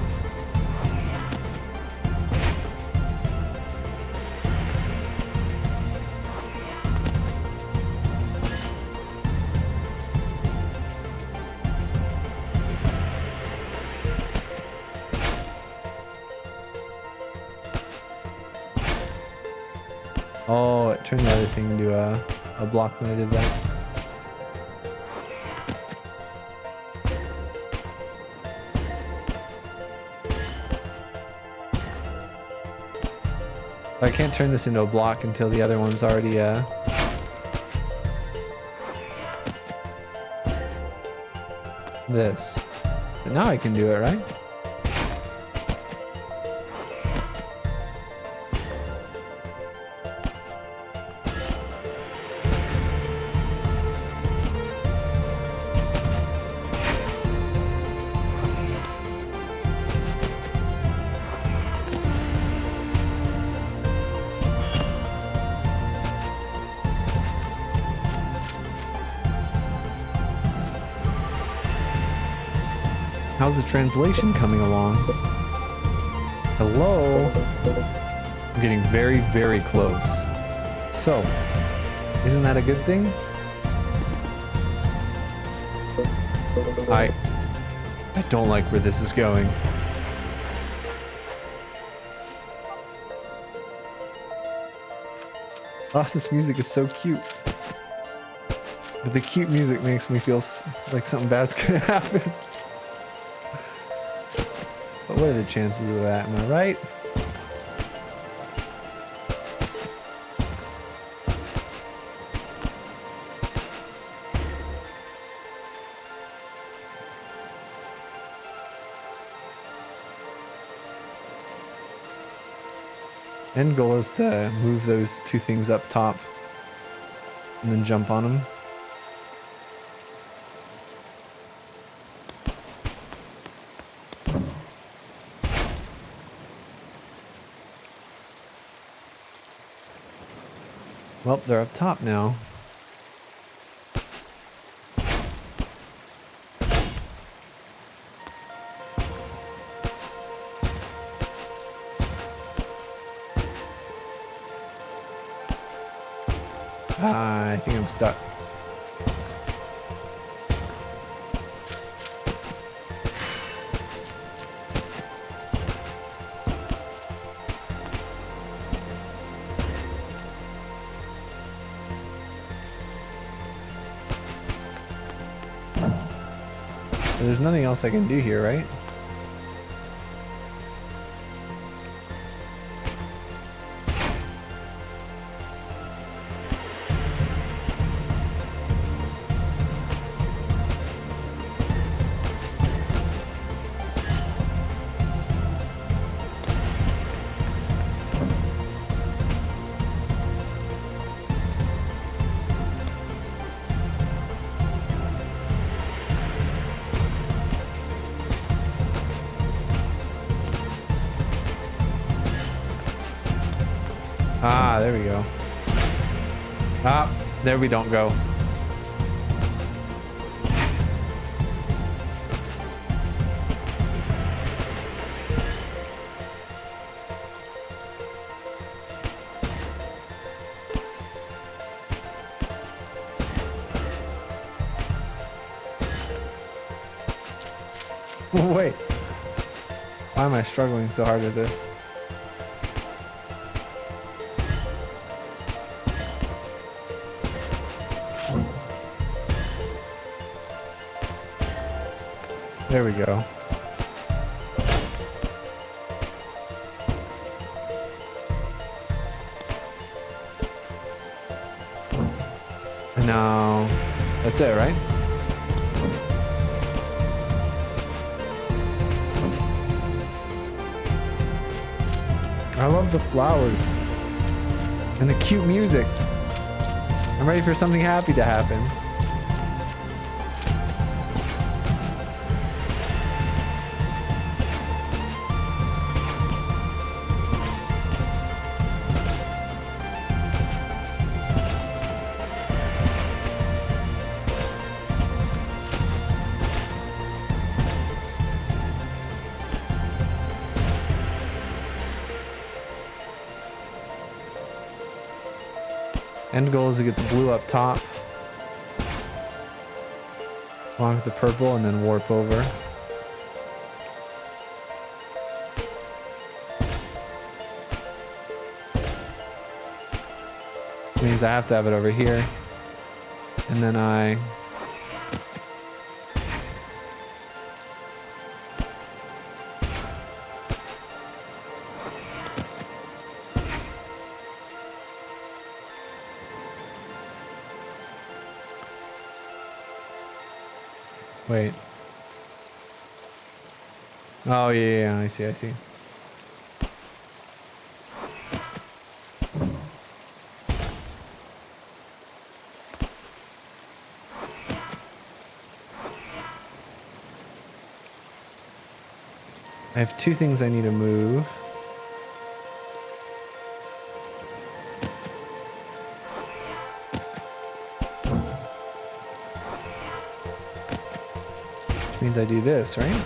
S1: Oh, it turned the other thing into a block when I did that. I can't turn this into a block until the other one's already this. But now I can do it, right? How's the translation coming along? Hello? I'm getting very, very close. So, isn't that a good thing? I don't like where this is going. Oh, this music is so cute. But the cute music makes me feel like something bad's gonna happen. But what are the chances of that? Am I right? End goal is to move those two things up top and then jump on them. Well, they're up top now. I think I'm stuck. There's nothing else I can do here, right? Ah, there we go. Ah, there we don't go. Wait. Why am I struggling so hard with this? There we go. No, that's it, right? I love the flowers and the cute music. I'm ready for something happy to happen. End goal is to get the blue up top, along with the purple, and then warp over. Means I have to have it over here, and then I wait. Oh yeah, I see. I have two things I need to move. Which means I do this, right?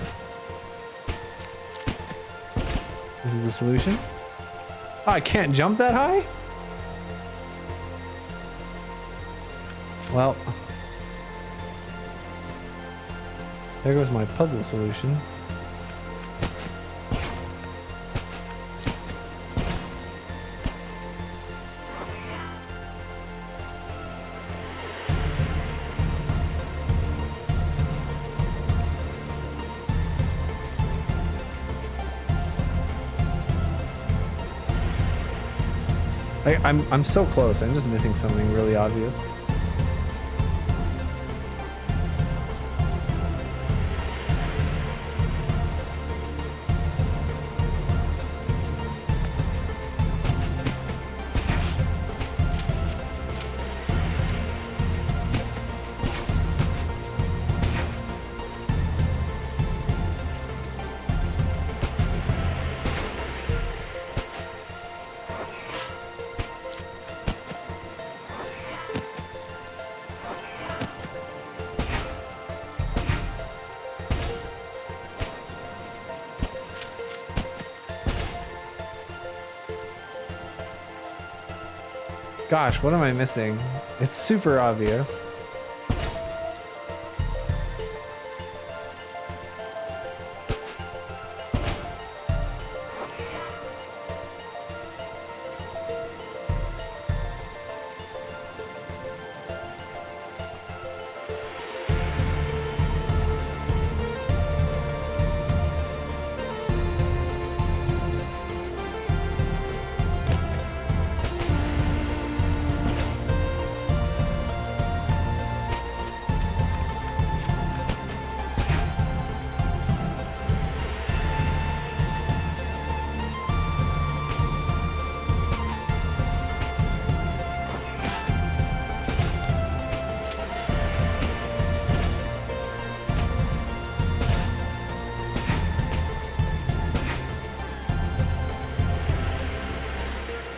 S1: This is the solution. Oh, I can't jump that high? Well, there goes my puzzle solution. I'm so close. I'm just missing something really obvious. Gosh, what am I missing? It's super obvious.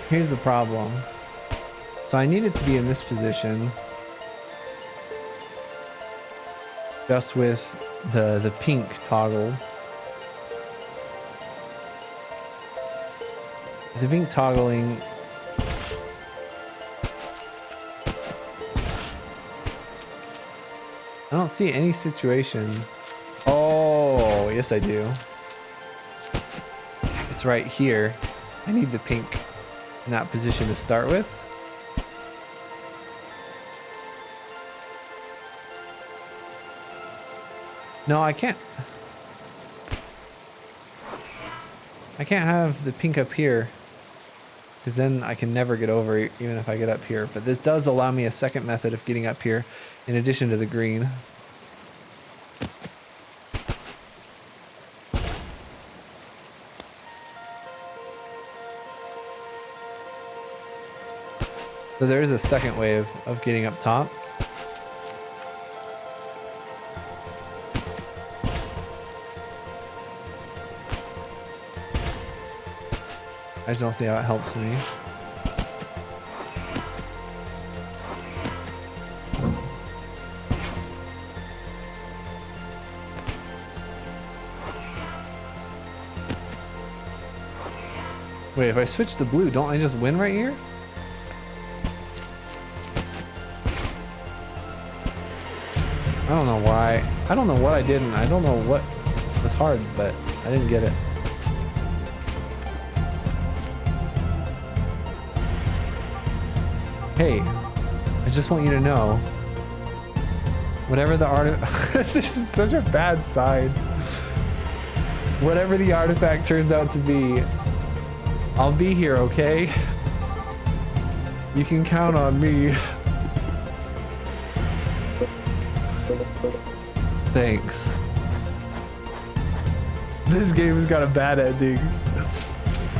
S1: Here's the problem. So I need it to be in this position. Just with the pink toggle. The pink toggling. I don't see any situation. Oh, yes I do. It's right here. I need the pink in that position to start with. No, I can't. I can't have the pink up here, because then I can never get over it, even if I get up here. But this does allow me a second method of getting up here in addition to the green. So there is a second way of getting up top. I just don't see how it helps me. Wait, if I switch to blue, don't I just win right here? I don't know why. I don't know what I did, and I don't know what was hard, but I didn't get it. Hey, I just want you to know, whatever the this is such a bad sign. Whatever the artifact turns out to be, I'll be here, okay? You can count on me. Thanks. This game has got a bad ending.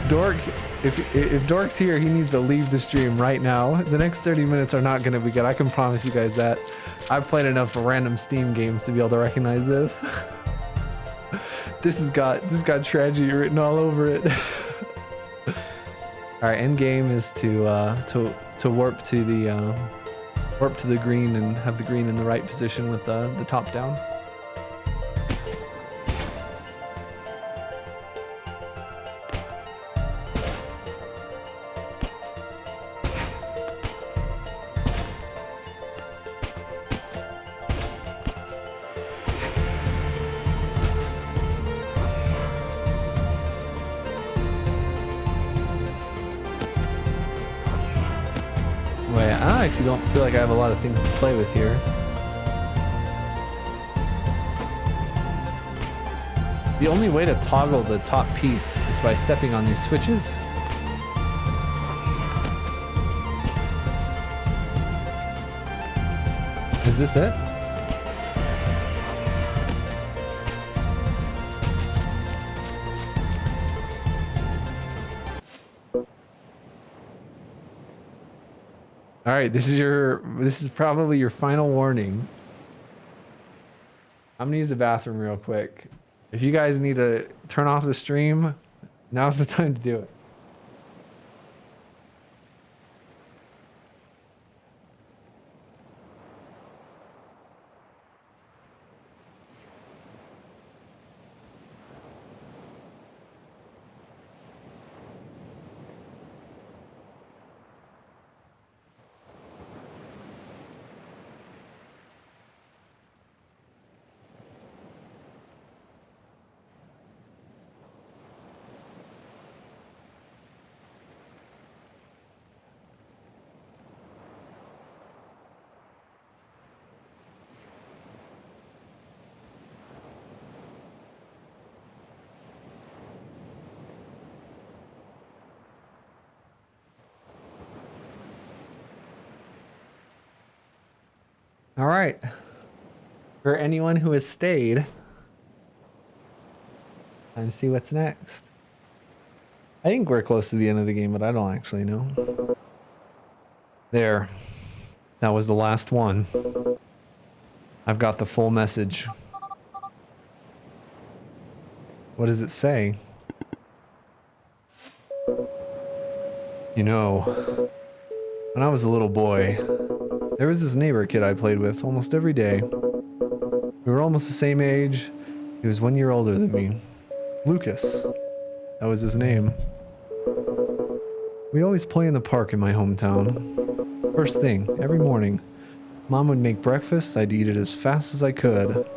S1: Dork, if Dork's here, he needs to leave the stream right now. The next 30 minutes are not going to be good. I can promise you guys that. I've played enough random Steam games to be able to recognize this. This has got tragedy written all over it. All right, end game is to warp to the green and have the green in the right position with the top down. I actually don't feel like I have a lot of things to play with here. The only way to toggle the top piece is by stepping on these switches. Is this it? All right, this is probably your final warning. I'm gonna use the bathroom real quick. If you guys need to turn off the stream, now's the time to do it. All right. For anyone who has stayed, time to see what's next. I think we're close to the end of the game, but I don't actually know. There. That was the last one. I've got the full message. What does it say? You know, when I was a little boy, there was this neighbor kid I played with almost every day. We were almost the same age. He was 1 year older than me. Lucas. That was his name. We'd always play in the park in my hometown. First thing, every morning, Mom would make breakfast. I'd eat it as fast as I could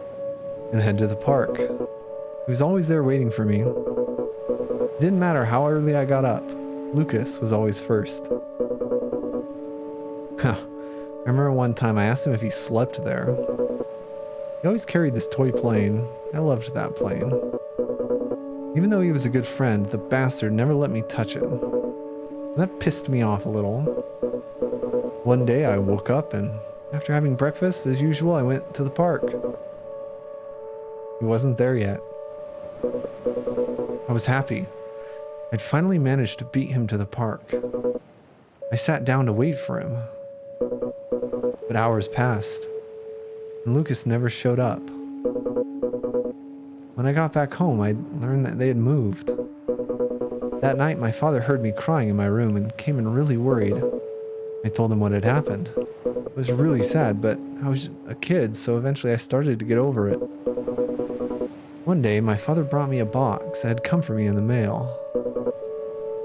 S1: and head to the park. He was always there waiting for me. It didn't matter how early I got up. Lucas was always first. I remember one time I asked him if he slept there. He always carried this toy plane. I loved that plane. Even though he was a good friend, the bastard never let me touch it. And that pissed me off a little. One day I woke up and after having breakfast, as usual, I went to the park. He wasn't there yet. I was happy. I'd finally managed to beat him to the park. I sat down to wait for him. But hours passed, and Lucas never showed up. When I got back home, I learned that they had moved. That night, my father heard me crying in my room and came in really worried. I told him what had happened. It was really sad, but I was a kid, so eventually I started to get over it. One day, my father brought me a box that had come for me in the mail.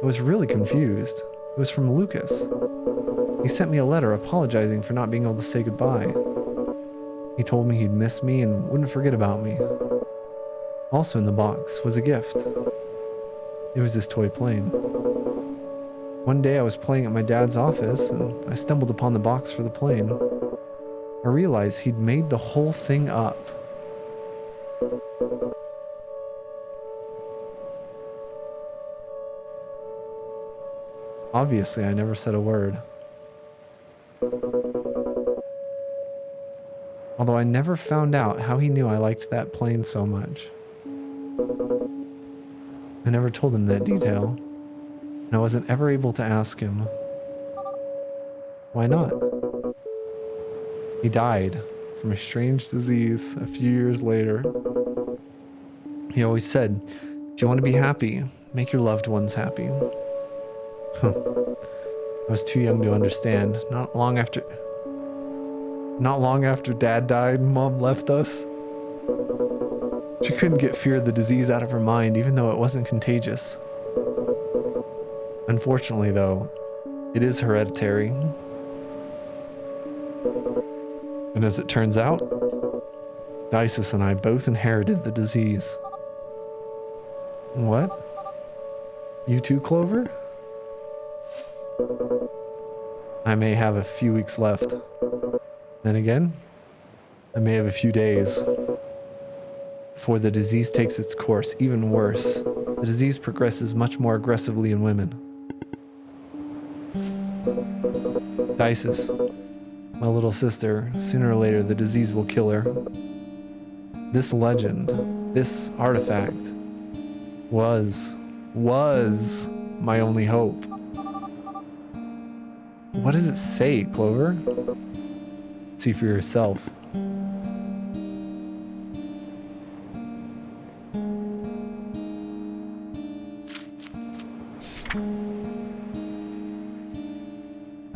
S1: I was really confused. It was from Lucas. He sent me a letter apologizing for not being able to say goodbye. He told me he'd miss me and wouldn't forget about me. Also in the box was a gift. It was this toy plane. One day I was playing at my dad's office and I stumbled upon the box for the plane. I realized he'd made the whole thing up. Obviously, I never said a word. Although I never found out how he knew I liked that plane so much. I never told him that detail, and I wasn't ever able to ask him. Why not? He died from a strange disease a few years later. He always said, if you want to be happy, make your loved ones happy. I was too young to understand. Not long after Dad died, Mom left us. She couldn't get fear of the disease out of her mind, even though it wasn't contagious. Unfortunately, though, it is hereditary. And as it turns out, Isis and I both inherited the disease. What? You too, Clover? I may have a few weeks left. Then again, I may have a few days. Before the disease takes its course, even worse, the disease progresses much more aggressively in women. Isis, my little sister, sooner or later the disease will kill her. This legend, this artifact, was my only hope. What does it say, Clover? See for yourself.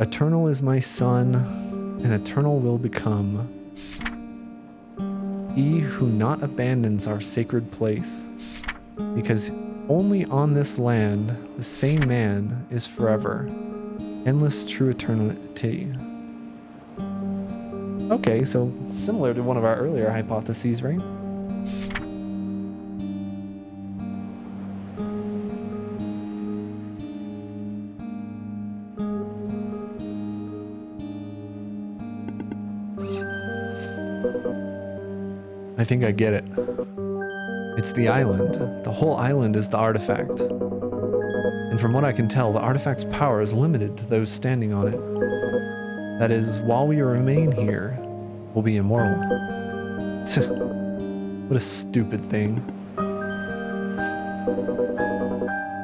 S1: Eternal is my son, and eternal will become. He who not abandons our sacred place, because only on this land the same man is forever. Endless true eternity. Okay, so similar to one of our earlier hypotheses, right? I think I get it. It's the island. The whole island is the artifact. And from what I can tell, the artifact's power is limited to those standing on it. That is, while we remain here, will be immortal. What a stupid thing.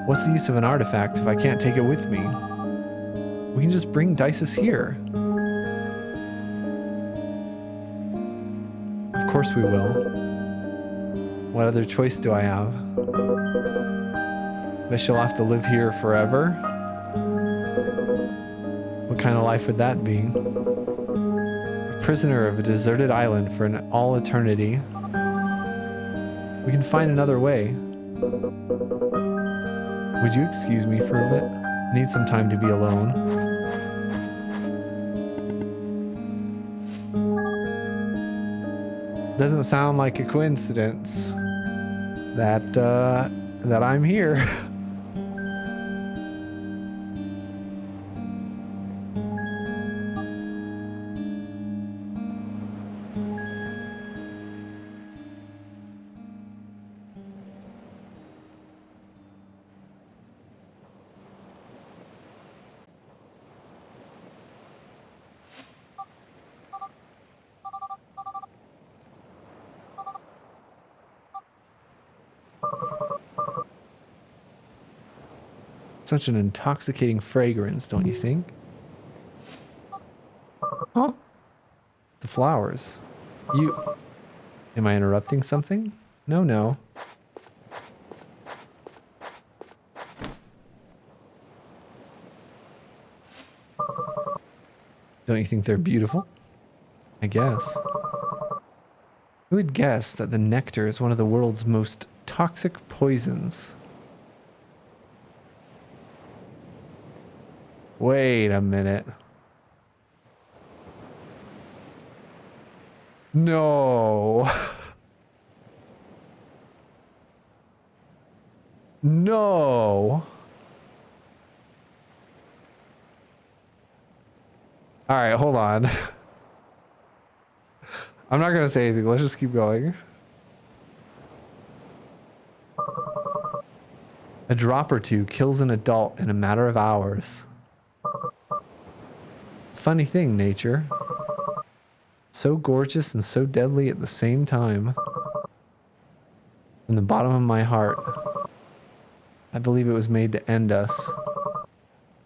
S1: What's the use of an artifact if I can't take it with me? We can just bring Dices here. Of course we will. What other choice do I have? I shall have to live here forever? What kind of life would that be? A prisoner of a deserted island for all eternity. We can find another way. Would you excuse me for a bit? I need some time to be alone. Doesn't sound like a coincidence that that I'm here. Such an intoxicating fragrance, don't you think? Huh? The flowers. You... Am I interrupting something? No, no. Don't you think they're beautiful? I guess. Who would guess that the nectar is one of the world's most toxic poisons? Wait a minute. No. No. All right, hold on. I'm not going to say anything. Let's just keep going. A drop or two kills an adult in a matter of hours. Funny thing, nature. So gorgeous and so deadly at the same time. From the bottom of my heart, I believe it was made to end us.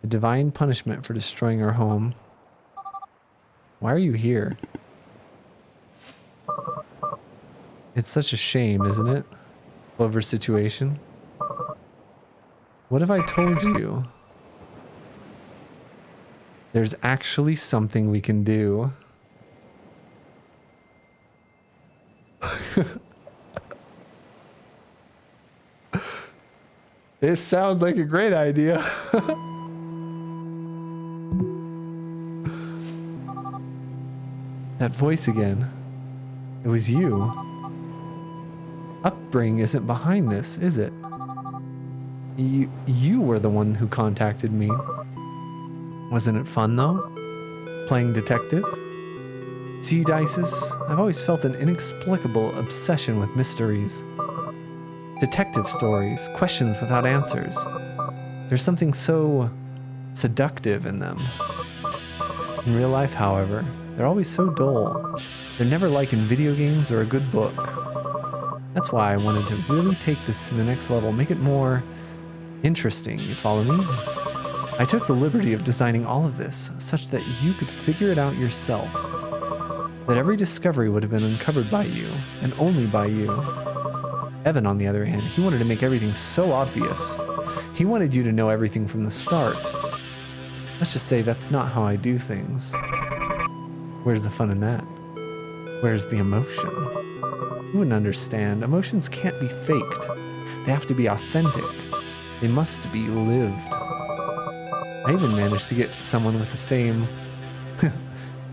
S1: A divine punishment for destroying our home. Why are you here? It's such a shame, isn't it? Clover's situation. What have I told you? There's actually something we can do. It sounds like a great idea. That voice again. It was you. Upbring isn't behind this, is it? You were the one who contacted me. Wasn't it fun, though? Playing detective? See, Dices, I've always felt an inexplicable obsession with mysteries. Detective stories, questions without answers. There's something so seductive in them. In real life, however, they're always so dull. They're never like in video games or a good book. That's why I wanted to really take this to the next level, make it more interesting, you follow me? I took the liberty of designing all of this such that you could figure it out yourself. That every discovery would have been uncovered by you, and only by you. Evan, on the other hand, he wanted to make everything so obvious. He wanted you to know everything from the start. Let's just say that's not how I do things. Where's the fun in that? Where's the emotion? You wouldn't understand. Emotions can't be faked. They have to be authentic. They must be lived. I even managed to get someone with the same...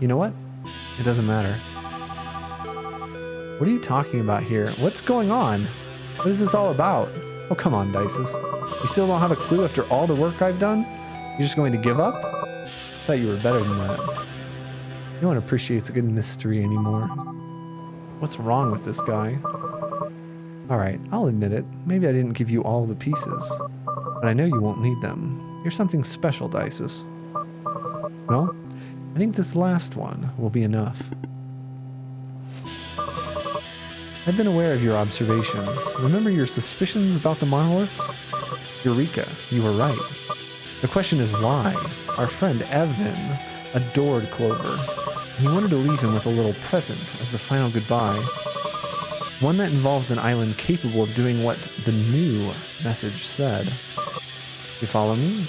S1: You know what? It doesn't matter. What are you talking about here? What's going on? What is this all about? Oh, come on, Dices. You still don't have a clue after all the work I've done? You're just going to give up? I thought you were better than that. No one appreciates a good mystery anymore. What's wrong with this guy? Alright, I'll admit it. Maybe I didn't give you all the pieces. But I know you won't need them. You're something special, Dices. Well, I think this last one will be enough. I've been aware of your observations. Remember your suspicions about the monoliths? Eureka, you were right. The question is why? Our friend Evan adored Clover, and he wanted to leave him with a little present as the final goodbye. One that involved an island capable of doing what the new message said. You follow me?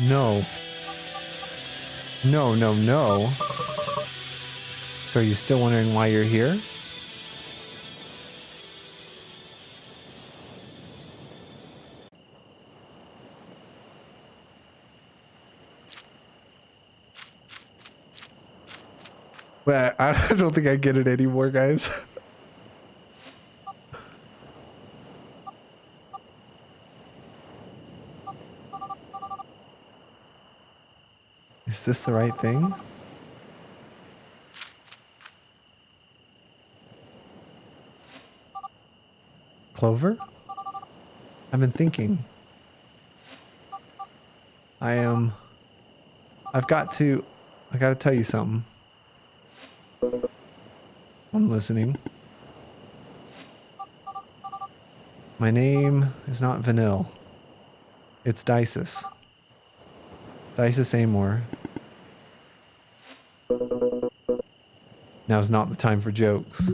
S1: No. No, no, no. So are you still wondering why you're here? Well, I don't think I get it anymore, guys. Is this the right thing? Clover? I've been thinking. I gotta tell you something. I'm listening. My name is not Vanille. It's Dices. Dices Amor. Now's not the time for jokes.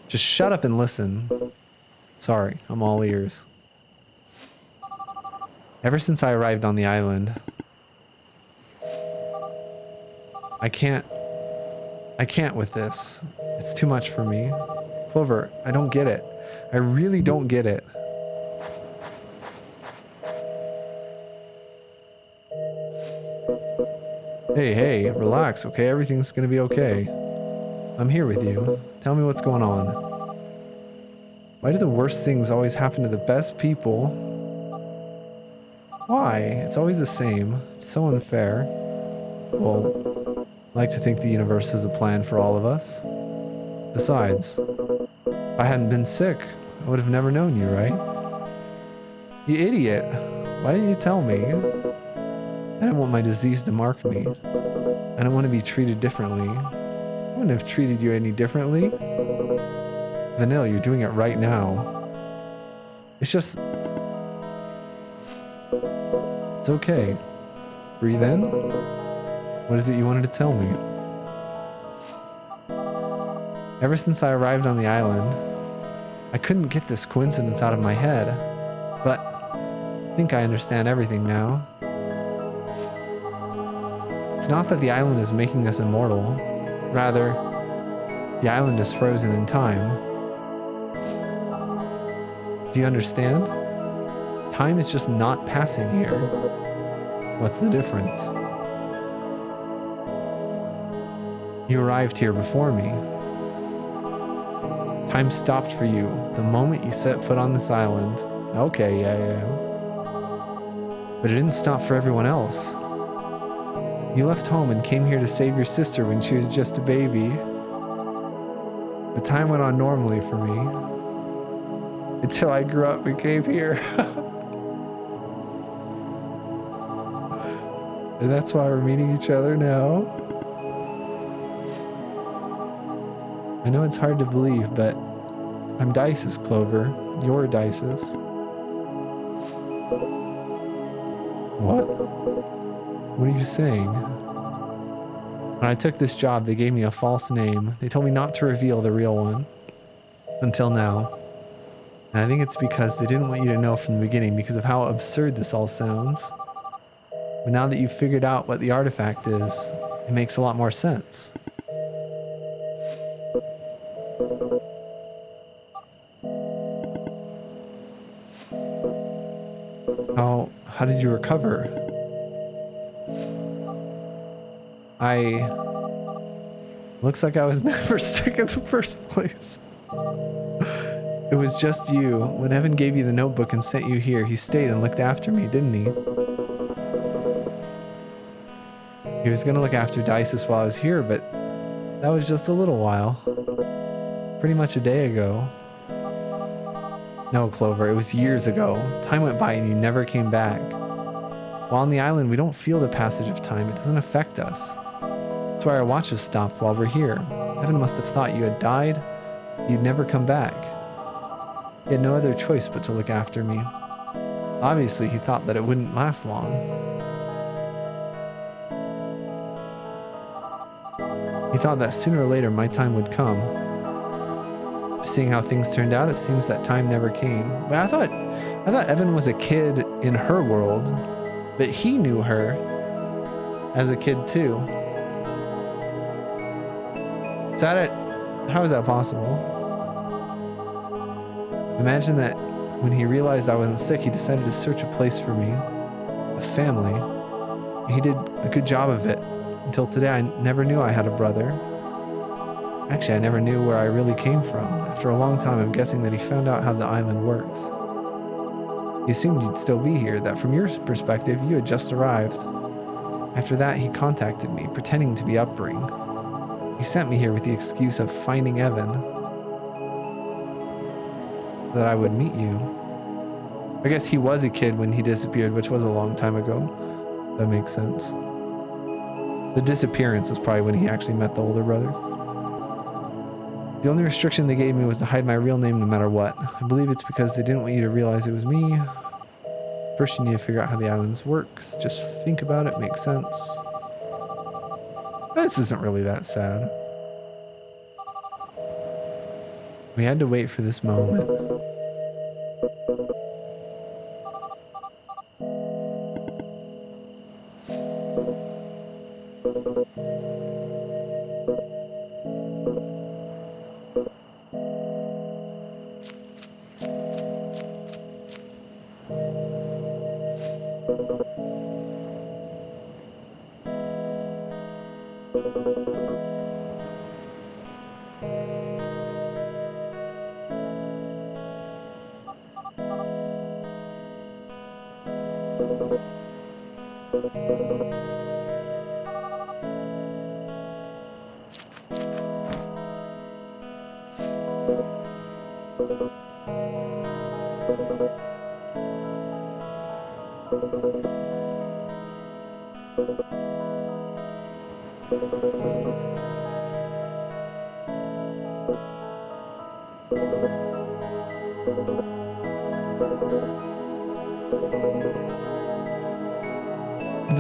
S1: Just shut up and listen. Sorry, I'm all ears. Ever since I arrived on the island, I can't with this. It's too much for me. Clover, I don't get it. I really don't get it. Hey, relax, okay? Everything's gonna be okay. I'm here with you. Tell me what's going on. Why do the worst things always happen to the best people? Why? It's always the same. It's so unfair. Well, I like to think the universe has a plan for all of us. Besides, if I hadn't been sick, I would have never known you, right? You idiot. Why didn't you tell me? I didn't want my disease to mark me. I don't want to be treated differently. I wouldn't have treated you any differently. Vanille, you're doing it right now. It's just... It's okay. Breathe in. What is it you wanted to tell me? Ever since I arrived on the island, I couldn't get this coincidence out of my head. But I think I understand everything now. It's not that the island is making us immortal. Rather, the island is frozen in time. Do you understand? Time is just not passing here. What's the difference? You arrived here before me. Time stopped for you the moment you set foot on this island. Okay, yeah. But it didn't stop for everyone else. You left home and came here to save your sister when she was just a baby. The time went on normally for me. Until I grew up and came here. And that's why we're meeting each other now. I know it's hard to believe, but I'm Dices, Clover. You're Dices. What? What are you saying? When I took this job, they gave me a false name. They told me not to reveal the real one. Until now. And I think it's because they didn't want you to know from the beginning because of how absurd this all sounds. But now that you've figured out what the artifact is, it makes a lot more sense. How did you recover? Looks like I was never sick in the first place. It was just you. When Evan gave you the notebook and sent you here, he stayed and looked after me, didn't he? He was gonna look after Dices while I was here, but that was just a little while. Pretty much a day ago. No, Clover, it was years ago. Time went by and you never came back. While on the island, we don't feel the passage of time. It doesn't affect us. That's why our watches stopped while we're here. Evan must have thought you had died. You'd never come back. He had no other choice but to look after me. Obviously, he thought that it wouldn't last long. He thought that sooner or later my time would come. Seeing how things turned out, it seems that time never came. But I thought Evan was a kid in her world, but he knew her as a kid too. Is that it? How is that possible? Imagine that when he realized I wasn't sick, he decided to search a place for me, a family. He did a good job of it. Until today, I never knew I had a brother. Actually, I never knew where I really came from. After a long time, I'm guessing that he found out how the island works. He assumed you'd still be here, that from your perspective, you had just arrived. After that, he contacted me, pretending to be Upbring. He sent me here with the excuse of finding Evan, so that I would meet you. I guess he was a kid when he disappeared, which was a long time ago. That makes sense. The disappearance was probably when he actually met the older brother. The only restriction they gave me was to hide my real name no matter what. I believe it's because they didn't want you to realize it was me. First, you need to figure out how the islands works. Just think about it, makes sense. This isn't really that sad. We had to wait for this moment.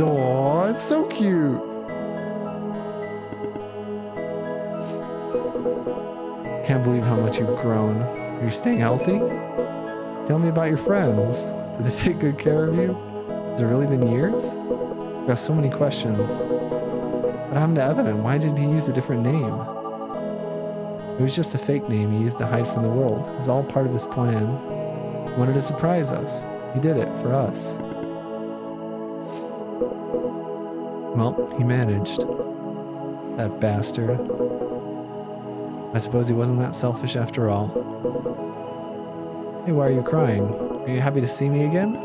S1: Aw, it's so cute. Can't believe how much you've grown. Are you staying healthy? Tell me about your friends. Did they take good care of you? Has it really been years? I've got so many questions. What happened to Evan and why did he use a different name? It was just a fake name he used to hide from the world. It was all part of his plan. He wanted to surprise us. He did it for us. Well, he managed. That bastard. I suppose he wasn't that selfish after all. Hey, why are you crying? Are you happy to see me again?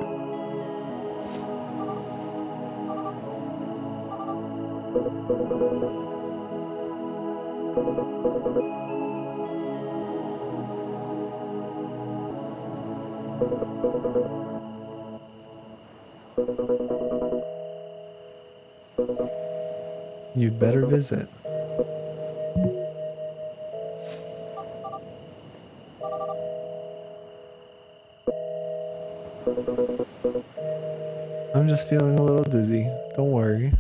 S1: You'd better visit. I'm just feeling a little dizzy. Don't worry.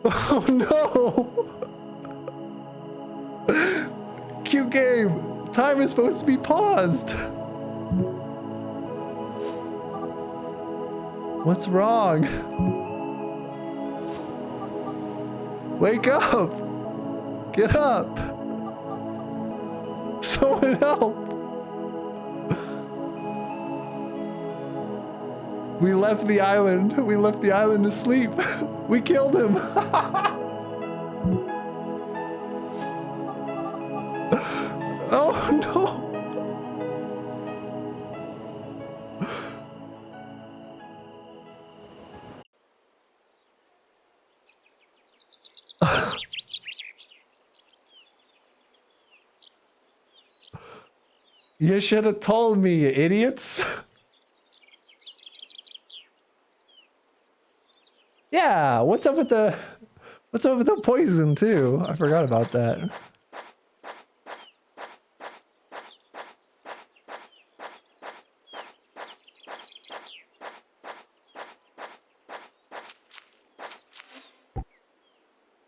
S1: Oh no! Cute game! Time is supposed to be paused! What's wrong? Wake up! Get up! Someone help! We left the island. We left the island to sleep. We killed him. Oh no. You should have told me, you idiots. Yeah, what's up with the poison too? I forgot about that.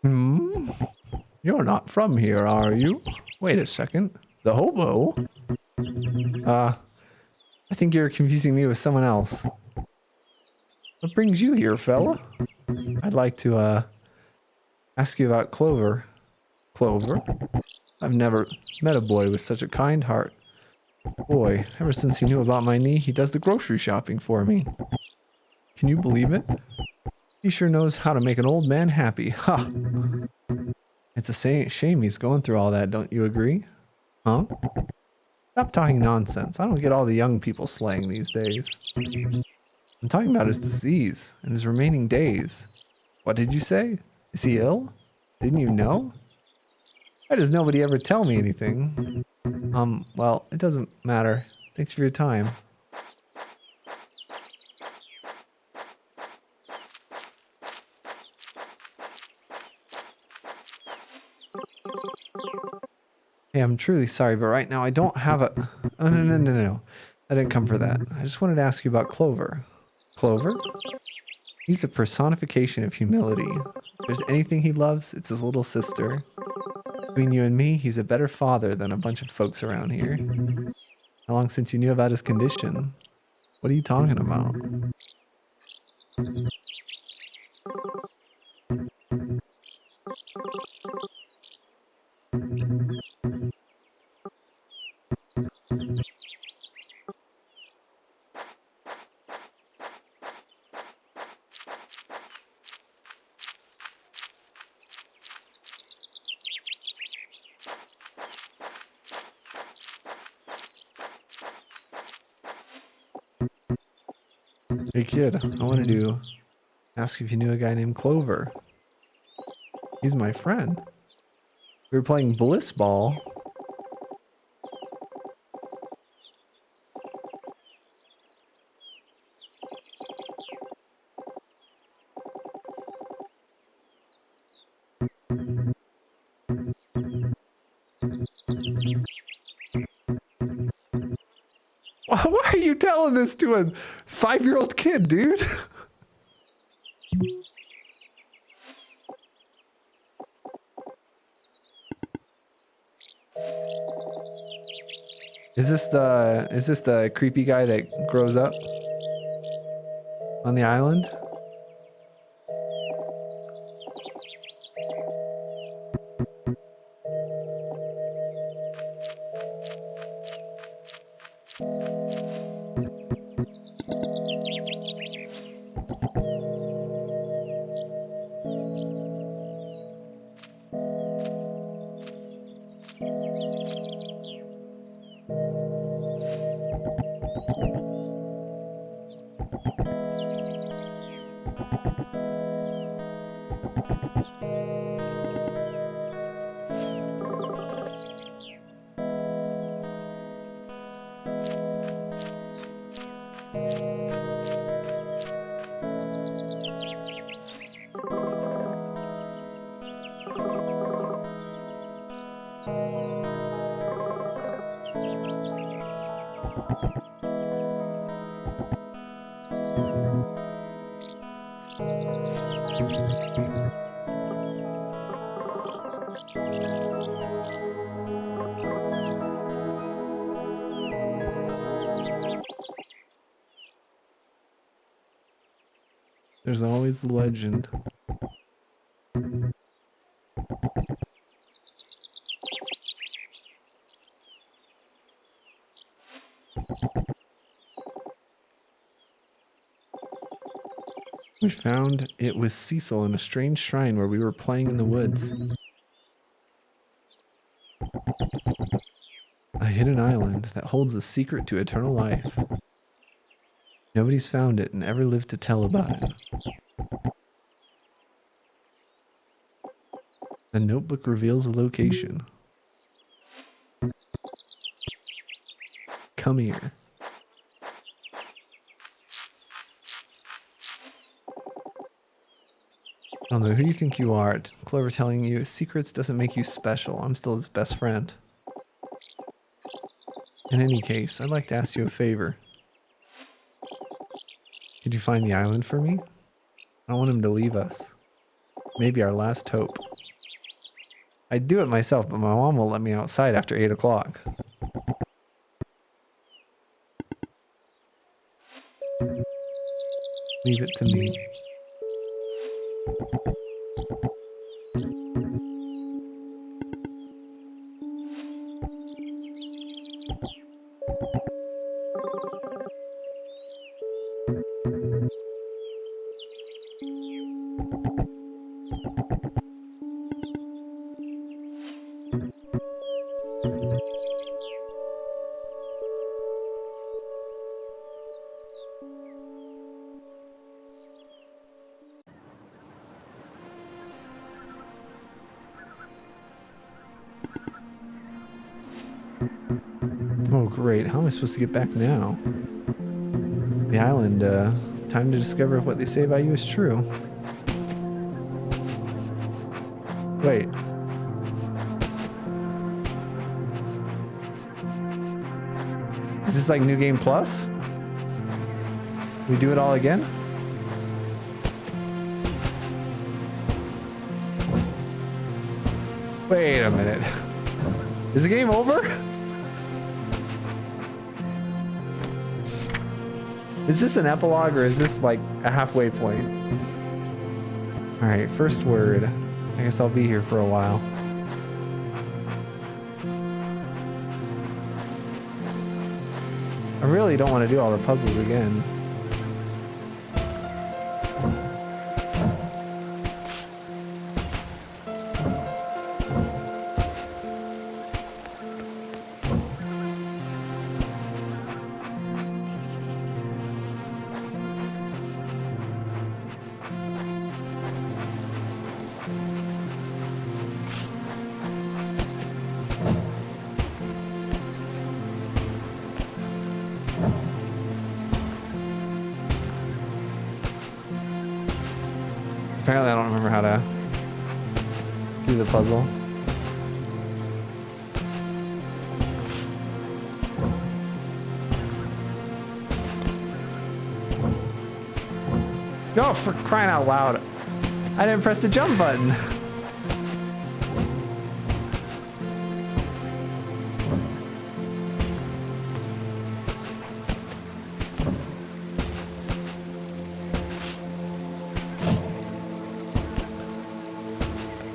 S1: Hmm? You're not from here, are you? Wait a second. The hobo? I think you're confusing me with someone else. What brings you here, fella? I'd like to, ask you about Clover. Clover? I've never met a boy with such a kind heart. Boy, ever since he knew about my knee, he does the grocery shopping for me. Can you believe it? He sure knows how to make an old man happy. Ha! It's a shame he's going through all that, don't you agree? Huh? Stop talking nonsense. I don't get all the young people slang these days. I'm talking about his disease and his remaining days. What did you say? Is he ill? Didn't you know? Why does nobody ever tell me anything? Well, it doesn't matter. Thanks for your time. Hey, I'm truly sorry, but right now I don't have a... Oh, no. I didn't come for that. I just wanted to ask you about Clover. Clover? He's a personification of humility. If there's anything he loves, it's his little sister. Between you and me, he's a better father than a bunch of folks around here. How long since you knew about his condition? What are you talking about? Hey kid, I wanted to ask if you knew a guy named Clover. He's my friend. We were playing Bliss Ball. Why are you telling this to a 5-year-old kid, dude? Is this the creepy guy that grows up on the island? There's always the legend. We found it with Cecil in a strange shrine where we were playing in the woods. A hidden island that holds a secret to eternal life. Nobody's found it and ever lived to tell about it. The notebook reveals a location. Come here. I don't know, who do you think you are? Clover telling you secrets doesn't make you special. I'm still his best friend. In any case, I'd like to ask you a favor. Could you find the island for me? I don't want him to leave us. Maybe our last hope. I'd do it myself, but my mom won't let me outside after 8 o'clock. Leave it to me. Oh great, how am I supposed to get back now? The island, time to discover if what they say about you is true. Wait. Is this like New Game Plus? We do it all again? Wait a minute. Is the game over? Is this an epilogue or is this like a halfway point? Alright, first word. I guess I'll be here for a while. I really don't want to do all the puzzles again. Apparently I don't remember how to do the puzzle. Oh, for crying out loud. I didn't press the jump button.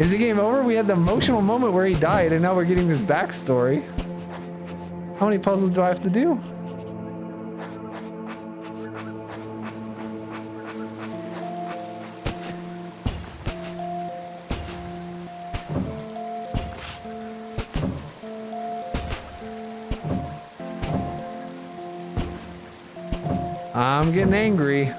S1: Is the game over? We had the emotional moment where he died and now we're getting this backstory. How many puzzles do I have to do? I'm getting angry.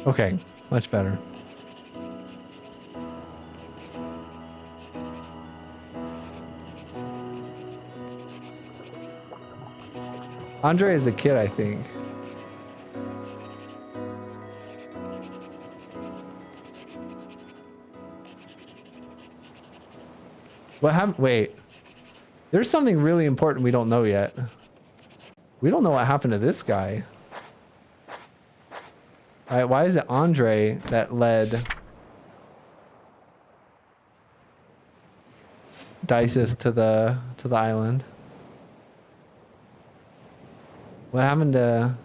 S1: Okay, much better. Andre is a kid, I think. What happened? Wait. There's something really important we don't know yet. We don't know what happened to this guy. Alright, why is it Andre that led Dices to the island? What happened to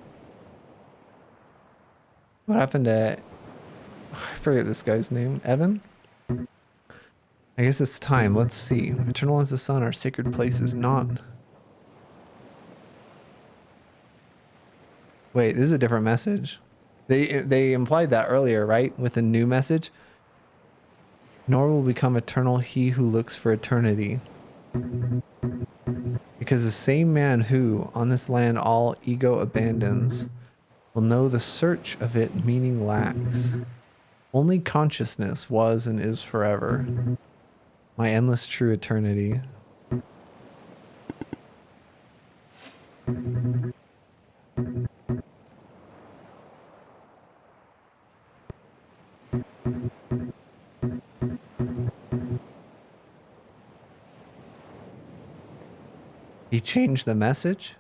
S1: I forget this guy's name. Evan? I guess it's time. Let's see. Eternal as the sun, our sacred place is not. Wait, this is a different message. They implied that earlier, right? With a new message. Nor will become eternal he who looks for eternity. Because the same man who, on this land all ego abandons, will know the search of it meaning lacks. Only consciousness was and is forever. My endless true eternity. He changed the message?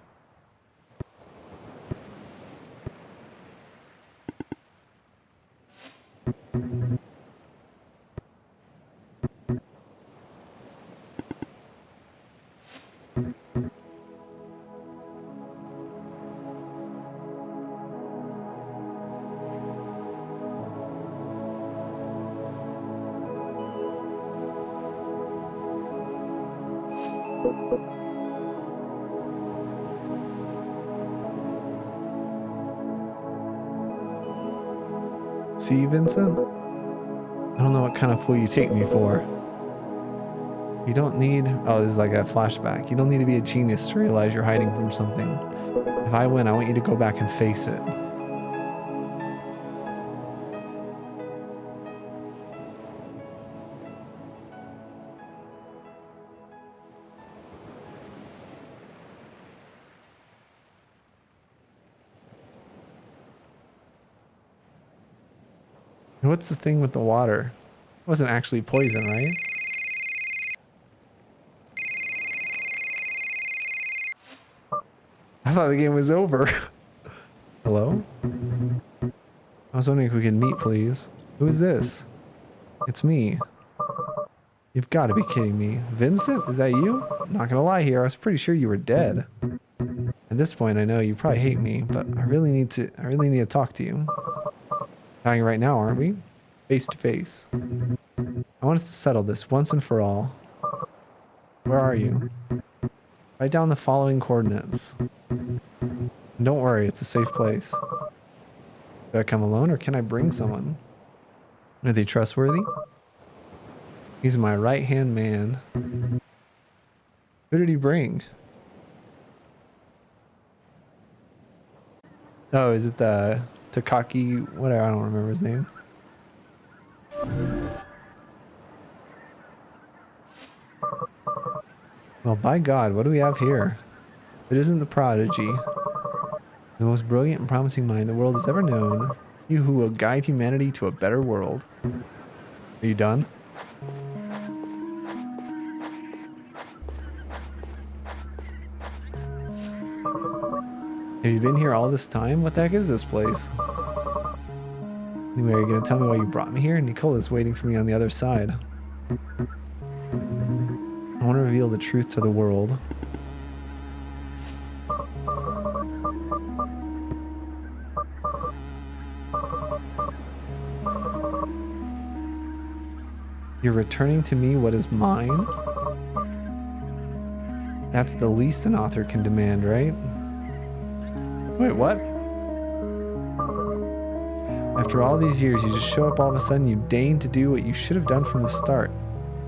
S1: See, Vincent? I don't know what kind of fool you take me for. You don't need... Oh, this is like a flashback. You don't need to be a genius to realize you're hiding from something. If I win, I want you to go back and face it. What's the thing with the water? It wasn't actually poison, right? I thought the game was over. Hello? I was wondering if we could meet, please. Who is this? It's me. You've got to be kidding me. Vincent? Is that you? I'm not gonna lie here, I was pretty sure you were dead. At this point, I know you probably hate me, but I really need to talk to you. Talking right now, aren't we? Face to face. I want us to settle this once and for all. Where are you? Write down the following coordinates. And don't worry, it's a safe place. Do I come alone or can I bring someone? Are they trustworthy? He's my right-hand man. Who did he bring? Oh, is it the Takaki, whatever, I don't remember his name. Well, by God, what do we have here? It isn't the prodigy, the most brilliant and promising mind the world has ever known, you who will guide humanity to a better world. Are you done? Have you been here all this time? What the heck is this place? Anyway, are you going to tell me why you brought me here? Nicola's waiting for me on the other side. I want to reveal the truth to the world. You're returning to me what is mine? That's the least an author can demand, right? Wait, what? After all these years, you just show up all of a sudden, you deign to do what you should have done from the start.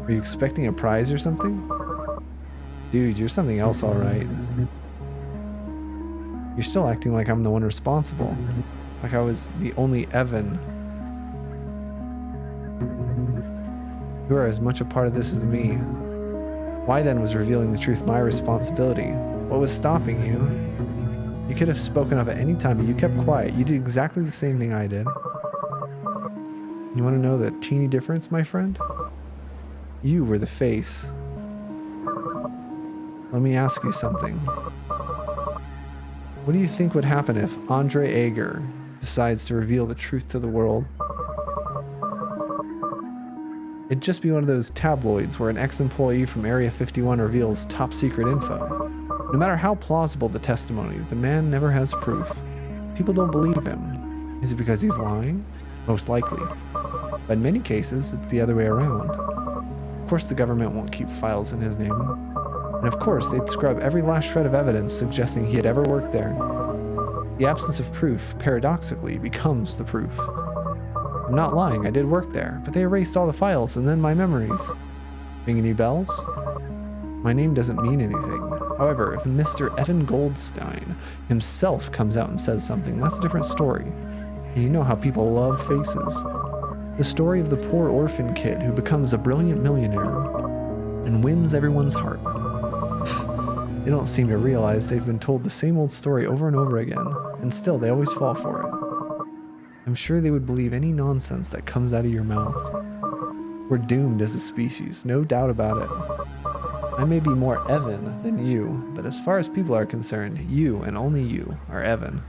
S1: Are you expecting a prize or something? Dude, you're something else, alright. You're still acting like I'm the one responsible. Like I was the only Evan. You are as much a part of this as me. Why then was revealing the truth my responsibility? What was stopping you? You could have spoken up at any time, but you kept quiet. You did exactly the same thing I did. You want to know the teeny difference, my friend? You were the face. Let me ask you something. What do you think would happen if Andre Ager decides to reveal the truth to the world? It'd just be one of those tabloids where an ex-employee from Area 51 reveals top-secret info. No matter how plausible the testimony, the man never has proof. People don't believe him. Is it because he's lying? Most likely. But in many cases, it's the other way around. Of course the government won't keep files in his name. And of course they'd scrub every last shred of evidence suggesting he had ever worked there. The absence of proof, paradoxically, becomes the proof.
S2: I'm not lying, I did work there, but they erased all the files and then my memories. Ring any bells? My name doesn't mean anything. However, if Mr. Evan Goldstein himself comes out and says something, that's a different story. And you know how people love faces. The story of the poor orphan kid who becomes a brilliant millionaire and wins everyone's heart. They don't seem to realize they've been told the same old story over and over again, and still they always fall for it. I'm sure they would believe any nonsense that comes out of your mouth. We're doomed as a species, no doubt about it. I may be more Evan than you, but as far as people are concerned, you and only you are Evan.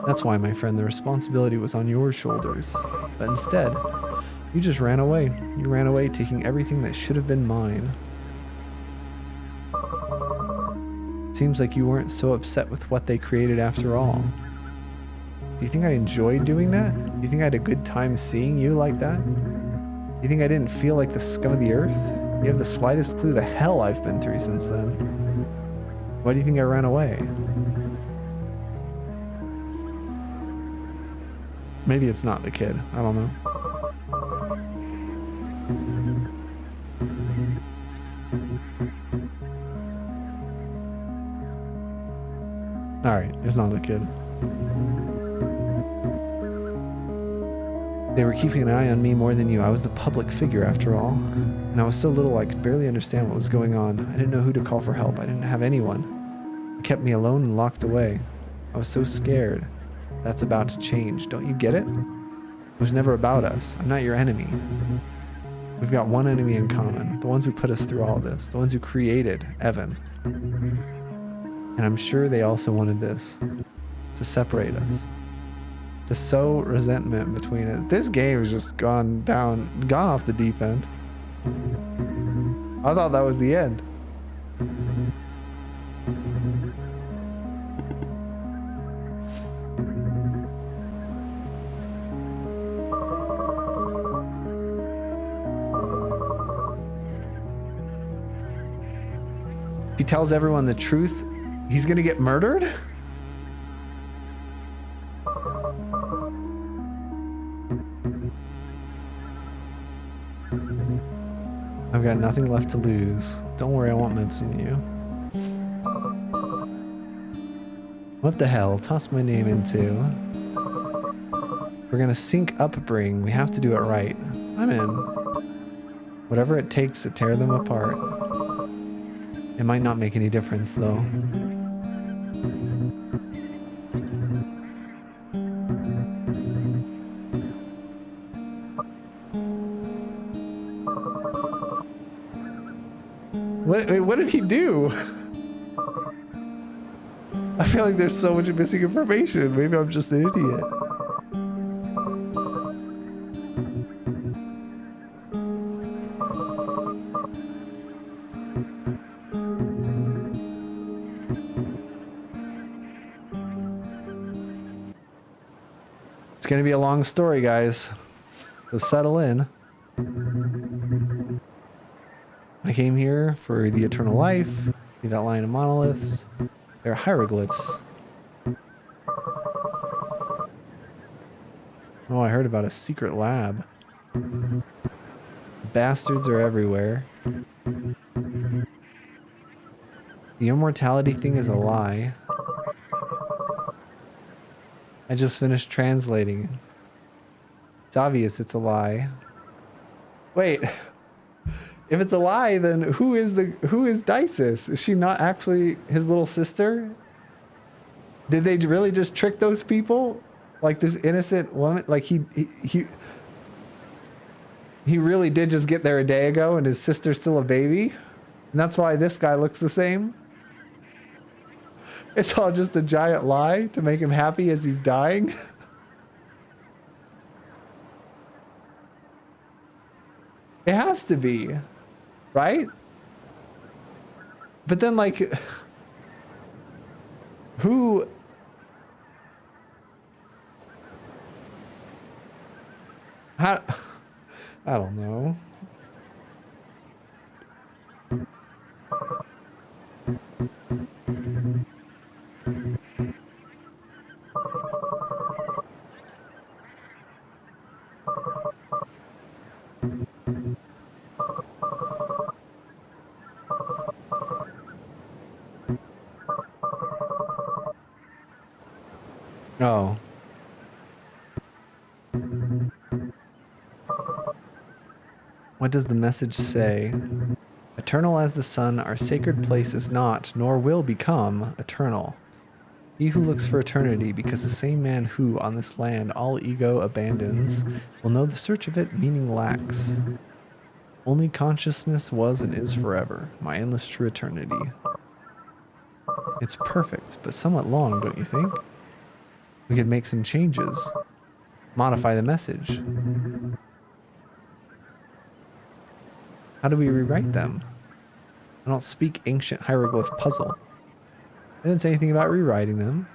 S2: That's why, my friend, the responsibility was on your shoulders. But instead, you just ran away. You ran away taking everything that should have been mine. Seems like you weren't so upset with what they created after all. Do you think I enjoyed doing that? Do you think I had a good time seeing you like that? Do you think I didn't feel like the scum of the earth? You have the slightest clue the hell I've been through since then. Why do you think I ran away? Maybe it's not the kid. I don't know. Alright, it's not the kid. They were keeping an eye on me more than you. I was the public figure after all. And I was so little I could barely understand what was going on. I didn't know who to call for help. I didn't have anyone. It kept me alone and locked away. I was so scared. That's about to change. Don't you get it? It was never about us. I'm not your enemy. We've got one enemy in common. The ones who put us through all this. The ones who created Evan. And I'm sure they also wanted this. To separate us. To sow resentment between us. This game has just gone off the deep end. I thought that was the end. If he tells everyone the truth, he's gonna get murdered? I've got nothing left to lose. Don't worry, I won't mention you. What the hell? Toss my name into. We're gonna sync upbring. We have to do it right. I'm in. Whatever it takes to tear them apart. It might not make any difference, though. What did he do? I feel like there's so much missing information. Maybe I'm just an idiot. It's gonna be a long story, guys. So settle in. I came here for the eternal life, be that line of monoliths. They're hieroglyphs. Oh, I heard about a secret lab. Bastards are everywhere. The immortality thing is a lie. I just finished translating. It's obvious it's a lie. Wait. If it's a lie, then who is Dices? Is she not actually his little sister? Did they really just trick those people? Like this innocent woman? Like he really did just get there a day ago and his sister's still a baby? And that's why this guy looks the same? It's all just a giant lie to make him happy as he's dying? It has to be. Right? But then, like, who... How... I don't know. Oh. What does the message say? Eternal as the sun, our sacred place is not, nor will become, eternal. He who looks for eternity, because the same man who, on this land, all ego abandons, will know the search of it meaning lacks. Only consciousness was and is forever, my endless true eternity. It's perfect, but somewhat long, don't you think? We could make some changes. Modify the message. How do we rewrite them? I don't speak ancient hieroglyph puzzle. I didn't say anything about rewriting them.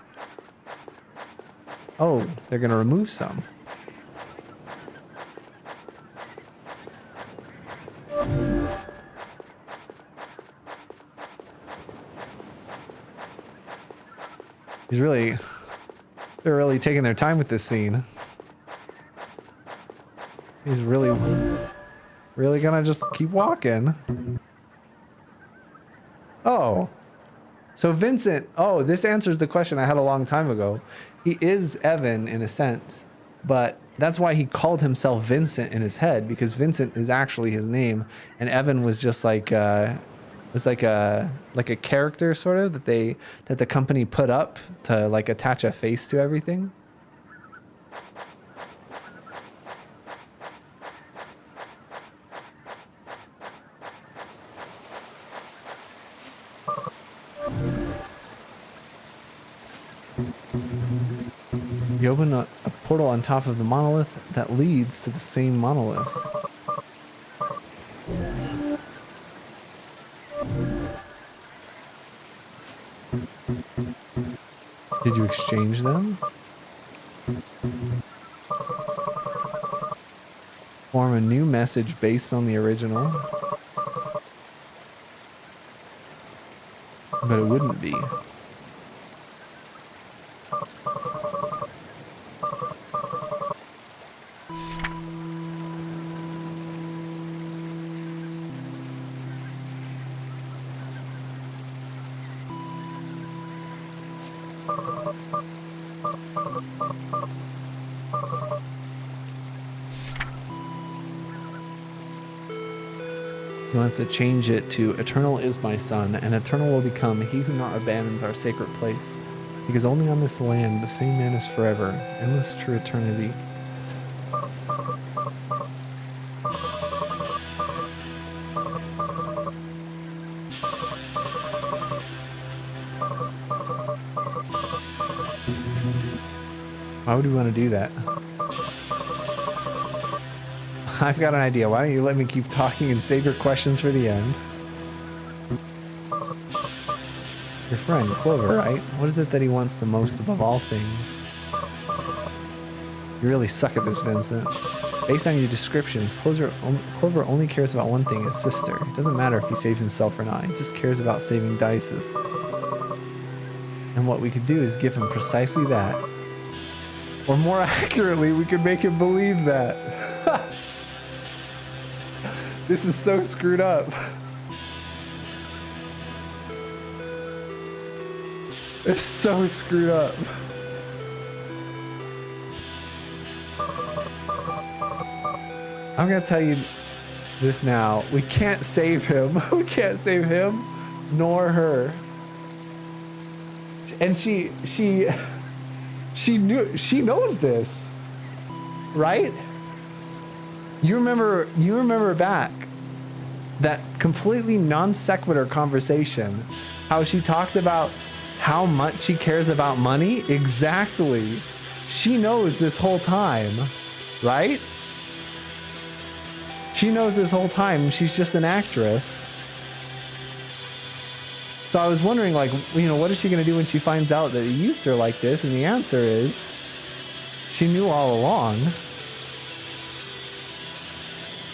S2: Oh, they're gonna remove some. They're really taking their time with this scene. He's really gonna just keep walking. Oh. So Vincent, oh, this answers the question I had a long time ago. He is Evan in a sense, but that's why he called himself Vincent in his head, because Vincent is actually his name, and Evan was just like was like a character sort of that the company put up to like attach a face to everything. You open a portal on top of the monolith that leads to the same monolith. Did you exchange them? Form a new message based on the original. But it wouldn't be. He wants to change it to eternal is my son, and eternal will become he who not abandons our sacred place. Because only on this land the same man is forever, endless true eternity. Why would we want to do that? I've got an idea. Why don't you let me keep talking and save your questions for the end? Your friend, Clover, right? What is it that he wants the most above all things? You really suck at this, Vincent. Based on your descriptions, Clover only cares about one thing, his sister. It doesn't matter if he saves himself or not. He just cares about saving Dices. And what we could do is give him precisely that. Or more accurately, we could make him believe that. This is so screwed up. It's so screwed up. I'm gonna tell you this now. We can't save him. We can't save him, nor her. And she knows this, right? You remember back that completely non sequitur conversation, how she talked about how much she cares about money? Exactly. She knows this whole time, right? She knows this whole time. She's just an actress. So I was wondering, like, you know, what is she going to do when she finds out that he used her like this? And the answer is, she knew all along.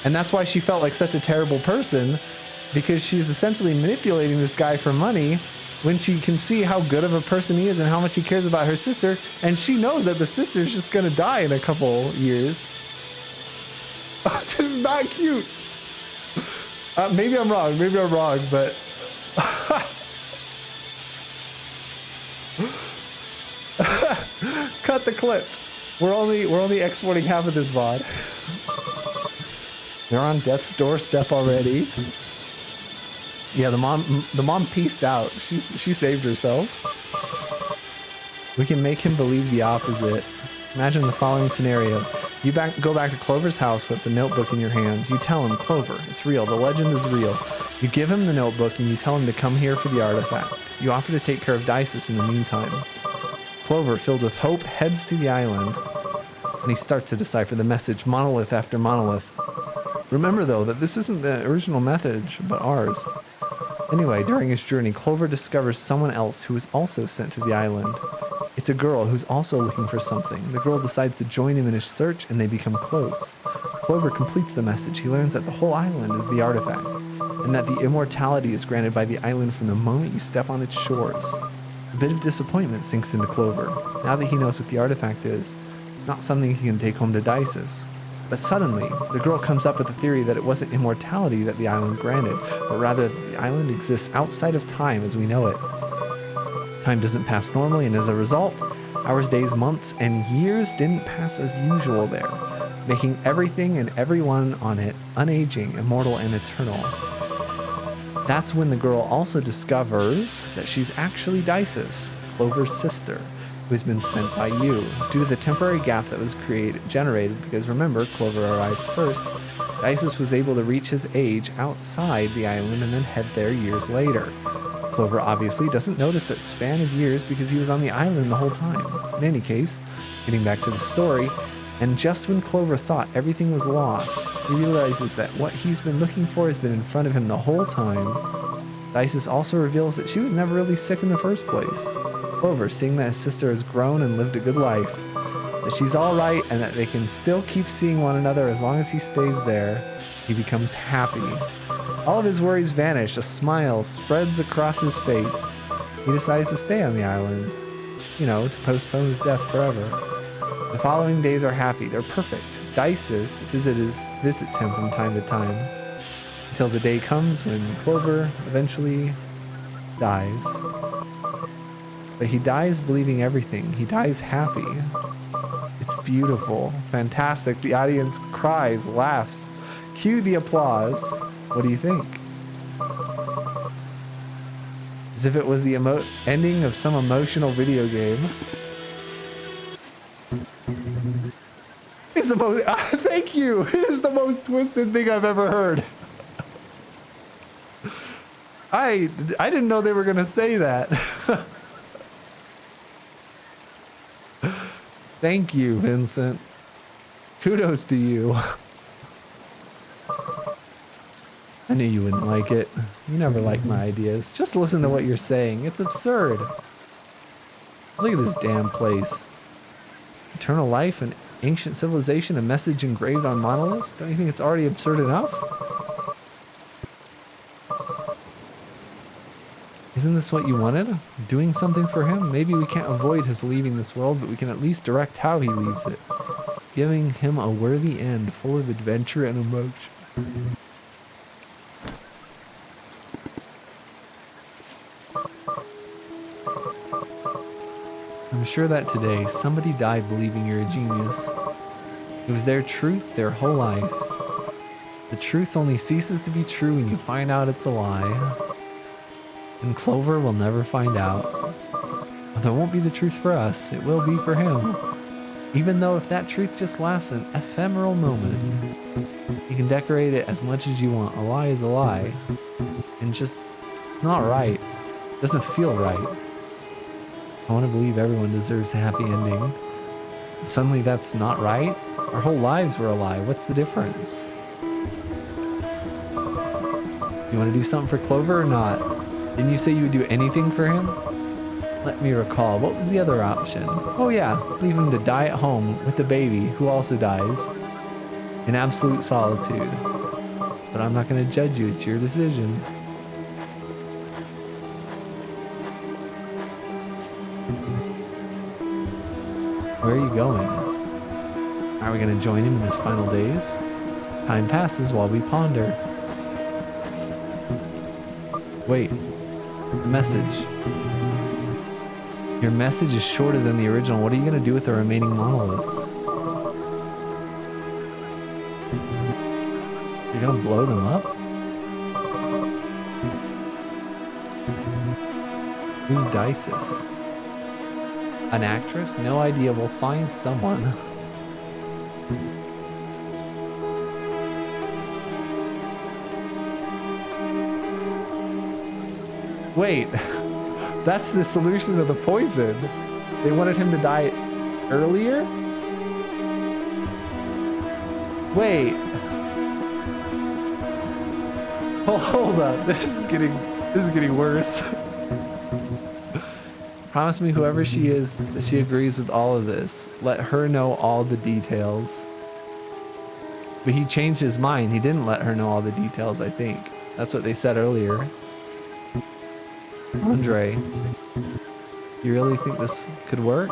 S2: And that's why she felt like such a terrible person, because she's essentially manipulating this guy for money when she can see how good of a person he is and how much he cares about her sister. And she knows that the sister's just going to die in a couple years. Oh, this is not cute. Maybe I'm wrong, but... the clip. We're only exporting half of this VOD. They're on death's doorstep already. Yeah, the mom pieced out. She saved herself. We can make him believe the opposite. Imagine the following scenario. You go back to Clover's house with the notebook in your hands. You tell him, Clover, it's real. The legend is real. You give him the notebook and you tell him to come here for the artifact. You offer to take care of Dices in the meantime. Clover, filled with hope, heads to the island. And he starts to decipher the message, monolith after monolith. Remember, though, that this isn't the original message, but ours. Anyway, during his journey, Clover discovers someone else who is also sent to the island. It's a girl who's also looking for something. The girl decides to join him in his search, and they become close. Clover completes the message. He learns that the whole island is the artifact, and that the immortality is granted by the island from the moment you step on its shores. A bit of disappointment sinks into Clover, now that he knows what the artifact is, not something he can take home to Dices. But suddenly, the girl comes up with the theory that it wasn't immortality that the island granted, but rather that the island exists outside of time as we know it. Time doesn't pass normally, and as a result, hours, days, months, and years didn't pass as usual there, making everything and everyone on it unaging, immortal, and eternal. That's when the girl also discovers that she's actually Dices, Clover's sister, who has been sent by you. Due to the temporary gap that was generated, because remember, Clover arrived first, Dices was able to reach his age outside the island and then head there years later. Clover obviously doesn't notice that span of years because he was on the island the whole time. In any case, getting back to the story, and just when Clover thought everything was lost, he realizes that what he's been looking for has been in front of him the whole time. Dices also reveals that she was never really sick in the first place. Clover, seeing that his sister has grown and lived a good life, that she's alright and that they can still keep seeing one another as long as he stays there, he becomes happy. All of his worries vanish, a smile spreads across his face. He decides to stay on the island, to postpone his death forever. The following days are happy, they're perfect. Dices visits him from time to time, until the day comes when Clover eventually dies. But he dies believing everything. He dies happy. It's beautiful, fantastic. The audience cries, laughs. Cue the applause. What do you think? As if it was the ending of some emotional video game. It's the most... thank you! It is the most twisted thing I've ever heard. I didn't know they were going to say that. Thank you, Vincent. Kudos to you. I knew you wouldn't like it. You never like my ideas. Just listen to what you're saying. It's absurd. Look at this damn place. Eternal life, an ancient civilization, a message engraved on monoliths? Don't you think it's already absurd enough? Isn't this what you wanted? Doing something for him? Maybe we can't avoid his leaving this world, but we can at least direct how he leaves it. Giving him a worthy end, full of adventure and emotion. I'm sure that today, somebody died believing you're a genius. It was their truth their whole life. The truth only ceases to be true when you find out it's a lie. And Clover will never find out. Although it won't be the truth for us, it will be for him. Even though if that truth just lasts an ephemeral moment, you can decorate it as much as you want. A lie is a lie. And just, it's not right. It doesn't feel right. I want to believe everyone deserves a happy ending. And suddenly that's not right? Our whole lives were a lie. What's the difference? You want to do something for Clover or not? Didn't you say you would do anything for him? Let me recall. What was the other option? Oh yeah, leave him to die at home with the baby who also dies. In absolute solitude. But I'm not going to judge you. It's your decision. Where are you going? Are we going to join him in his final days? Time passes while we ponder. Wait. The message. Your message is shorter than the original. What are you going to do with the remaining monoliths? You're going to blow them up? Who's Dices? An actress? No idea. We'll find someone. Wait, that's the solution to the poison. They wanted him to die earlier? Wait. Oh, hold up. This is getting worse. Promise me whoever she is that she agrees with all of this. Let her know all the details. But he changed his mind. He didn't let her know all the details, I think. That's what they said earlier. Andre, you really think this could work?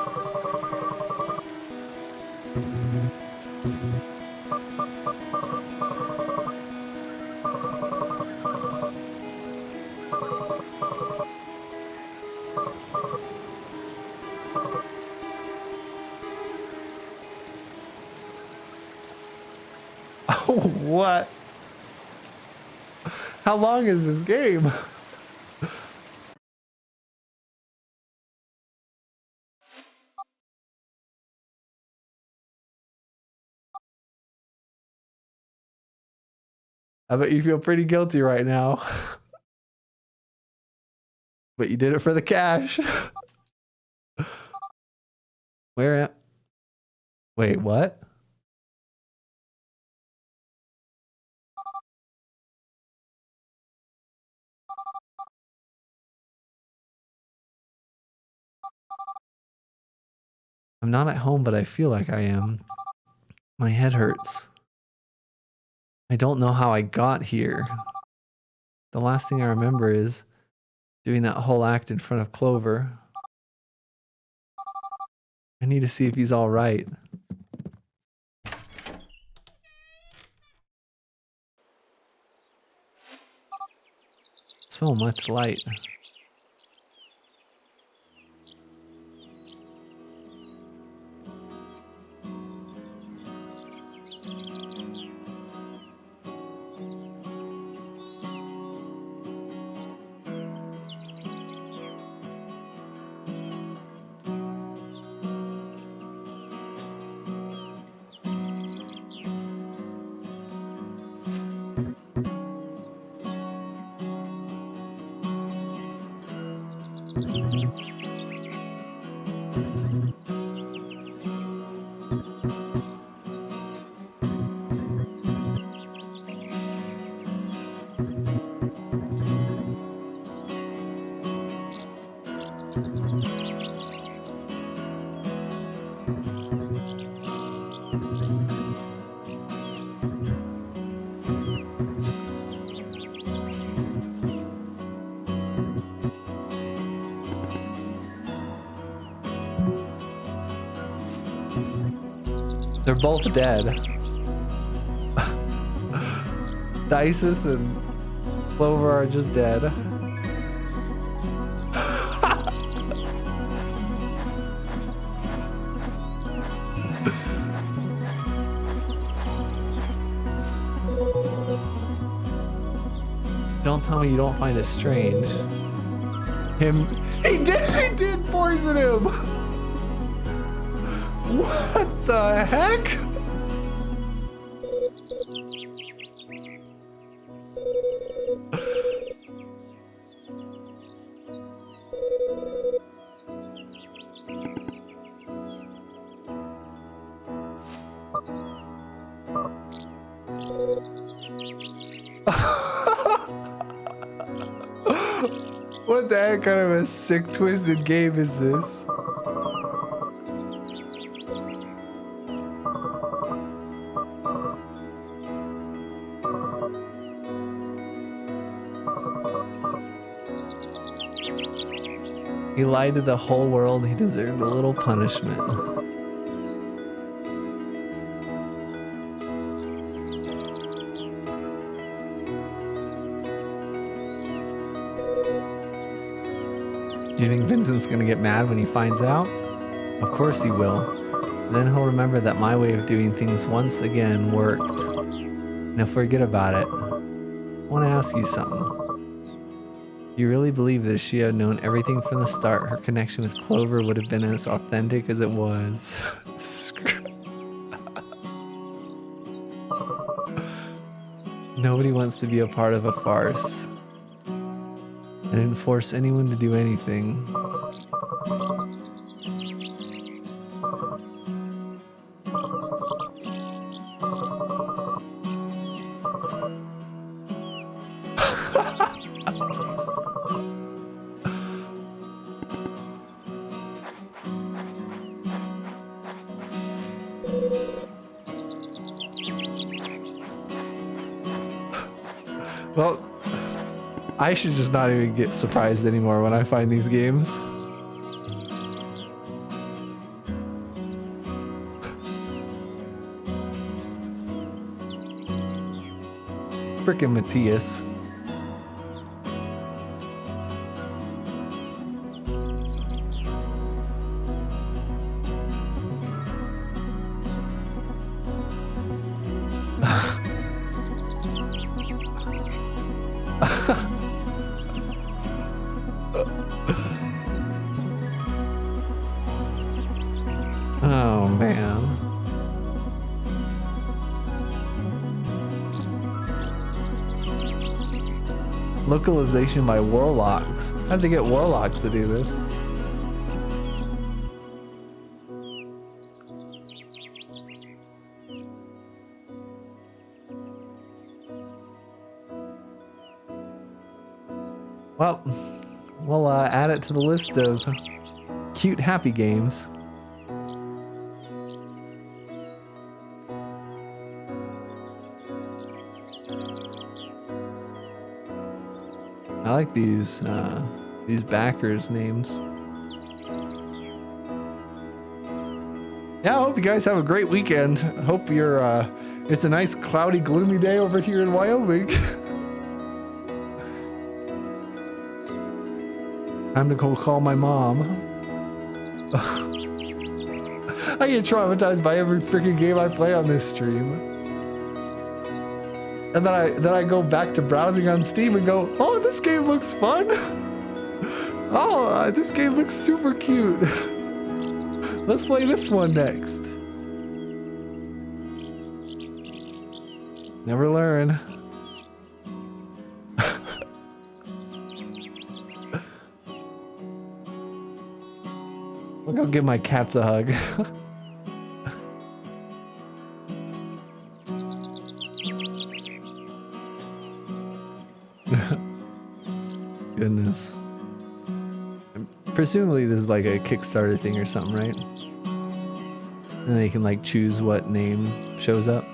S2: Oh, what? How long is this game? I bet you feel pretty guilty right now. But you did it for the cash. Where am... Wait, what? I'm not at home, but I feel like I am. My head hurts. I don't know how I got here. The last thing I remember is doing that whole act in front of Clover. I need to see if he's all right. So much light. They're both dead. Dices and Clover are just dead. Don't tell me you don't find it strange. He did poison him! What the heck? What the heck kind of a sick, twisted game is this? He lied to the whole world. He deserved a little punishment. Do you think Vincent's gonna get mad when he finds out? Of course he will. Then he'll remember that my way of doing things once again worked. And he'll forget about it. I want to ask you something. Do you really believe that if she had known everything from the start, her connection with Clover would have been as authentic as it was? Nobody wants to be a part of a farce. I didn't force anyone to do anything. Well, I should just not even get surprised anymore when I find these games. Frickin' Matthias. Oh man. Localization by warlocks. How'd they get warlocks to do this? Well, we'll add it to the list of cute happy games. I like these backers' names. Yeah, I hope you guys have a great weekend. I hope you're it's a nice cloudy, gloomy day over here in Wyoming. Time to go call my mom. I get traumatized by every freaking game I play on this stream. And then I go back to browsing on Steam and go, oh, this game looks fun. Oh, this game looks super cute. Let's play this one next. Never learn. I'll go give my cats a hug. Goodness. Presumably this is like a Kickstarter thing or something, right? And they can like choose what name shows up.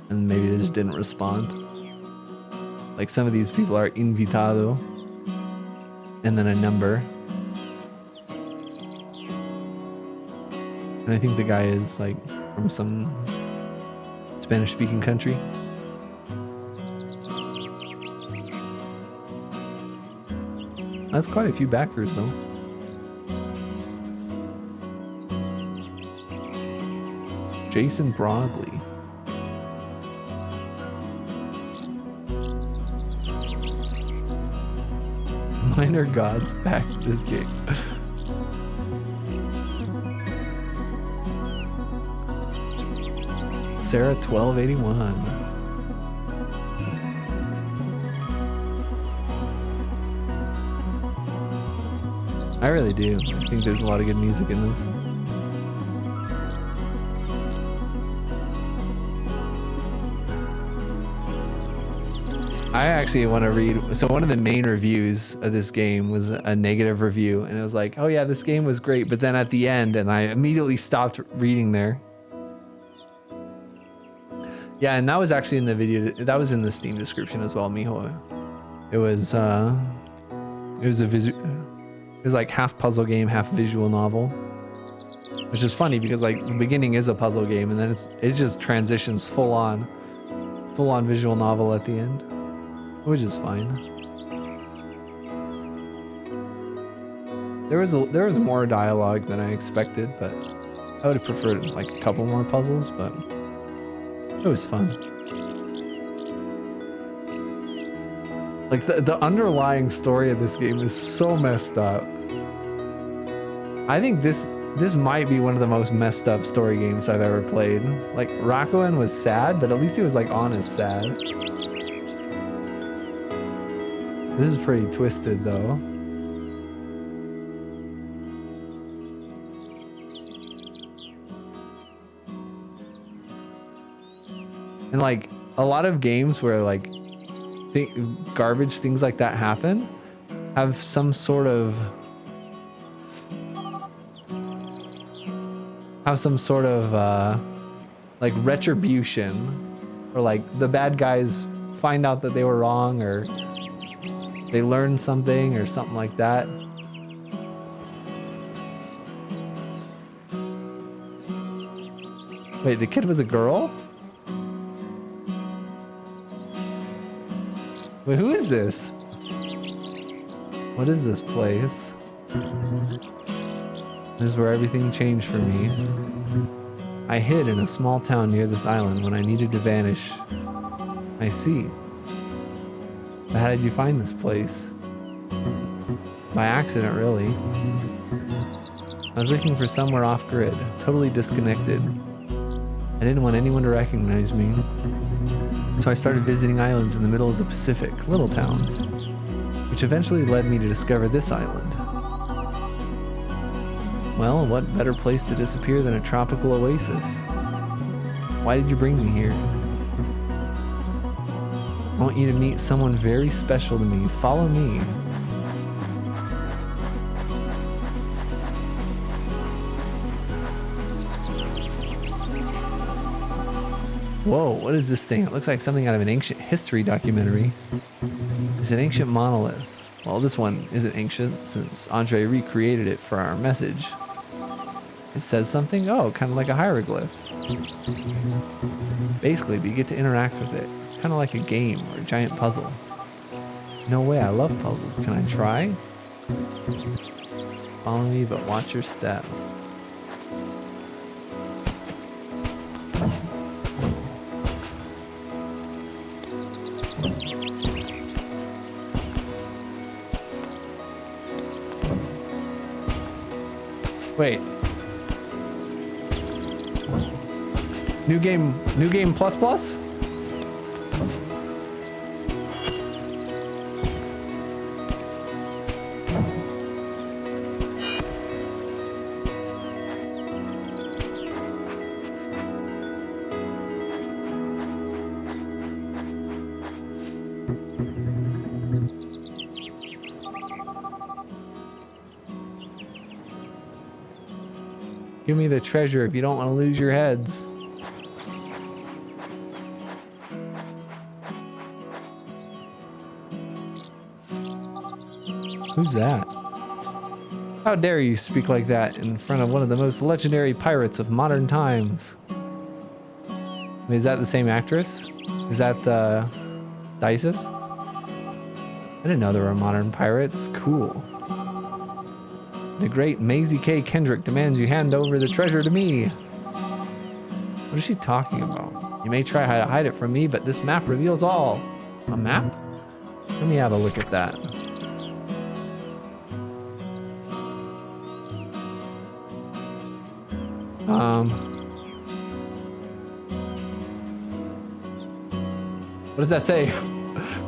S2: And maybe they just didn't respond. Like some of these people are invitado. And then a number. And I think the guy is like from some Spanish speaking country. That's quite a few backers though. Jason Broadley. Minor gods backed this game. Sarah 1281. I really do. I think there's a lot of good music in this. I actually want to read. So one of the main reviews of this game was a negative review, and it was like, "Oh yeah, this game was great," but then at the end, and I immediately stopped reading there. Yeah, and that was actually in the video. That was in the Steam description as well, mijo. It was a It was like half puzzle game, half visual novel, which is funny because like the beginning is a puzzle game and then it just transitions full on visual novel at the end, which is fine. There was more dialogue than I expected, but I would have preferred like a couple more puzzles, but it was fun. Like the underlying story of this game is so messed up. I think this might be one of the most messed up story games I've ever played. Like Rakuen was sad, but at least he was like honest sad. This is pretty twisted though. And like a lot of games where like garbage things like that happen have some sort of like retribution, or like the bad guys find out that they were wrong, or they learn something or something like that. Wait, the kid was a girl? Wait, who is this? What is this place? This is where everything changed for me. I hid in a small town near this island when I needed to vanish. I see. But how did you find this place? By accident, really. I was looking for somewhere off-grid, totally disconnected. I didn't want anyone to recognize me. So I started visiting islands in the middle of the Pacific, little towns, which eventually led me to discover this island. Well, what better place to disappear than a tropical oasis? Why did you bring me here? I want you to meet someone very special to me. Follow me. Whoa, what is this thing? It looks like something out of an ancient history documentary. It's an ancient monolith. Well, this one isn't ancient since Andre recreated it for our message. It says something? Oh, kind of like a hieroglyph. Basically, you get to interact with it. Kind of like a game or a giant puzzle. No way, I love puzzles. Can I try? Follow me, but watch your step. Wait. New game plus plus? Give me the treasure if you don't want to lose your heads. Who's that? How dare you speak like that in front of one of the most legendary pirates of modern times? Wait, is that the same actress? Is that Dices? I didn't know there were modern pirates. Cool. The great Maisie K. Kendrick demands you hand over the treasure to me. What is she talking about? You may try to hide it from me, but this map reveals all. A map? Let me have a look at that. What does that say?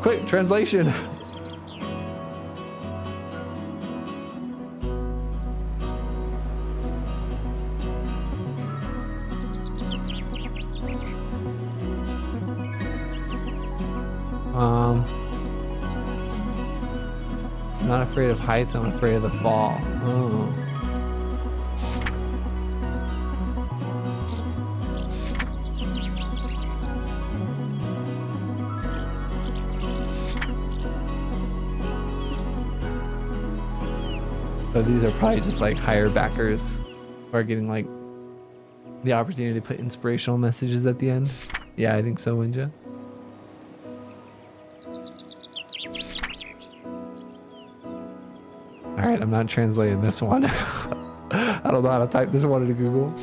S2: Quick, translation. I'm not afraid of heights, I'm afraid of the fall. Oh. So these are probably just like higher backers who are getting like the opportunity to put inspirational messages at the end. Yeah, I think so, Winja. All right, I'm not translating this one. I don't know how to type this one into Google.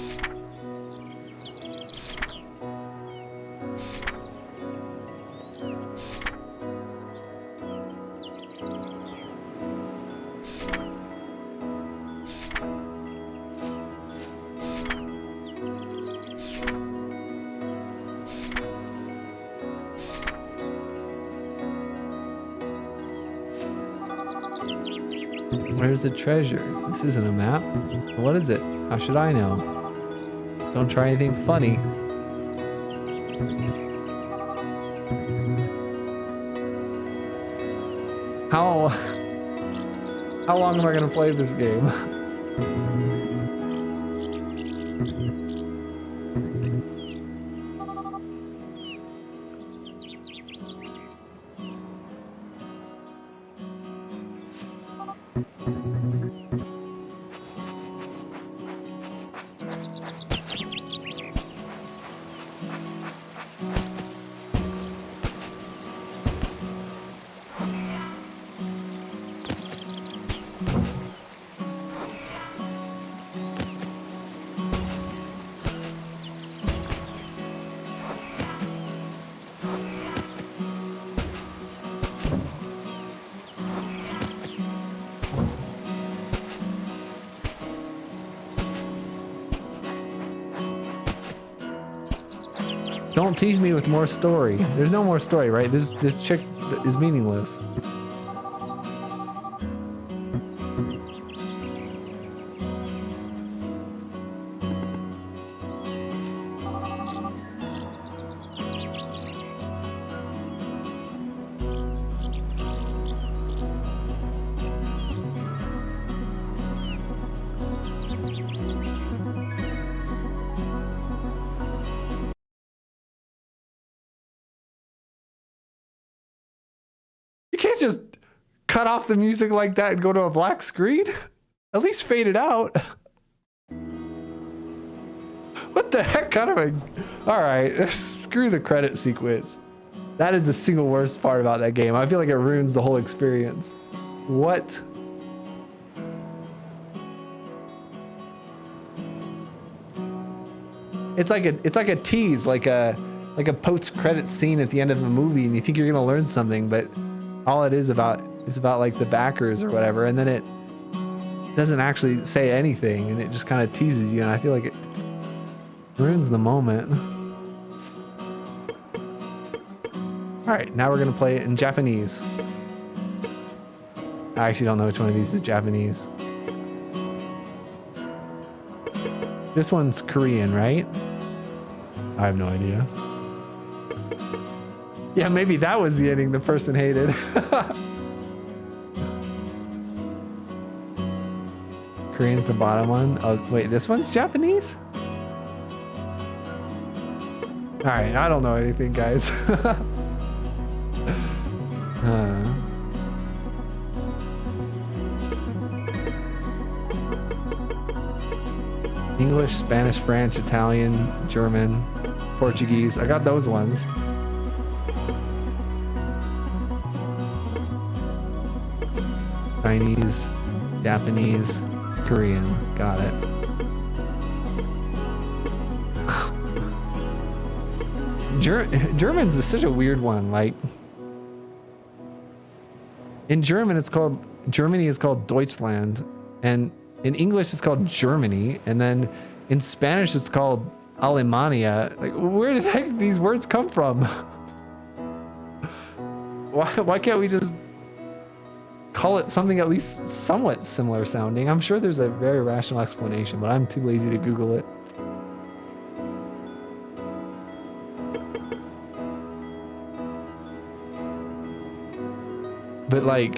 S2: Where's the treasure? This isn't a map. What is it? How should I know? Don't try anything funny. How long am I gonna play this game? Don't tease me with more story. There's no more story, right? This chick is meaningless. You can't just cut off the music like that and go to a black screen. At least fade it out. What the heck kind of a... All right, screw the credit sequence. That is the single worst part about that game. I feel like it ruins the whole experience. What? It's like a tease, like a post-credit scene at the end of a movie, and you think you're gonna learn something, but all it is about like the backers or whatever, and then it doesn't actually say anything, and it just kind of teases you, and I feel like it ruins the moment. All right, now we're gonna play it in Japanese. I actually don't know which one of these is Japanese. This one's Korean, right? I have no idea. Yeah, maybe that was the ending the person hated. Korean's the bottom one. Oh, wait, this one's Japanese? All right, I don't know anything, guys. English, Spanish, French, Italian, German, Portuguese. I got those ones. Chinese, Japanese, Korean. Got it. German's such a weird one. Like, in German, Germany is called Deutschland, and in English it's called Germany, and then in Spanish it's called Alemania. Like, where the heck these words come from? Why can't we just call it something at least somewhat similar sounding? I'm sure there's a very rational explanation, but I'm too lazy to Google it. But like,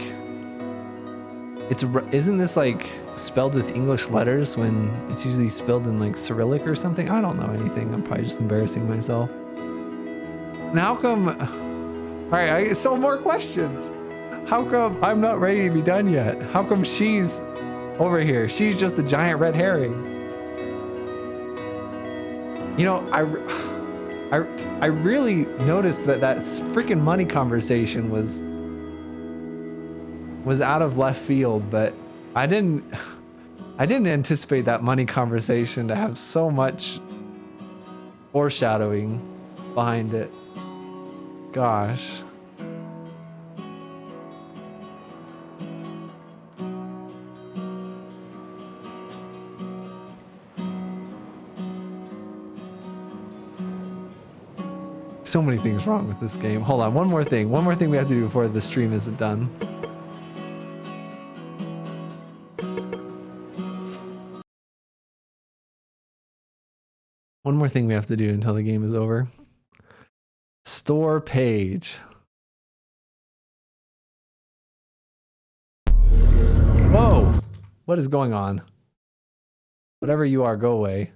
S2: isn't this like spelled with English letters when it's usually spelled in like Cyrillic or something? I don't know anything. I'm probably just embarrassing myself. And how come... All right, I still have more questions. How come I'm not ready to be done yet? How come she's over here? She's just a giant red herring. You know, I really noticed that freaking money conversation was out of left field, but I didn't anticipate that money conversation to have so much foreshadowing behind it. Gosh. So many things wrong with this game. Hold on, one more thing we have to do before the stream isn't done. One more thing we have to do until the game is over. Store page. Whoa! What is going on? Whatever you are, go away.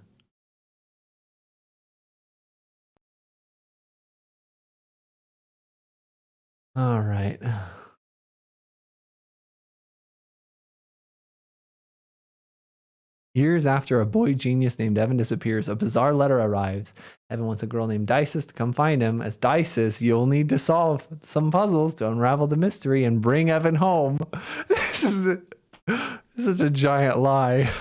S2: All right. Years after a boy genius named Evan disappears, a bizarre letter arrives. Evan wants a girl named Dices to come find him. As Dices, you'll need to solve some puzzles to unravel the mystery and bring Evan home. This is such a giant lie.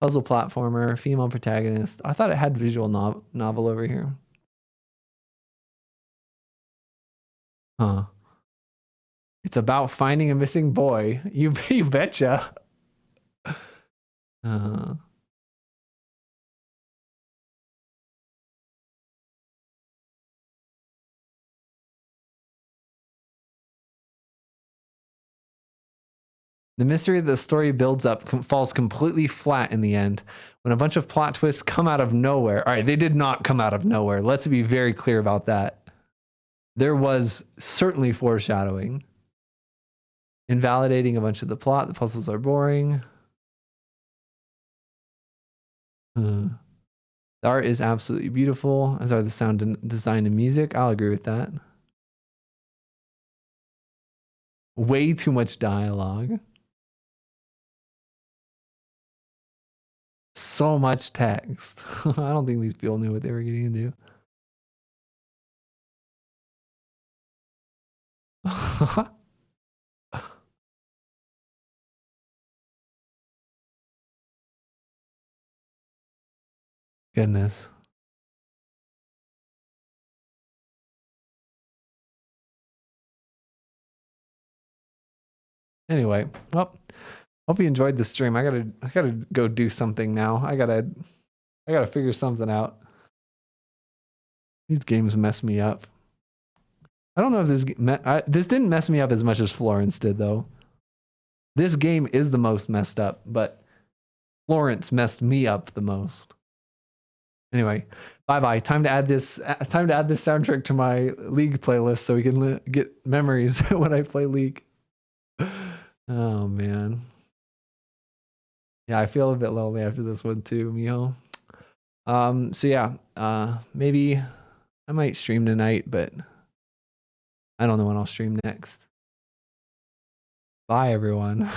S2: Puzzle platformer, female protagonist. I thought it had visual novel over here. Huh. It's about finding a missing boy. You betcha. The mystery of the story builds up falls completely flat in the end when a bunch of plot twists come out of nowhere. All right, they did not come out of nowhere. Let's be very clear about that. There was certainly foreshadowing. Invalidating a bunch of the plot. The puzzles are boring. The art is absolutely beautiful, as are the sound design and music. I'll agree with that. Way too much dialogue. So much text. I don't think these people knew what they were getting into. Goodness. Anyway, well, hope you enjoyed the stream. I gotta go do something now. I gotta figure something out. These games mess me up. I don't know if this didn't mess me up as much as Florence did, though. This game is the most messed up, but Florence messed me up the most. Anyway, bye. Time to add this soundtrack to my League playlist so we can get memories when I play League. Oh man. Yeah, I feel a bit lonely after this one too, Miho. So yeah, maybe I might stream tonight, but I don't know when I'll stream next. Bye everyone.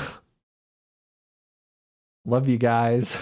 S2: Love you guys.